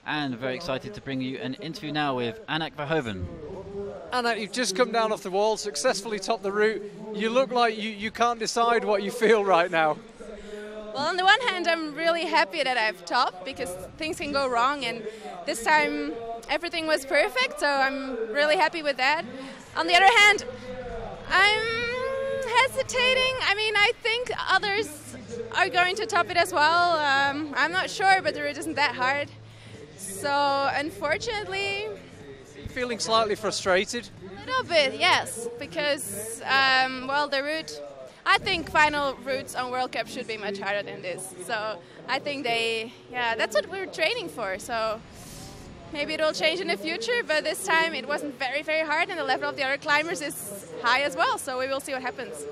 And very excited to bring you an interview now with Anak Verhoeven. Anak, you've just come down off the wall, successfully topped the route. You look like you can't decide what you feel right now. Well, on the one hand, I'm really happy that I've topped because things can go wrong, and this time everything was perfect, so I'm really happy with that. On the other hand, I'm hesitating. I mean, I think others are going to top it as well. I'm not sure, but the route isn't that hard. So, unfortunately... Feeling slightly frustrated? A little bit, yes, because, well, the route... I think final routes on World Cup should be much harder than this. So, I think that's what we're training for. So, maybe it will change in the future, but this time it wasn't very, very hard, and the level of the other climbers is high as well, so we will see what happens.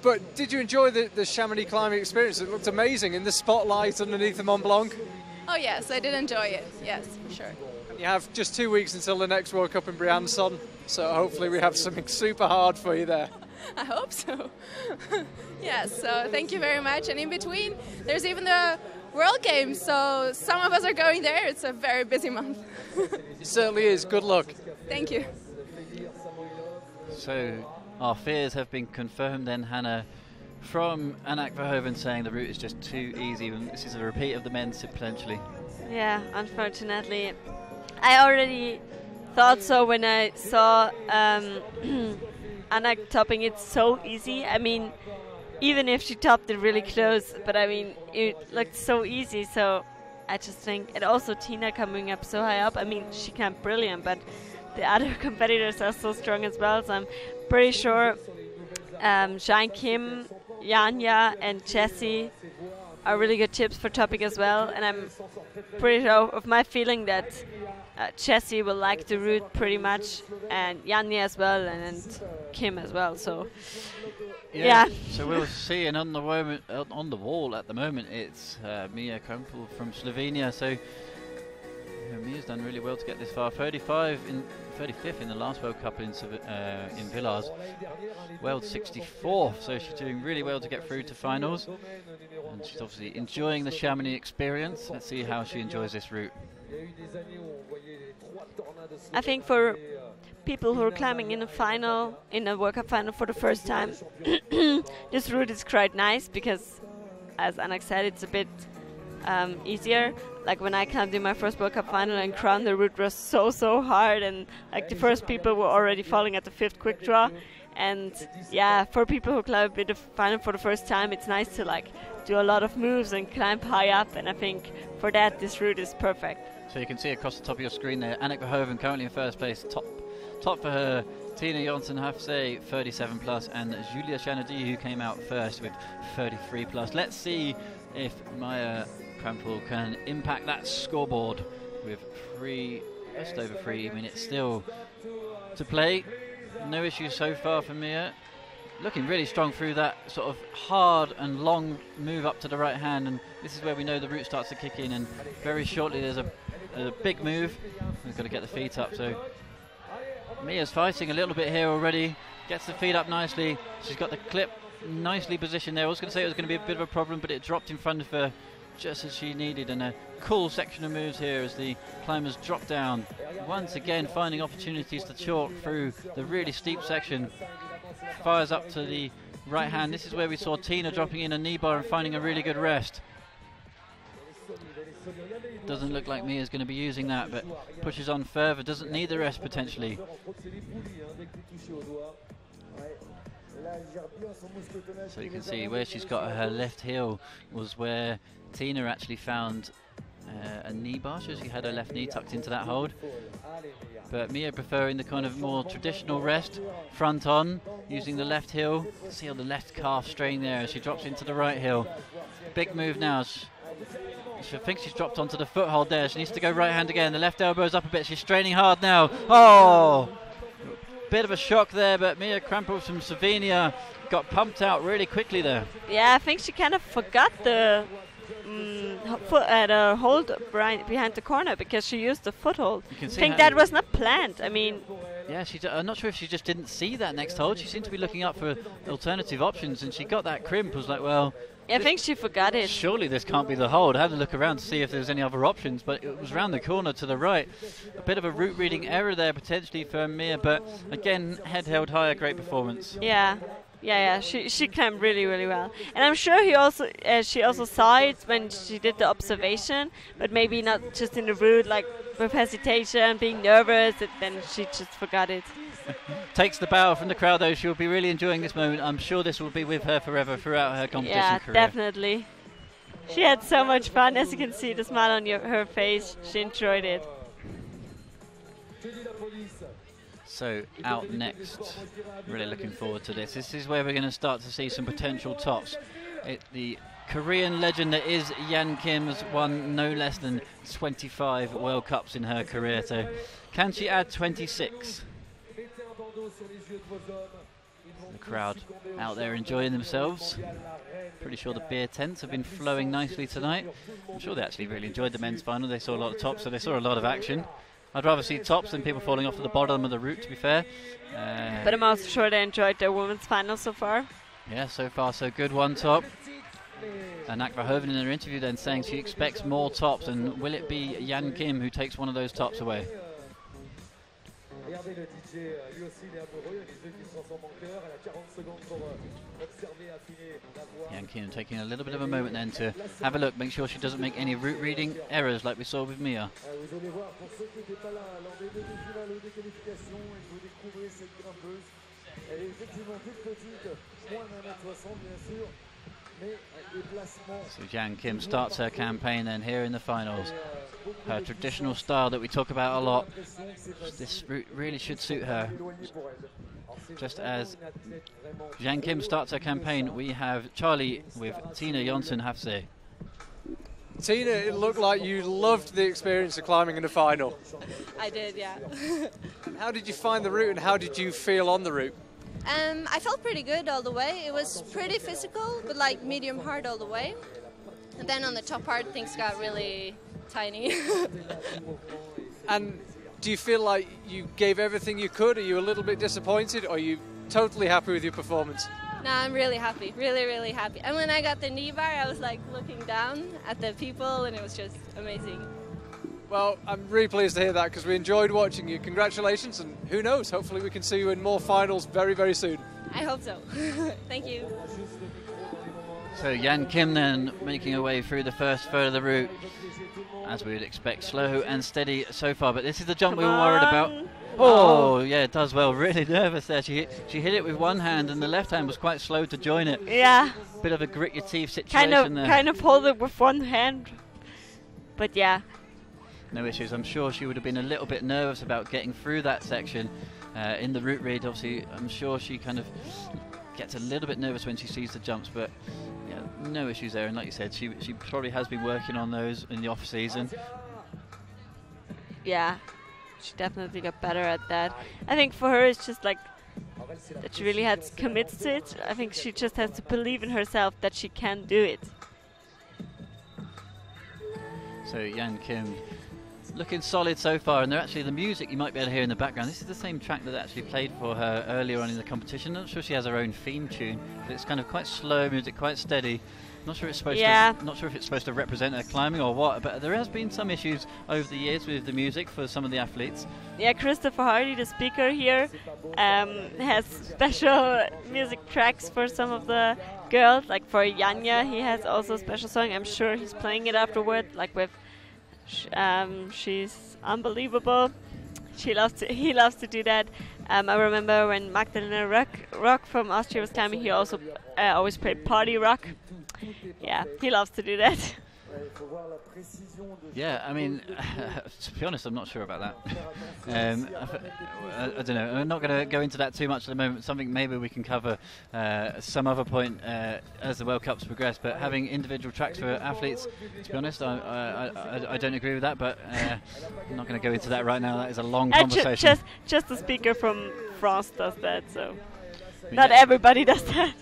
But did you enjoy the Chamonix climbing experience? It looked amazing in the spotlight underneath the Mont Blanc. Oh yes, I did enjoy it, yes, for sure. You have just 2 weeks until the next World Cup in Briançon, so hopefully we have something super hard for you there. I hope so. Yes, so thank you very much. And in between, there's even the World Games, so some of us are going there. It's a very busy month. It certainly is. Good luck. Thank you. So our fears have been confirmed then, Hannah, from Anak Verhoeven saying the route is just too easy. This is a repeat of the men's potentially. Yeah, unfortunately. I already thought so when I saw Anak topping it so easy. I mean, even if she topped it really close, but I mean, it looked so easy, so I just think, and also Tina coming up so high up, I mean, she camped brilliant, but the other competitors are so strong as well, so I'm pretty sure Shine Kim, Yanya, and Jessie are really good tips for topic as well, and I'm pretty sure of my feeling that Jessie will like the route pretty much, and Yanya as well, and Kim as well, so yeah. So we'll see, and on the wall at the moment it's Mia Krempel from Slovenia, so Mia's done really well to get this far. 35th in the last World Cup in Villars. World 64th, so she's doing really well to get through to finals. And she's obviously enjoying the Chamonix experience. Let's see how she enjoys this route. I think for people who are climbing in a World Cup final for the first time, this route is quite nice because, as Anak said, it's a bit easier. Like when I climbed in my first World Cup final in Crown, the route was so hard, and like the first people were already falling at the 5th quick draw. And yeah, for people who climb a bit of final for the first time, it's nice to like do a lot of moves and climb high up, and I think for that this route is perfect. So you can see across the top of your screen there, Annick Verhoeven currently in first place, top for her, Tina Johnson-Hafse 37 plus, and Julia Chanady, who came out first with 33 plus. Let's see if Maya Krempel can impact that scoreboard with just over 3 minutes still to play. No issues so far for Mia. Looking really strong through that sort of hard and long move up to the right hand, and this is where we know the route starts to kick in, and very shortly there's a big move. We've got to get the feet up, so Mia's fighting a little bit here already, gets the feet up nicely. She's got the clip nicely positioned there. I was going to say it was going to be a bit of a problem, but it dropped in front of her just as she needed, and a cool section of moves here as the climbers drop down, once again finding opportunities to chalk through the really steep section. Fires up to the right hand. This is where we saw Tina dropping in a knee bar and finding a really good rest. Doesn't look like Mia's going to be using that, but pushes on further, doesn't need the rest potentially. So you can see where she's got her left heel was where Tina actually found a knee bar, so she had her left knee tucked into that hold. But Mia preferring the kind of more traditional rest, front on, using the left heel. See how the left calf strain there as she drops into the right heel. Big move now. She thinks she's dropped onto the foothold there. She needs to go right hand again. The left elbow's up a bit. She's straining hard now. Oh! Bit of a shock there, but Mia Krempel from Slovenia got pumped out really quickly there. Yeah, I think she kind of forgot the hold behind the corner because she used the foothold. I think that was not planned. I mean, yeah, I'm not sure if she just didn't see that next hold. She seemed to be looking up for alternative options, and she got that crimp. Was like, well, I think she forgot it. Surely this can't be the hold. I had to look around to see if there's any other options, but it was round the corner to the right. A bit of a route reading error there potentially for Mia, but again, head held high, a great performance. Yeah. She climbed really well, and I'm sure she also saw it when she did the observation, but maybe not just in the route, like with hesitation, being nervous, and then she just forgot it. Takes the bow from the crowd though. She'll be really enjoying this moment. I'm sure this will be with her forever throughout her competition career. Yeah, definitely. She had so much fun, as you can see the smile on her face. She enjoyed it. So out next, really looking forward to this. This is where we're going to start to see some potential tops. The Korean legend that is Yan Kim has won no less than 25 World Cups in her career. So can she add 26? The crowd out there enjoying themselves. Pretty sure the beer tents have been flowing nicely tonight. I'm sure they actually really enjoyed the men's final. They saw a lot of tops, so they saw a lot of action. I'd rather see tops than people falling off to the bottom of the route, to be fair. But I'm also sure they enjoyed their women's final so far. Yeah, so far so good. One top. And Anak Verhoeven in her interview then saying she expects more tops, and will it be Yan Kim who takes one of those tops away? Yan Kim taking a little bit of a moment then to have a look, make sure she doesn't make any route reading errors like we saw with Mia. Elle est effectivement toute petite, moins d'1m60 bien sûr, mais les placements. So Jan Kim starts her campaign then here in the finals. Her traditional style that we talk about a lot. This route really should suit her. Just as Jan Kim starts her campaign, we have Charlie with Tina Jonsen-Hafse. Tina, it looked like you loved the experience of climbing in the final. I did, yeah. How did you find the route and how did you feel on the route? I felt pretty good all the way. It was pretty physical, but like medium hard all the way. And then on the top part, things got really tiny. And do you feel like you gave everything you could? Are you a little bit disappointed or are you totally happy with your performance? No, I'm really happy, really, really happy. And when I got the knee bar, I was like looking down at the people and it was just amazing. Well, I'm really pleased to hear that because we enjoyed watching you. Congratulations, and who knows, hopefully we can see you in more finals very, very soon. I hope so. Thank you. So Jan Kim then making her way through the first third of the route, as we would expect, slow and steady so far. But this is the jump we were worried about. Oh, yeah, it does well. Really nervous there. She hit it with one hand, and the left hand was quite slow to join it. Yeah. Bit of a grit your teeth situation there. Kind of hold it with one hand. But yeah. No issues. I'm sure she would have been a little bit nervous about getting through that section in the route read. Obviously, I'm sure she kind of gets a little bit nervous when she sees the jumps, but yeah, no issues there. And like you said, she probably has been working on those in the off season. Yeah, she definitely got better at that. I think for her, it's just like that she really had to commit to it. I think she just has to believe in herself that she can do it. So Jan Kim looking solid so far, and they're actually the music you might be able to hear in the background. This is the same track that actually played for her earlier on in the competition. I'm not sure she has her own theme tune, but it's kind of quite slow music, quite steady. Not sure it's supposed to. Not sure if it's supposed to represent her climbing or what, but there has been some issues over the years with the music for some of the athletes. Yeah, Christopher Hardy, the speaker here, has special music tracks for some of the girls. Like for Janja, he has also a special song. I'm sure he's playing it afterward, like with. She's unbelievable. He loves to do that. I remember when Magdalena Rock from Austria was climbing, he also always played Party Rock. Yeah, he loves to do that. Yeah, I mean, to be honest, I'm not sure about that. I don't know. I'm not going to go into that too much at the moment. Something maybe we can cover some other point as the World Cups progress. But having individual tracks for athletes, to be honest, I don't agree with that. But I'm not going to go into that right now. That is a long conversation. Just the speaker from France does that, so not everybody does that.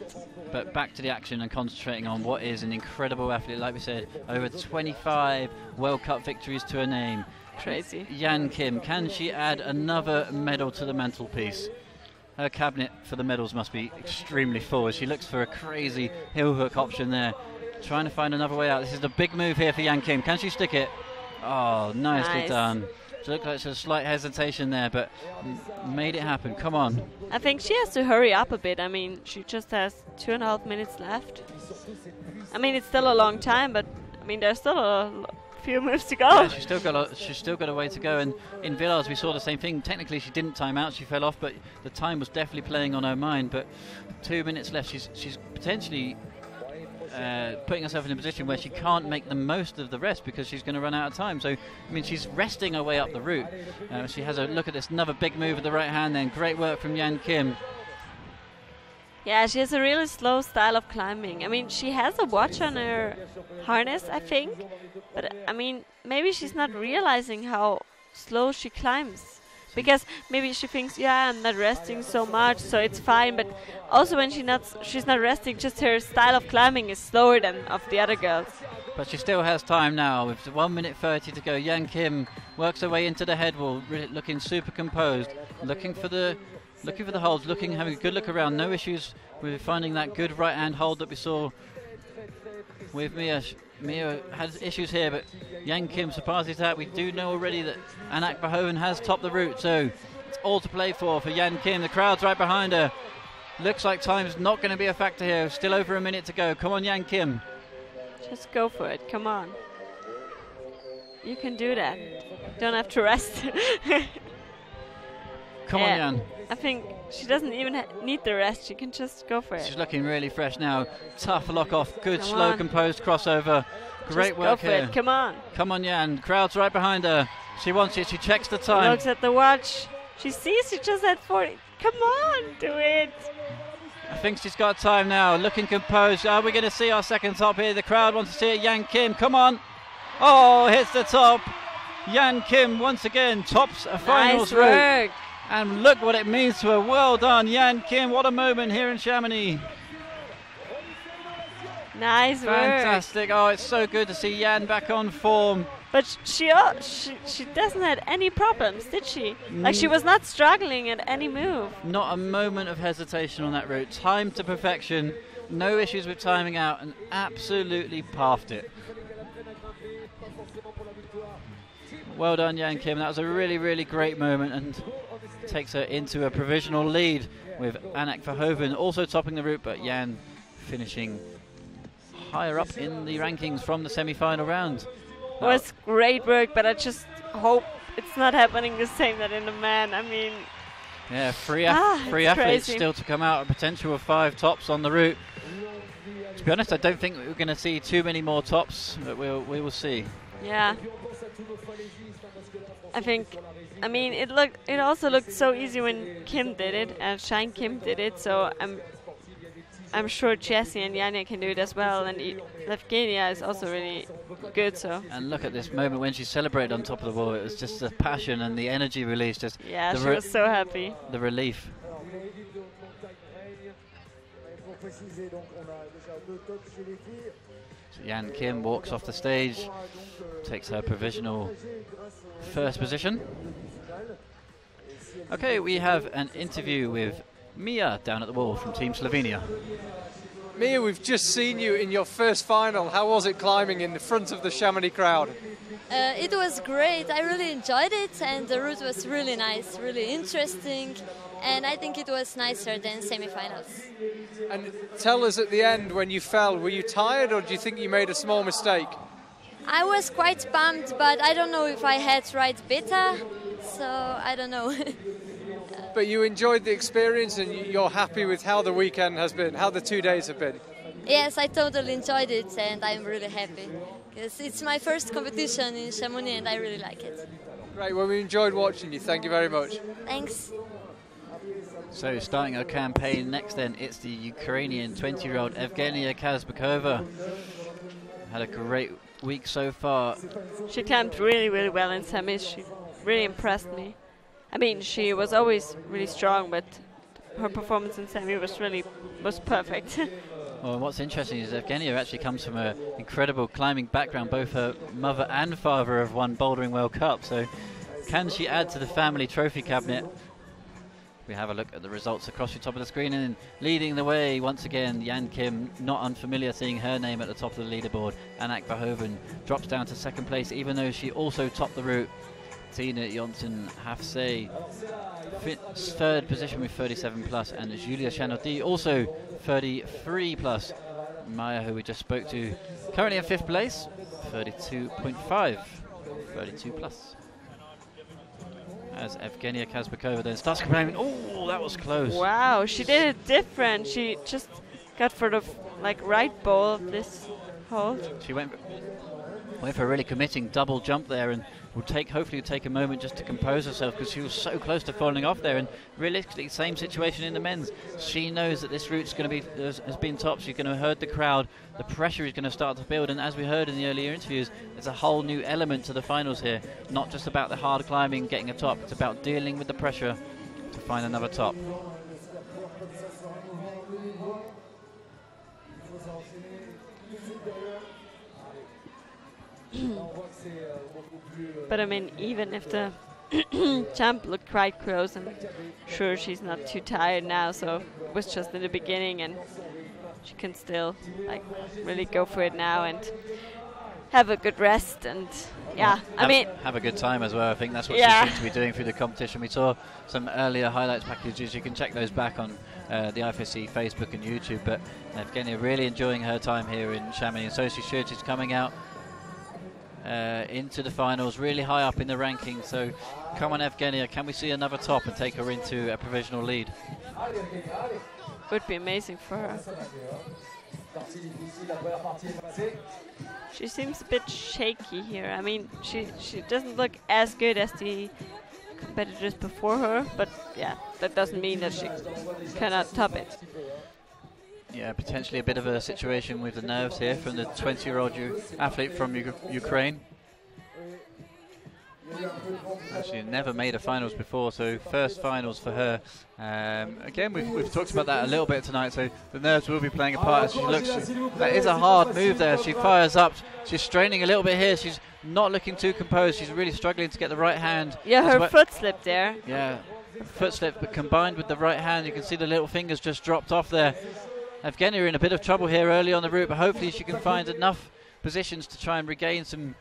But back to the action and concentrating on what is an incredible athlete. Like we said, over 25 World Cup victories to her name. Crazy. Jan Kim, can she add another medal to the mantelpiece? Her cabinet for the medals must be extremely full as she looks for a crazy heel hook option there. Trying to find another way out. This is a big move here for Jan Kim. Can she stick it? Oh, nicely done. It looked like there's a slight hesitation there, but made it happen. Come on. I think she has to hurry up a bit. I mean, she just has 2.5 minutes left. I mean, it's still a long time, but I mean, there's still a few moves to go. Yeah, she's still got a way to go. And in Villars, we saw the same thing. Technically, she didn't time out; she fell off, but the time was definitely playing on her mind. But 2 minutes left. She's potentially putting herself in a position where she can't make the most of the rest because she's going to run out of time. So, I mean, she's resting her way up the route. She has a look at this, another big move at the right hand then. Great work from Jan Kim. Yeah, she has a really slow style of climbing. I mean, she has a watch on her harness, I think. But, I mean, maybe she's not realizing how slow she climbs. Because maybe she thinks, yeah, I'm not resting so much, so it's fine. But also when she's not resting, just her style of climbing is slower than of the other girls. But she still has time now with 1 minute 30 to go. Jan Kim works her way into the head wall, really looking super composed, looking for the holds, having a good look around. No issues with finding that good right hand hold that we saw with Mia. Mia has issues here, but Jan Kim surpasses that. We do know already that Anak Verhoeven has topped the route, so it's all to play for Jan Kim. The crowd's right behind her. Looks like time's not going to be a factor here. Still over a minute to go. Come on, Jan Kim. Just go for it. Come on. You can do that. Don't have to rest. Come on, Jan. I think she doesn't even need the rest. She can just go for it. She's looking really fresh now. Tough lock off. Good, Come slow, on. composed crossover. Great Just work go for here. it. Come on. Come on, Jan. Crowd's right behind her. She wants it. She checks the time. Looks at the watch. She sees she just had 40. Come on, do it. I think she's got time now. Looking composed. Are we going to see our second top here? The crowd wants to see it. Jan Kim, come on. Oh, hits the top. Jan Kim once again tops a finals Nice route. work. And look what it means to her. Well done, Jan Kim. What a moment here in Chamonix. Nice work. Fantastic. Oh, it's so good to see Jan back on form. But she doesn't have any problems, did she? Like, she was not struggling at any move. Not a moment of hesitation on that route. Time to perfection. No issues with timing out, and absolutely pathed it. Well done, Jan Kim. That was a really, really great moment, and takes her into a provisional lead with Anak Verhoeven also topping the route, but Jan finishing higher up in the rankings from the semi-final round. It was great work, but I just hope it's not happening the same that in the men. I mean, yeah, three it's athletes crazy. still to come out, a potential of 5 tops on the route. To be honest, I don't think we're going to see too many more tops, but we will see. yeah. I mean, it also looked so easy when Kim did it, and Shine Kim did it. So I'm sure Jessie and Yanya can do it as well, and Evgenia is also really good. So. And look at this moment when she celebrated on top of the wall. It was just the passion and the energy release. Just Yeah, she was so happy. The relief. So Jan Kim walks off the stage, takes her provisional first position. Okay, we have an interview with Mia down at the wall from Team Slovenia. Mia, we've just seen you in your first final. How was it climbing in the front of the Chamonix crowd? It was great. I really enjoyed it, and the route was really nice, really interesting, and I think it was nicer than semi-finals. And tell us at the end, when you fell, were you tired, or do you think you made a small mistake? I was quite bummed, but I don't know if I had right beta, so I don't know. But you enjoyed the experience, and you're happy with how the weekend has been, how the 2 days have been? Yes, I totally enjoyed it, and I'm really happy, because it's my first competition in Chamonix, and I really like it. Great, well, we enjoyed watching you. Thank you very much. Thanks. So starting our campaign next then, it's the Ukrainian 20-year-old Evgenia Kazbekova. Had a great week so far. She climbed really, really well in semis. She really impressed me. I mean, she was always really strong, but her performance in semi was perfect. Well, what's interesting is Evgenia actually comes from an incredible climbing background. Both her mother and father have won Bouldering World Cup, so can she add to the family trophy cabinet? We have a look at the results across the top of the screen, and leading the way once again, Jan Kim, not unfamiliar seeing her name at the top of the leaderboard. Anak Verhoeven drops down to second place, even though she also topped the route. Tina Jonsen Hafse, third position with 37 plus, and Julia Chanaudy also 33 plus. Maya, who we just spoke to, currently in fifth place, 32.5, 32 plus. As Evgenia Kazbekova then starts complaining, oh, that was close. Wow, she did it different. She just got for the right bowl of this hold. She went for a really committing double jump there, and will hopefully take a moment just to compose herself, because she was so close to falling off there. And realistically, same situation in the men's. She knows that this route's going to be has been top. She's going to herd the crowd. The pressure is going to start to build, and as we heard in the earlier interviews, there's a whole new element to the finals here. Not just about the hard climbing, getting a top. It's about dealing with the pressure to find another top. But I mean, even if the jump looked quite close, I'm sure she's not too tired now, so it was just in the beginning, and she can still really go for it now and have a good rest. And yeah, have a good time as well. I think that's what she seems to be doing through the competition. We saw some earlier highlights packages. You can check those back on the IFSC Facebook and YouTube. But Evgenia really enjoying her time here in Chamonix, and so she should. She's coming out into the finals, really high up in the ranking. So come on, Evgenia, can we see another top and take her into a provisional lead? Would be amazing for her. She seems a bit shaky here. I mean, she doesn't look as good as the competitors before her, but yeah, that doesn't mean that she cannot top it. Yeah, potentially a bit of a situation with the nerves here from the 20-year-old athlete from Ukraine. Actually never made a finals before, so first finals for her. Again, we've talked about that a little bit tonight, so the nerves will be playing a part as she looks. That is a hard move there. She fires up. She's straining a little bit here. She's not looking too composed. She's really struggling to get the right hand. Yeah, her foot slipped there. Yeah, foot slip, but combined with the right hand, you can see the little fingers just dropped off there. Evgenia in a bit of trouble here early on the route, but hopefully she can find enough positions to try and regain some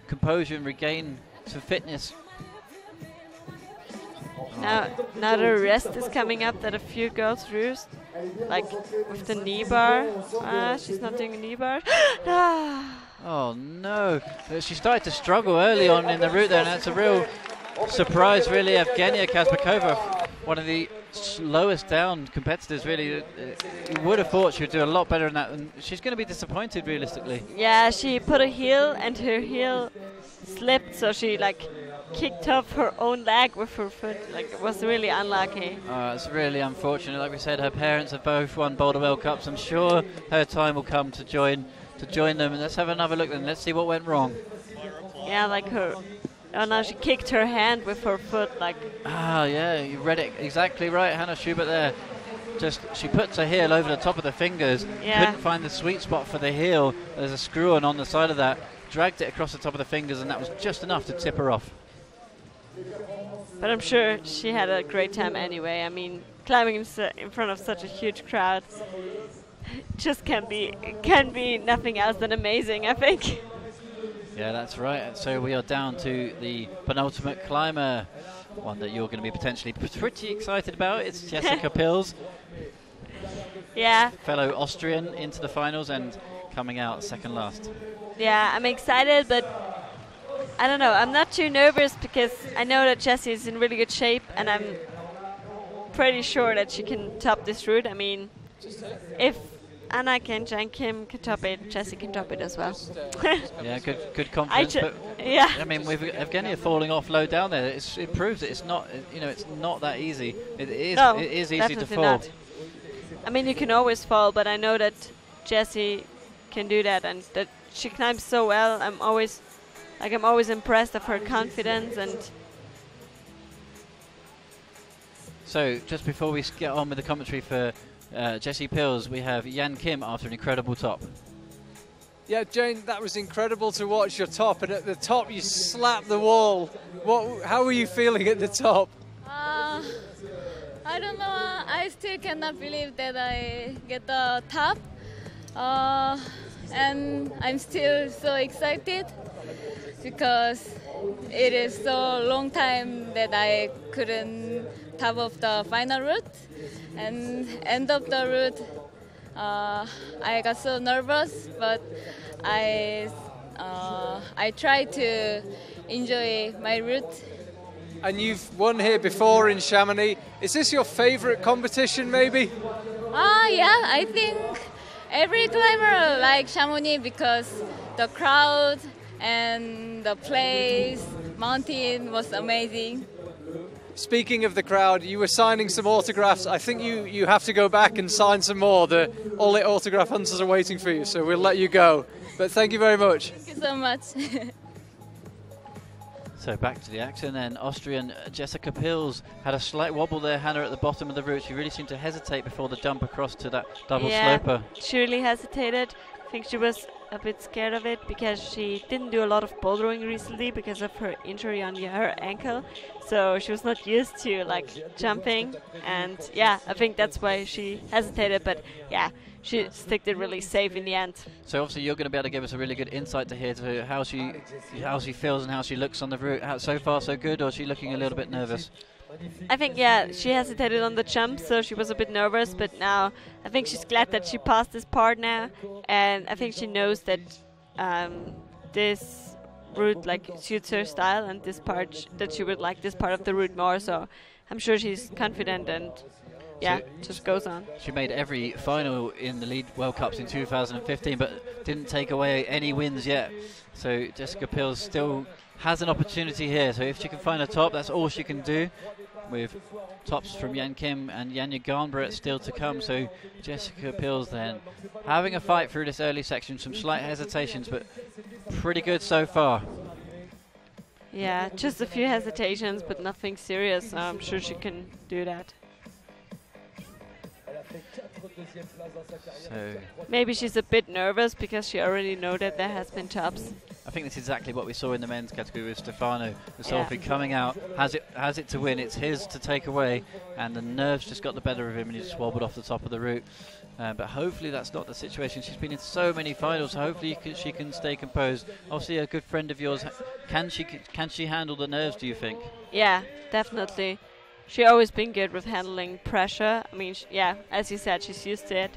composure and regain some fitness. Now the rest is coming up that a few girls used, like with the knee bar. She's not doing a knee bar. Oh no, she started to struggle early on in the route there, and that's a real surprise really. Evgenia Kazbekova, one of the slowest down competitors really. You would have thought she would do a lot better than that, and she's going to be disappointed realistically. Yeah, she put a heel and her heel slipped, so she like kicked off her own leg with her foot. Like, it was really unlucky. It's really unfortunate. Like we said, her parents have both won Boulder World Cups. I'm sure her time will come to join them. And let's have another look then. Let's see what went wrong. Yeah, like her. Oh no, she kicked her hand with her foot. Like. Yeah, you read it exactly right, Hannah Schubert there. Just she puts her heel over the top of the fingers. Yeah. Couldn't find the sweet spot for the heel. There's a screw on the side of that. Dragged it across the top of the fingers, and that was just enough to tip her off. But I'm sure she had a great time anyway. I mean, climbing in front of such a huge crowd just can be nothing else than amazing, I think. Yeah, that's right. So we are down to the penultimate climber, one that you're going to be potentially pretty excited about. It's Jessica Pils. Yeah. Fellow Austrian into the finals and coming out second last. Yeah, I'm excited, but I don't know. I'm not too nervous because I know that Jessie is in really good shape, and I'm pretty sure that she can top this route. I mean, if Anna and Kim can top it, Jessie can top it as well. Yeah, good confidence. Yeah. I mean, with Evgenia falling off low down there, it proves that it's not, it's not that easy. It is easy to fall. Not. I mean, you can always fall, but I know that Jessie can do that, and that she climbs so well. I'm always impressed of her confidence. And so just before we get on with the commentary for Jessie Pils, we have Jan Kim after an incredible top. Yeah, Jane, that was incredible to watch your top, and at the top you slapped the wall. How were you feeling at the top? I don't know. I still cannot believe that I get the top. And I'm still so excited because it is so long time that I couldn't top of the final route, and end of the route I got so nervous, but I tried to enjoy my route. And you've won here before in Chamonix. Is this your favorite competition maybe? Yeah, I think every climber likes Chamonix because the crowd and the place, mountain was amazing. Speaking of the crowd, you were signing some autographs. I think you have to go back and sign some more. All the autograph hunters are waiting for you, so we'll let you go. But thank you very much. Thank you so much. So back to the action then. Austrian Jessica Pils had a slight wobble there, Hannah, at the bottom of the route. She really seemed to hesitate before the jump across to that double sloper. She really hesitated. I think she was a bit scared of it because she didn't do a lot of bouldering recently because of her injury on her ankle. So she was not used to like jumping, and yeah, I think that's why she hesitated. But yeah, she sticked it really safe in the end. So obviously you're going to be able to give us a really good insight to here to how she feels and how she looks on the route. So far so good, or is she looking a little bit nervous? I think, yeah, she hesitated on the jump, so she was a bit nervous, but now I think she's glad that she passed this part now, and I think she knows that this route like suits her style, and this part that she would like this part of the route more. So I'm sure she's confident and just goes on. She made every final in the lead World Cups in 2015, but didn't take away any wins yet. So Jessica Pills still has an opportunity here. So if she can find a top, that's all she can do. With tops from Yan Kim and Janja Garnbret still to come. So Jessica Pills then having a fight through this early section, some slight hesitations, but pretty good so far. Yeah, just a few hesitations, but nothing serious. So I'm sure she can do that. So maybe she's a bit nervous because she already knows that there has been tops. I think that's exactly what we saw in the men's category with Stefano Gusolfi coming out, has it to win, it's his to take away, and the nerves just got the better of him and he just wobbled off the top of the route. But hopefully that's not the situation. She's been in so many finals, so hopefully she can stay composed. Obviously a good friend of yours, can she handle the nerves, do you think? Yeah, definitely. She's always been good with handling pressure. I mean, as you said, she's used to it.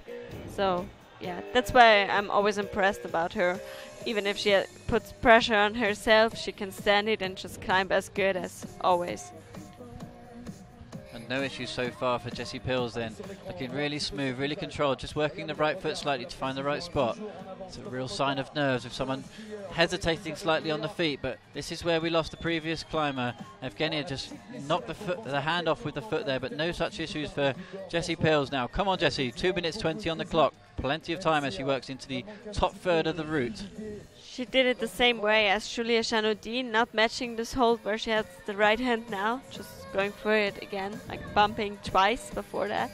So, yeah, that's why I'm always impressed about her. Even if she puts pressure on herself, she can stand it and just climb as good as always. And no issues so far for Jessie Pills then. Looking really smooth, really controlled, just working the right foot slightly to find the right spot. It's a real sign of nerves if someone hesitating slightly on the feet, but this is where we lost the previous climber. Evgenia just knocked the hand off with the foot there, but no such issues for Jessie Pills now. Come on, Jessie, 2 minutes 20 on the clock. Plenty of time as she works into the top third of the route. She did it the same way as Julia Chanodine, not matching this hold where she has the right hand now, just going for it again, like bumping twice before that.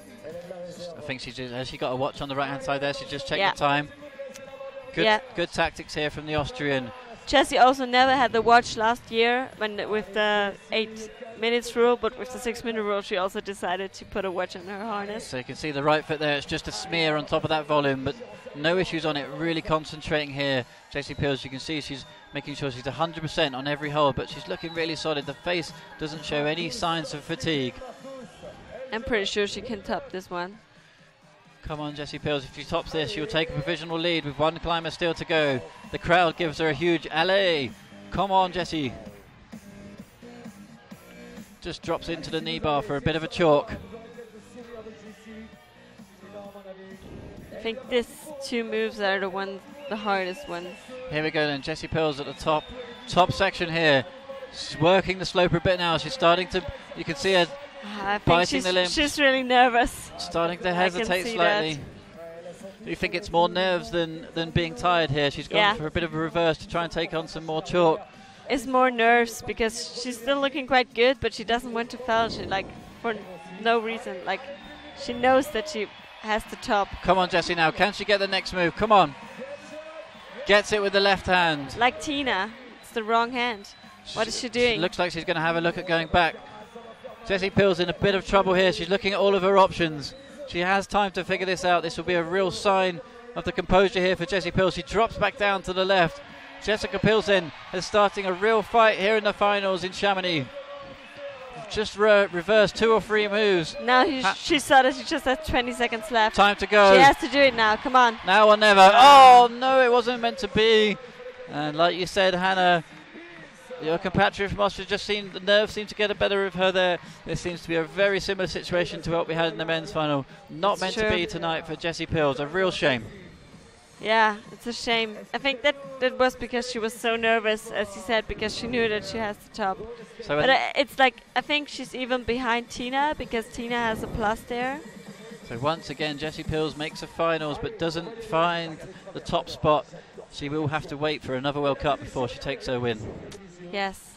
I think has she got a watch on the right hand side there? She just checked the time. Good tactics here from the Austrian. Jessie also never had the watch last year with the 8 minutes rule, but with the 6 minute rule she also decided to put a watch on her harness. So you can see the right foot there, it's just a smear on top of that volume, but no issues on it, really concentrating here. Jessie Pills, you can see she's making sure she's 100% on every hold, but she's looking really solid. The face doesn't show any signs of fatigue. I'm pretty sure she can top this one. Come on, Jessie Pills, if she tops this, she'll take a provisional lead with one climber still to go. The crowd gives her a huge alley. Come on, Jessie. Just drops into the knee bar for a bit of a chalk. I think these two moves are the hardest ones. Here we go then, Jessie Pills at the top section here. She's working the slope a bit now. She's starting to, you can see her biting the limb. She's really nervous. Starting to hesitate slightly. Do you think it's more nerves than being tired here? She's gone for a bit of a reverse to try and take on some more chalk. It's more nerves because she's still looking quite good, but she doesn't want to foul. She for no reason. Like she knows that she has to top. Come on, Jessie now. Can she get the next move? Come on. Gets it with the left hand. Like Tina. It's the wrong hand. What is she doing? She looks like she's going to have a look at going back. Jessie Pills in a bit of trouble here. She's looking at all of her options. She has time to figure this out. This will be a real sign of the composure here for Jessie Pills. She drops back down to the left. Jessica Pilsen is starting a real fight here in the finals in Chamonix. Just reversed 2 or 3 moves. Now she saw that she just has 20 seconds left. Time to go. She has to do it now. Come on. Now or never. Oh, no, it wasn't meant to be. And like you said, Hannah, your compatriot from Austria just the nerves seem to get the better of her there. This seems to be a very similar situation to what we had in the men's final. Not meant to be tonight for Jessie Pills. A real shame. Yeah, it's a shame. I think that was because she was so nervous, as you said, because she knew that she has to top. So but it's like, I think she's even behind Tina, because Tina has a plus there. So once again, Jessie Pills makes the finals, but doesn't find the top spot. She will have to wait for another World Cup before she takes her win. Yes,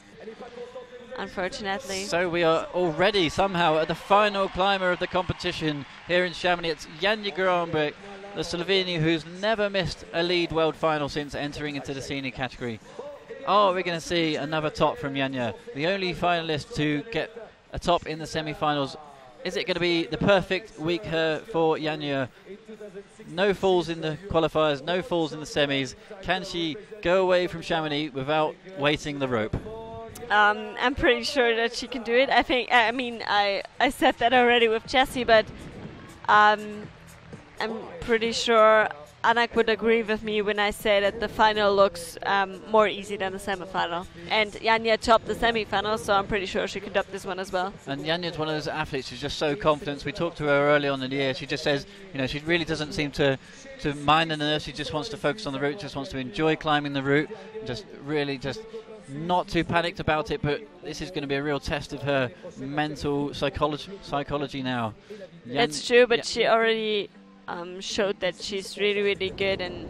unfortunately. So we are already somehow at the final climber of the competition here in Chamonix. It's Janja Garnbret, the Slovenian who's never missed a lead world final since entering into the senior category. Oh, we're going to see another top from Janja, the only finalist to get a top in the semi-finals. Is it going to be the perfect week for Janja? No falls in the qualifiers, no falls in the semis. Can she go away from Chamonix without waiting the rope? I'm pretty sure that she can do it. I said that already with Jessie, but I'm pretty sure Anak would agree with me when I say that the final looks more easy than the semi-final. And Janja topped the semi-final, so I'm pretty sure she can top this one as well. And Janja's one of those athletes who's just so confident. We talked to her early on in the year. She just says, you know, she really doesn't seem to mind the nerves. She just wants to focus on the route, just wants to enjoy climbing the route, just really just not too panicked about it. But this is going to be a real test of her mental psychology now. It's true, but she already showed that she's really, really good, and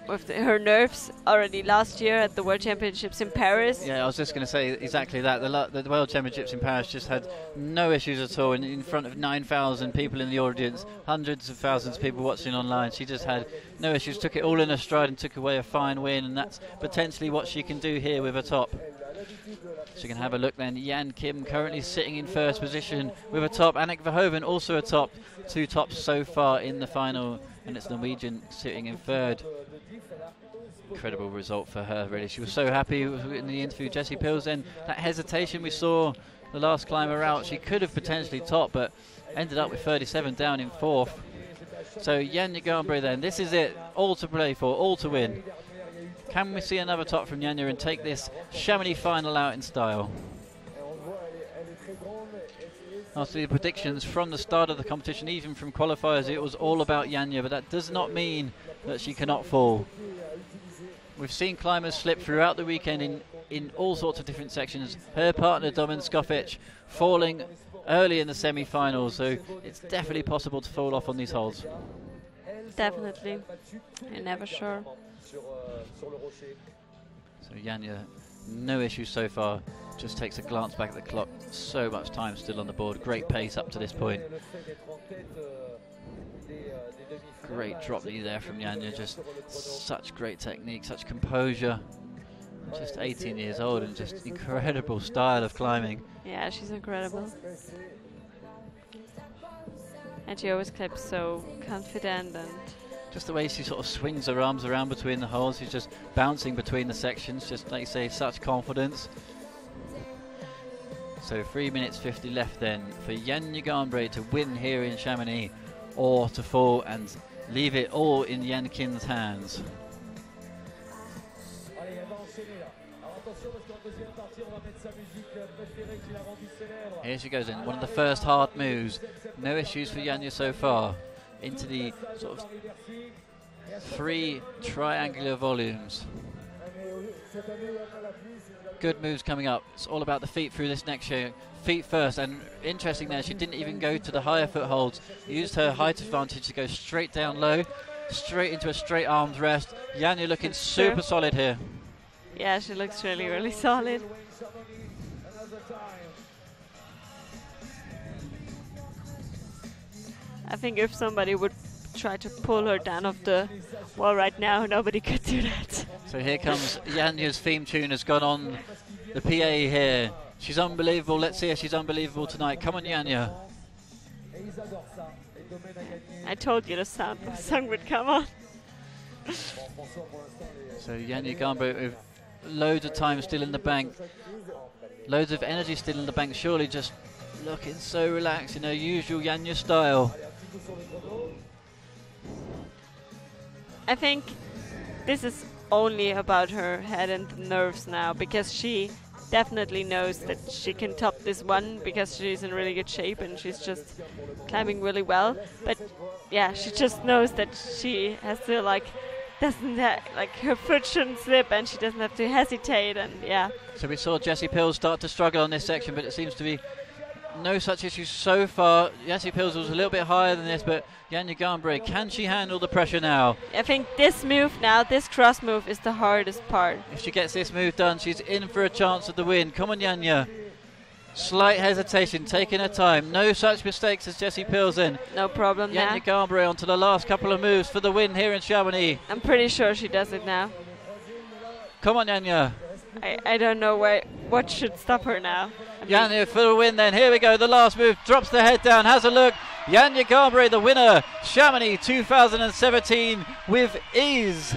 with her nerves already last year at the World Championships in Paris. Yeah, I was just going to say exactly that. The World Championships in Paris just had no issues at all. In front of 9,000 people in the audience, hundreds of thousands of people watching online, she just had no issues, took it all in her stride and took away a fine win, and that's potentially what she can do here with a top. So you can have a look then. Jan Kim currently sitting in first position with a top. Annick Verhoeven also a top. 2 tops so far in the final, and it's Norwegian sitting in third. Incredible result for her, really. She was so happy in the interview. Jessie Pilsen, that hesitation we saw the last climber out, she could have potentially topped, but ended up with 37 down in fourth. So Janja Garnbret then, this is it, all to play for, all to win. Can we see another top from Janja and take this Chamonix final out in style? After the predictions from the start of the competition, even from qualifiers, it was all about Janja, but that does not mean that she cannot fall. We've seen climbers slip throughout the weekend in all sorts of different sections. Her partner, Domin Skofic, falling early in the semi-finals, so it's definitely possible to fall off on these holes. Definitely. I'm never sure. So Janja, no issues so far. Just takes a glance back at the clock. So much time still on the board. Great pace up to this point. Great drop knee there from Janja. Just such great technique, such composure. Just 18 years old and just incredible style of climbing. Yeah, she's incredible. And she always keeps so confident, and just the way she sort of swings her arms around between the holes. She's just bouncing between the sections, just like you say, such confidence. So 3 minutes 50 left then for Janja Garnbret to win here in Chamonix, or to fall and leave it all in Jan Kim's hands. Here she goes in, one of the first hard moves. No issues for Janja so far. Into the sort of 3 triangular volumes. Good moves coming up. It's all about the feet through this next year. Feet first, and interesting there, she didn't even go to the higher footholds. Used her height advantage to go straight down low, straight into a straight arms rest. Janja looking super solid here. yeah, she looks really, really solid. I think if somebody would try to pull her down off the wall right now, nobody could do that. So here comes Janja's theme tune has gone on the PA here. She's unbelievable. Let's see if she's unbelievable tonight. Come on, Janja. I told you the song would come on. So Janja Garnbret with loads of time still in the bank. Loads of energy still in the bank. Surely just looking so relaxed in her usual Janja style. I think this is only about her head and nerves now, because she definitely knows that she can top this one because she's in really good shape and she's just climbing really well. But yeah, she just knows that she has to doesn't have, her foot shouldn't slip and she doesn't have to hesitate, and yeah. So we saw Jessie Pills start to struggle on this section, but it seems to be no such issues so far. Jessie Pills was a little bit higher than this, but Janja Garnbret, can she handle the pressure now? I think this move now, this cross move, is the hardest part. If she gets this move done, she's in for a chance of the win. Come on, Janja. Slight hesitation, taking her time. No such mistakes as Jessie Pilsen. No problem now. Janja Garnbret onto the last couple of moves for the win here in Chamonix. I'm pretty sure she does it now. Come on, Janja. I don't know what should stop her now. Janja for the win then. Here we go. The last move. Drops the head down. Has a look. Janja Garnbret, the winner. Chamonix 2017 with ease.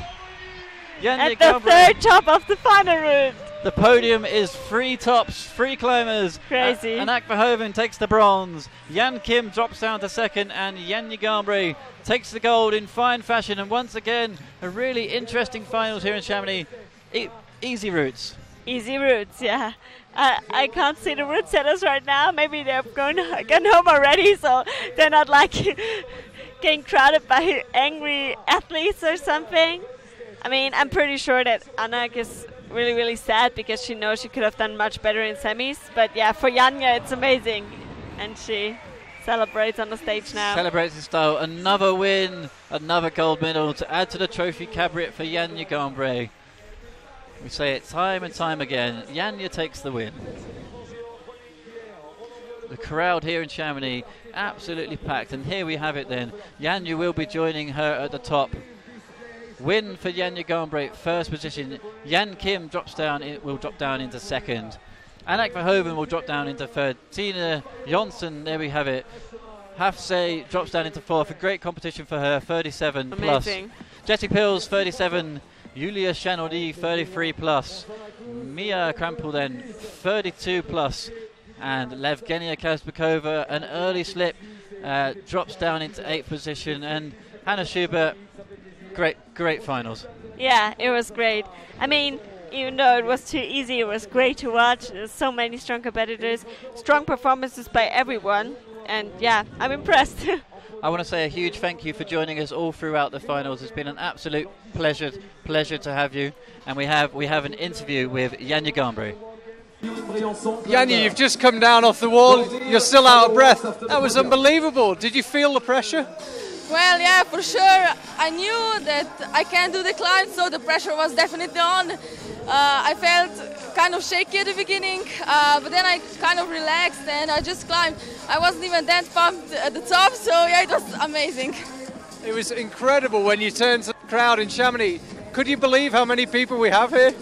At the third top of the final route. The podium is 3 tops, 3 climbers. Crazy. Anak Verhoeven takes the bronze. Jan Kim drops down to second, and Jan Gambre takes the gold in fine fashion. And once again, a really interesting finals here in Chamonix. Easy routes. Easy routes, yeah. I can't see the route setters right now. Maybe they're gone home already, so they're not like getting crowded by angry athletes or something. I mean, I'm pretty sure that Anak is really, really sad because she knows she could have done much better in semis. But yeah, for Janja, it's amazing. And she celebrates on the stage now. Celebrates in style. Another win, another gold medal to add to the trophy cabinet for Janja Gambre. We say it time and time again. Janja takes the win. The crowd here in Chamonix absolutely packed, and here we have it then. Janja will be joining her at the top. Win for Janja Gambre, first position. Jan Kim will drop down into second. Anak Verhoeven will drop down into third. Tina Jonsson, there we have it. Hafse drops down into fourth. A great competition for her, 37 Amazing. plus. Jessie Pills, 37. Julia Chanaudy, 33 plus. Mia Krampel then, 32 plus. And Levgenia Kazbekova, an early slip, drops down into 8th position. And Hannah Schubert, great finals. Yeah, it was great. I mean, even though it was too easy, it was great to watch. There's so many strong competitors, strong performances by everyone. And yeah, I'm impressed. I want to say a huge thank you for joining us all throughout the finals. It's been an absolute pleasure to have you. And we have an interview with Janja Gambre. Janja, you've just come down off the wall. You're still out of breath. That was unbelievable. Did you feel the pressure? Well, yeah, for sure. I knew that I can't do the climb, so the pressure was definitely on. I felt kind of shaky at the beginning, but then I kind of relaxed and I just climbed. I wasn't even that pumped at the top, so yeah, it was amazing. It was incredible when you turned to the crowd in Chamonix. Could you believe how many people we have here?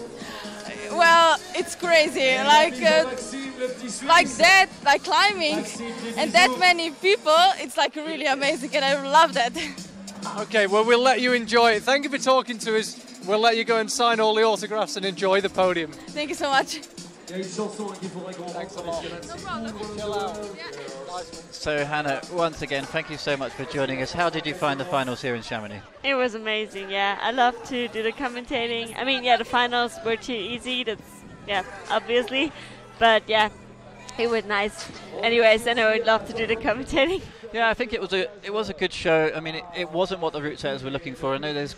Well, it's crazy. Like that, like climbing, and that many people, it's like really amazing, and I love that. Okay, well, we'll let you enjoy it. Thank you for talking to us. We'll let you go and sign all the autographs and enjoy the podium. Thank you so much. Thanks a lot. No problem. Chill out. So Hannah, once again, thank you so much for joining us. How did you find the finals here in Chamonix? It was amazing, yeah. I love to do the commentating. I mean, yeah, the finals were too easy, obviously. But yeah, it was nice. Anyways, and I would love to do the commentating. Yeah, I think it was a good show. I mean, it wasn't what the route setters were looking for. I know there's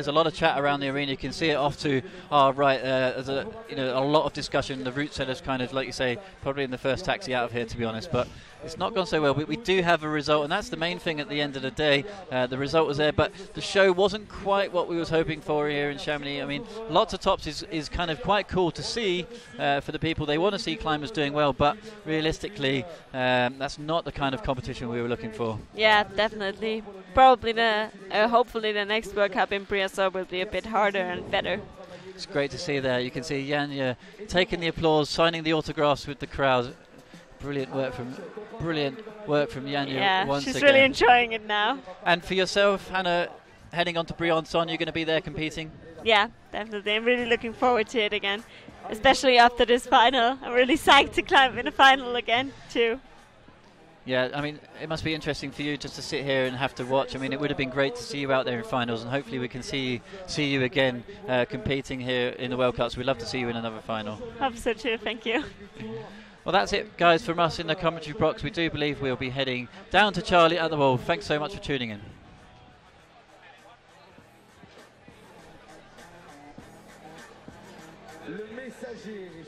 a lot of chat around the arena. You can see it off to our right. There's a lot of discussion. The route setters kind of, like you say, probably in the first taxi out of here, to be honest. But it's not gone so well. We do have a result, and that's the main thing at the end of the day. The result was there, but the show wasn't quite what we was hoping for here in Chamonix. I mean, lots of tops is kind of quite cool to see for the people. They want to see climbers doing well, but realistically, that's not the kind of competition we were looking for. Yeah, definitely. Probably hopefully the next World Cup in Briançon will be a bit harder and better. It's great to see there. You can see Janja taking the applause, signing the autographs with the crowd. Brilliant work from Janja. Yeah, once she's again. really enjoying it now. And for yourself, Hannah, heading on to Briançon, you're going to be there competing? Yeah, definitely. I'm really looking forward to it again, especially after this final. I'm really psyched to climb in the final again too. Yeah, I mean, it must be interesting for you just to sit here and have to watch. I mean, it would have been great to see you out there in finals, and hopefully we can see you again competing here in the World Cups. We'd love to see you in another final. Hope so too, thank you. Well, that's it, guys, from us in the commentary box. We do believe we'll be heading down to Charlie at the wall. Thanks so much for tuning in.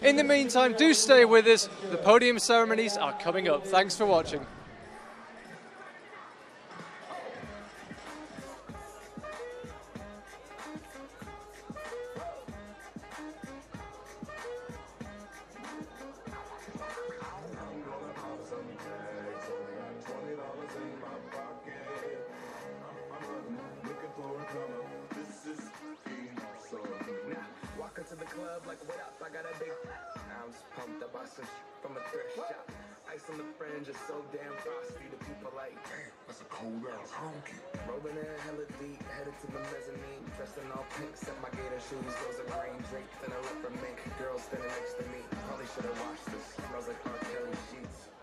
In the meantime, do stay with us. The podium ceremonies are coming up. Thanks for watching. To the club like, what up, I got a big ounce pumped up, I switch from a thrift shop. Ice on the fringe is so damn frosty. The people like, damn, that's a cold ass honky. Rolling in hella deep, headed to the mezzanine. Dressed in all pink, set my gator shoes. Those are green draped in a leopard mink. Girl standing next to me. Probably should have washed this. Smells like R. Kelly sheets.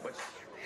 But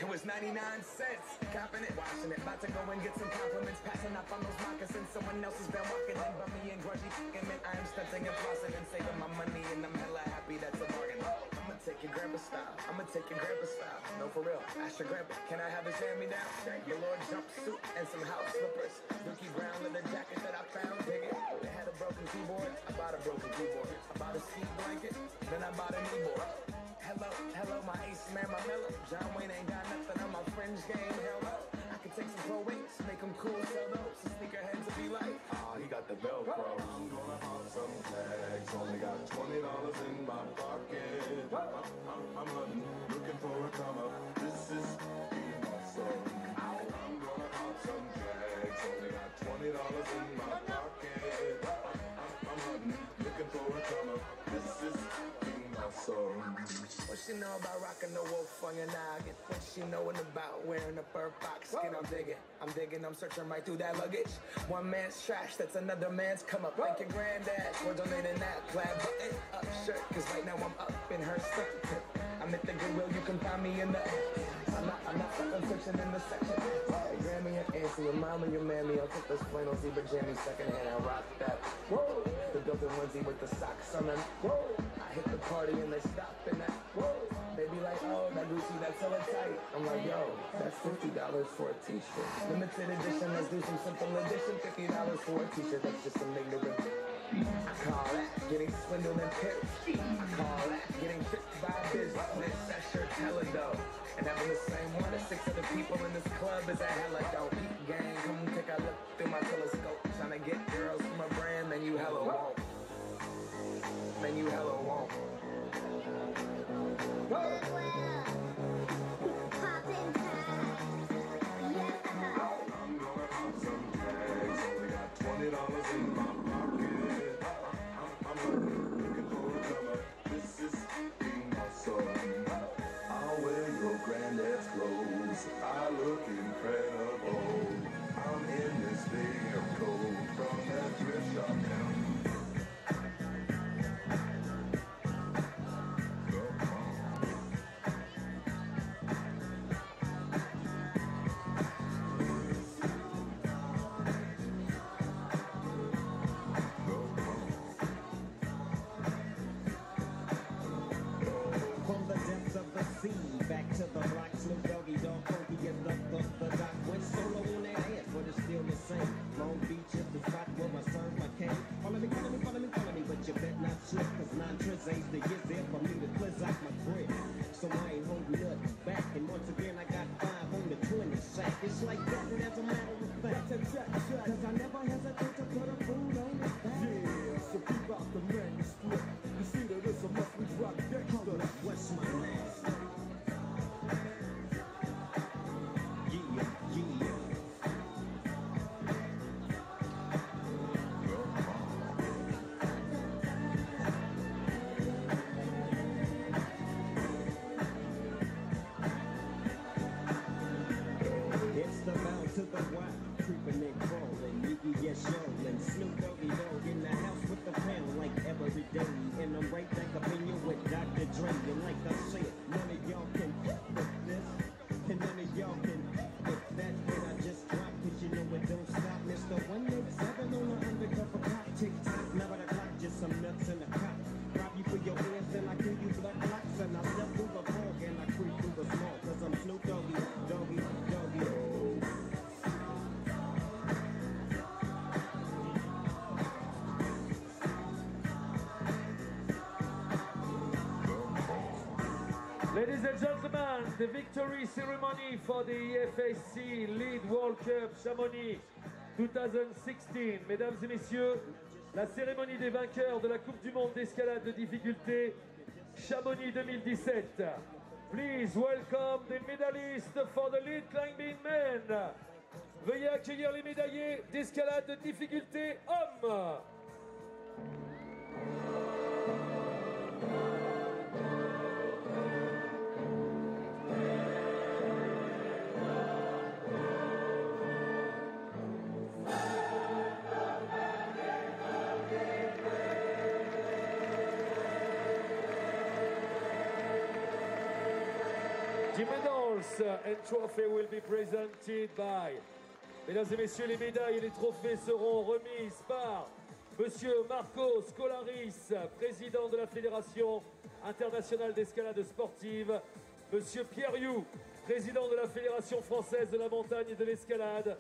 it was 99 cents. Copping it, washing it. About to go and get some compliments. Passing up on those moccasins. Someone else has been walking in. But me and grudgy fucking man. I am stunting and flossing and saving my money. And I'm hella happy that's a bargain. I'ma take your grandpa style. I'ma take your grandpa style. No, for real. Ask your grandpa. Can I have his hand-me-down? Galore jumpsuit and some house slippers. Dookie brown leather jacket that I found. Dig it. They had a broken keyboard. I bought a broken keyboard. I bought a ski blanket. Then I bought a kneeboard. Hello, hello, my ace man, my mellow. John Wayne ain't got nothing on my fringe game, hell no. I could take some pro wings, make them cool, sell those. The sneakerheads will be like, ah, he got the Velcro. I'm gonna pop some tags, only got $20 in my pocket. I'm hunting, looking for a come up. This is awesome. I'm gonna pop some tags, only got $20 in my pocket. I'm hunting, looking for a come up. This is awesome. What she know about rocking the wolf on your noggin? What she knowin' about wearing a fur fox skin? I'm digging, I'm searching right through that luggage. One man's trash, that's another man's come up. Thank your granddad for donating that plaid button up shirt. Cause right now I'm up in her skirt. I'm at the Goodwill, you can find me in the I'm not fucking searching in the section. Hey, Grammy and Auntie, your mama, your mammy. I'll take those flannel zebra jammies secondhand. I rock that. Whoa, the built-in onesie with the socks on them. Whoa, I hit the party and they stop in that. Whoa, they be like, oh, that Gucci, that's hella tight. I'm like, yo, that's $50 for a t-shirt. Limited edition, let's do some simple edition. $50 for a t-shirt, that's just some ignorant. I call that getting swindled and pimped. I call that getting tricked by business. That shirt's hella dope. And having the same one as 6 other people in this club is a hella dope. Gang, come take a look through my telescope. Trying to get girls from a brand, man, you hella won't. Man, you hella won't. I'm gonna pop some tags. Only got $20 in my pocket. I'm looking for a come up. This is being awesome. I'll wear your granddad's clothes. I look incredible. I'm in this big coat from that thrift shop down. Back to the block, Snoop Doggy Dogg, Funky is left off the dock. Went solo on that ass, but it's still the same. Long Beach is the spot where I serve my cane. Follow me, but you bet not slip. Cause 9 trips ain't the years there for me to quiz out my grip. So I ain't holding nothing back. And once again, I got 5 on the 20 sack. It's like that, and as a matter of fact. Cause I never hesitate to put a fool on his back. Yeah, so keep out the manuscript. You see that it's a must we drop gangsta. Hold up, what's my last name? It's the bound to the wild, creeping and crawling, Yiggy, yes, yo, and Snoop Doggy Dogg in the house with the pound like every day. And I'm right back up in you with Dr. Dre. And like I said, none of y'all can with this, and none of y'all can with that. And I just dropped, cause you know it don't stop. Mr. 187 on the undercover cop, tick-tock, never the clock, just some nuts in the cop. Rob you for your ears, then I give you blood clots. And I step through the fog and I creep through the smoke. Cause I'm Snoop Doggy, Doggy, Doggy. Ladies and gentlemen, the victory ceremony for the IFSC Lead World Cup Chamonix 2016. Mesdames et messieurs, la cérémonie des vainqueurs de la Coupe du Monde d'escalade de difficulté Chamonix 2017. Please welcome the medalists for the lead climbing men. Veuillez accueillir les médaillés d'escalade de difficulté hommes. The medals and trophy will be presented by. Mesdames et messieurs, les médailles et les trophées seront remises par Monsieur Marco Scolaris, président de la Fédération internationale d'escalade sportive, Monsieur Pierre You, président de la Fédération française de la montagne et de l'escalade,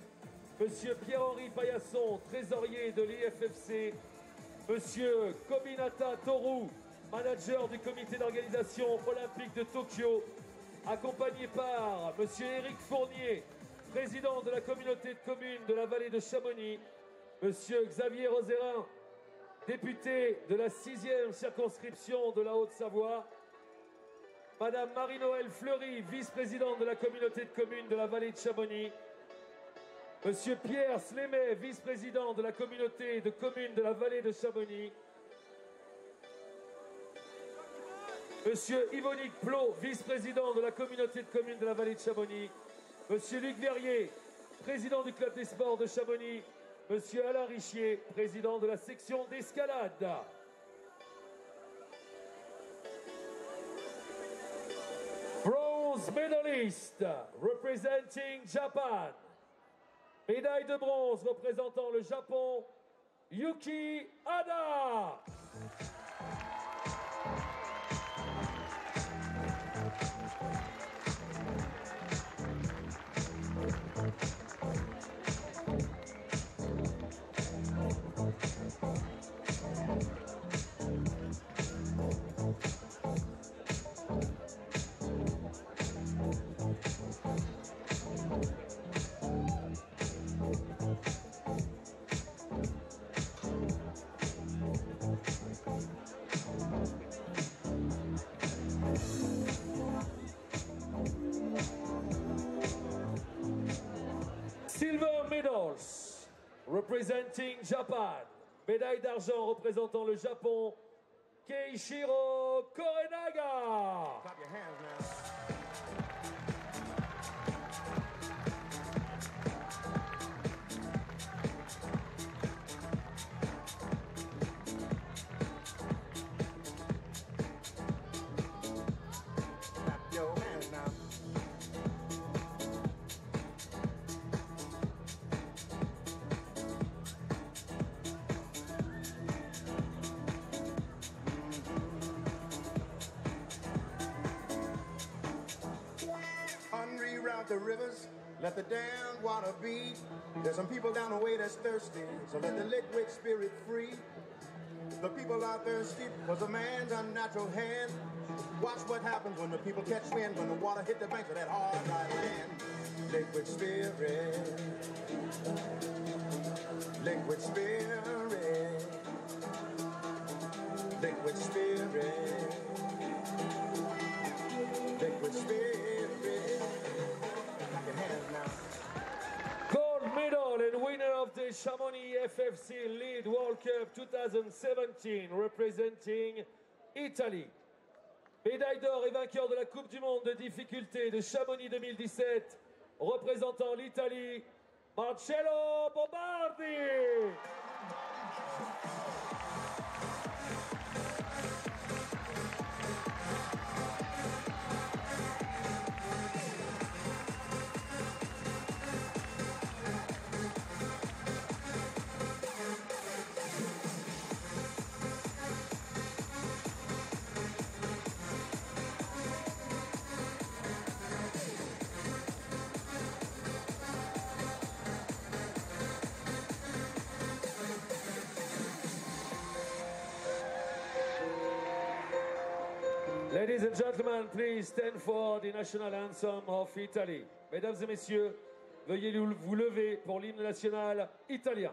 Monsieur Pierre-Henri Paillasson, trésorier de l'IFFC, Monsieur Kominata Toru, manager du comité d'organisation olympique de Tokyo, accompagné par Monsieur Éric Fournier, président de la communauté de communes de la vallée de Chamonix, Monsieur Xavier Rosérin, député de la 6e circonscription de la Haute-Savoie, Madame Marie-Noëlle Fleury, vice-présidente de la communauté de communes de la vallée de Chamonix, Monsieur Pierre Slémet, vice-président de la communauté de communes de la vallée de Chamonix, Monsieur Yvonique Plot, vice-président de la communauté de communes de la vallée de Chamonix, Monsieur Luc Verrier, président du club des sports de Chamonix, Monsieur Alain Richier, président de la section d'escalade. Bronze medalist representing Japan. Médaille de bronze représentant le Japon, Yuki Hada. Silver medals representing Japan. Médaille d'argent représentant le Japon, Keishiro Korenaga. Clap your hands now. Unreroute the rivers, let the damned water be. There's some people down the way that's thirsty, so let the liquid spirit free. The people are thirsty because of man's unnatural hand. Watch what happens when the people catch wind, when the water hit the banks of that hard, dry land. Liquid spirit, liquid spirit, liquid spirit, liquid spirit. Clap your hands now. Gold medal and winner of the Chamonix FFC Lead World Cup 2017 representing Italy. Médaille d'or et vainqueur de la Coupe du Monde de difficulté de Chamonix 2017 représentant l'Italie, Marcello Bombardi. Ladies and gentlemen, please stand for the national anthem of Italy. Mesdames et messieurs, veuillez vous lever pour l'hymne national italien.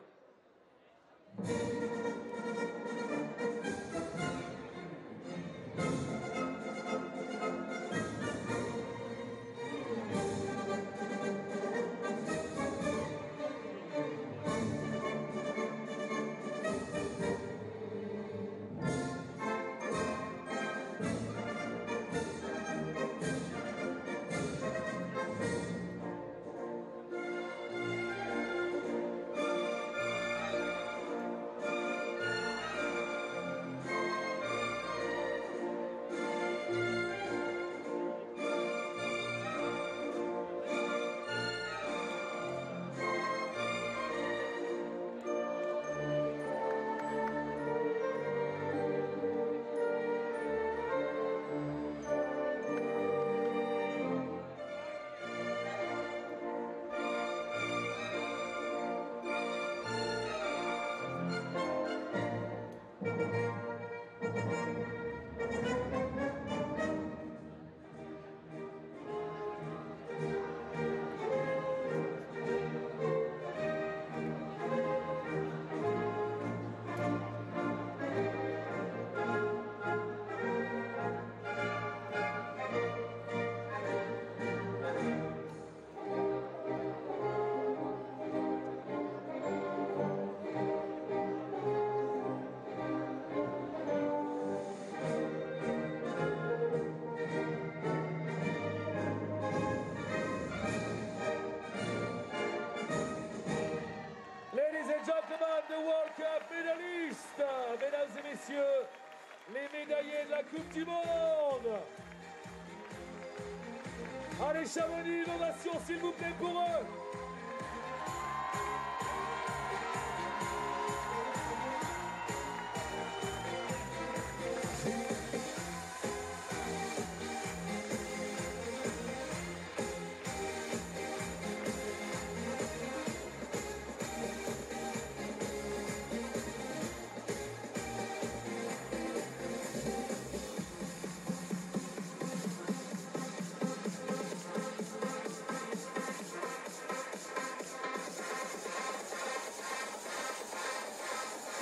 médaillés de la Coupe du Monde. Allez Chamonix, une ovation s'il vous plaît pour eux.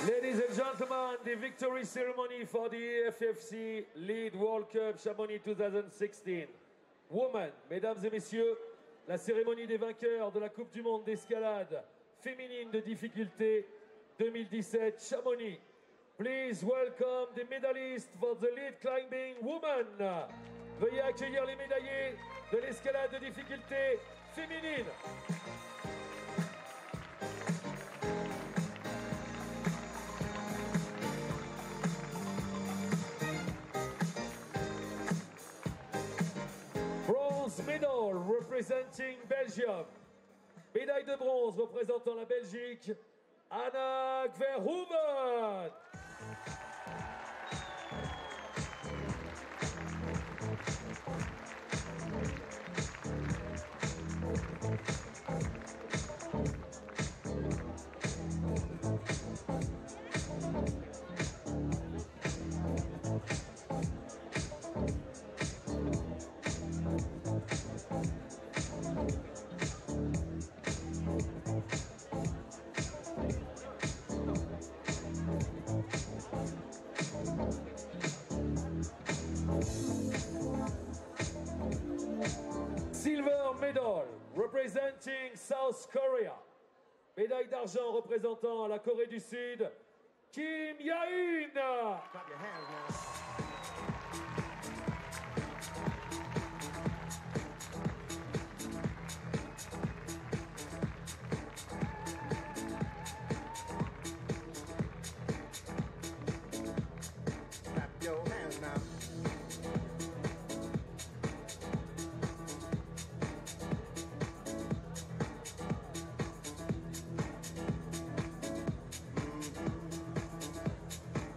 Ladies and gentlemen, the victory ceremony for the IFSC Lead World Cup Chamonix 2016. Women, mesdames et messieurs, la cérémonie des vainqueurs de la Coupe du Monde d'escalade féminine de difficulté 2017 Chamonix. Please welcome the medalists for the lead climbing women. Veuillez accueillir les médaillés de l'escalade de difficulté féminine. Bronze medal representing Belgium. Médaille de bronze représentant la Belgique, Anna Verhoeven. Silver medal representing South Korea. Médaille d'argent représentant la Corée du Sud, Kim Ya-in. Clap your hands now.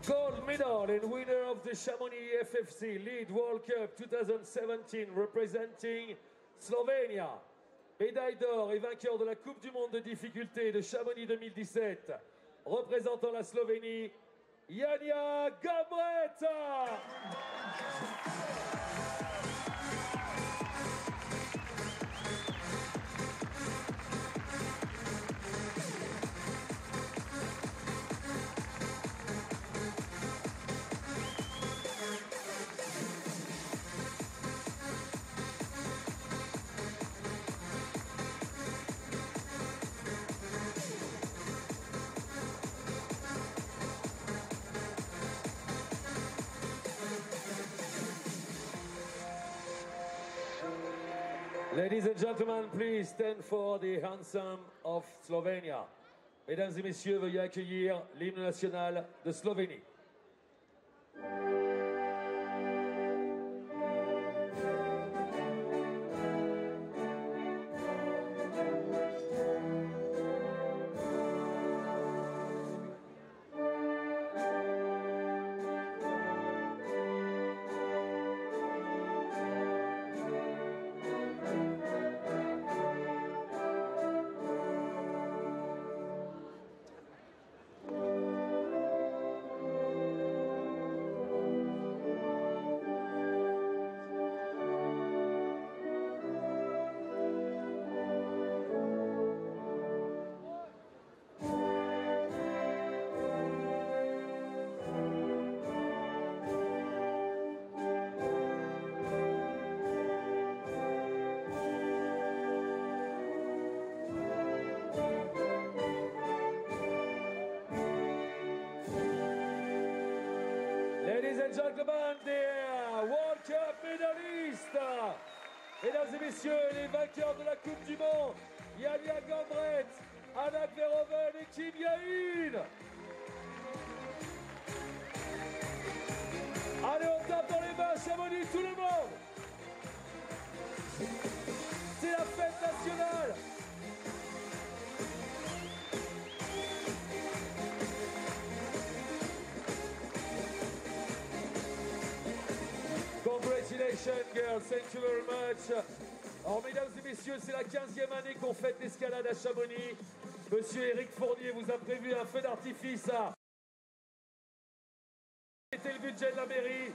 Gold medal and winner of the Chamonix FFC Lead World Cup 2017 representing Slovenia. Médaille d'or et vainqueur de la Coupe du Monde de difficulté de Chamonix 2017 représentant la Slovénie, Janja Gabreta. Ladies and gentlemen, please stand for the anthem of Slovenia. Mesdames et messieurs, veuillez accueillir l'hymne national de Slovénie. Ladies and gentlemen, the World Cup medalistes, mesdames et messieurs, les vainqueurs de la Coupe du Monde, Janja Gabreta, Anna Verhoeven et Kim Ya-in. Congratulations, girls. Thank you very much. Alors, mesdames et messieurs, c'est la 15e année qu'on fête l'escalade à Chamonix. Monsieur Éric Fournier vous a prévu un feu d'artifice à... C'était le budget de la mairie.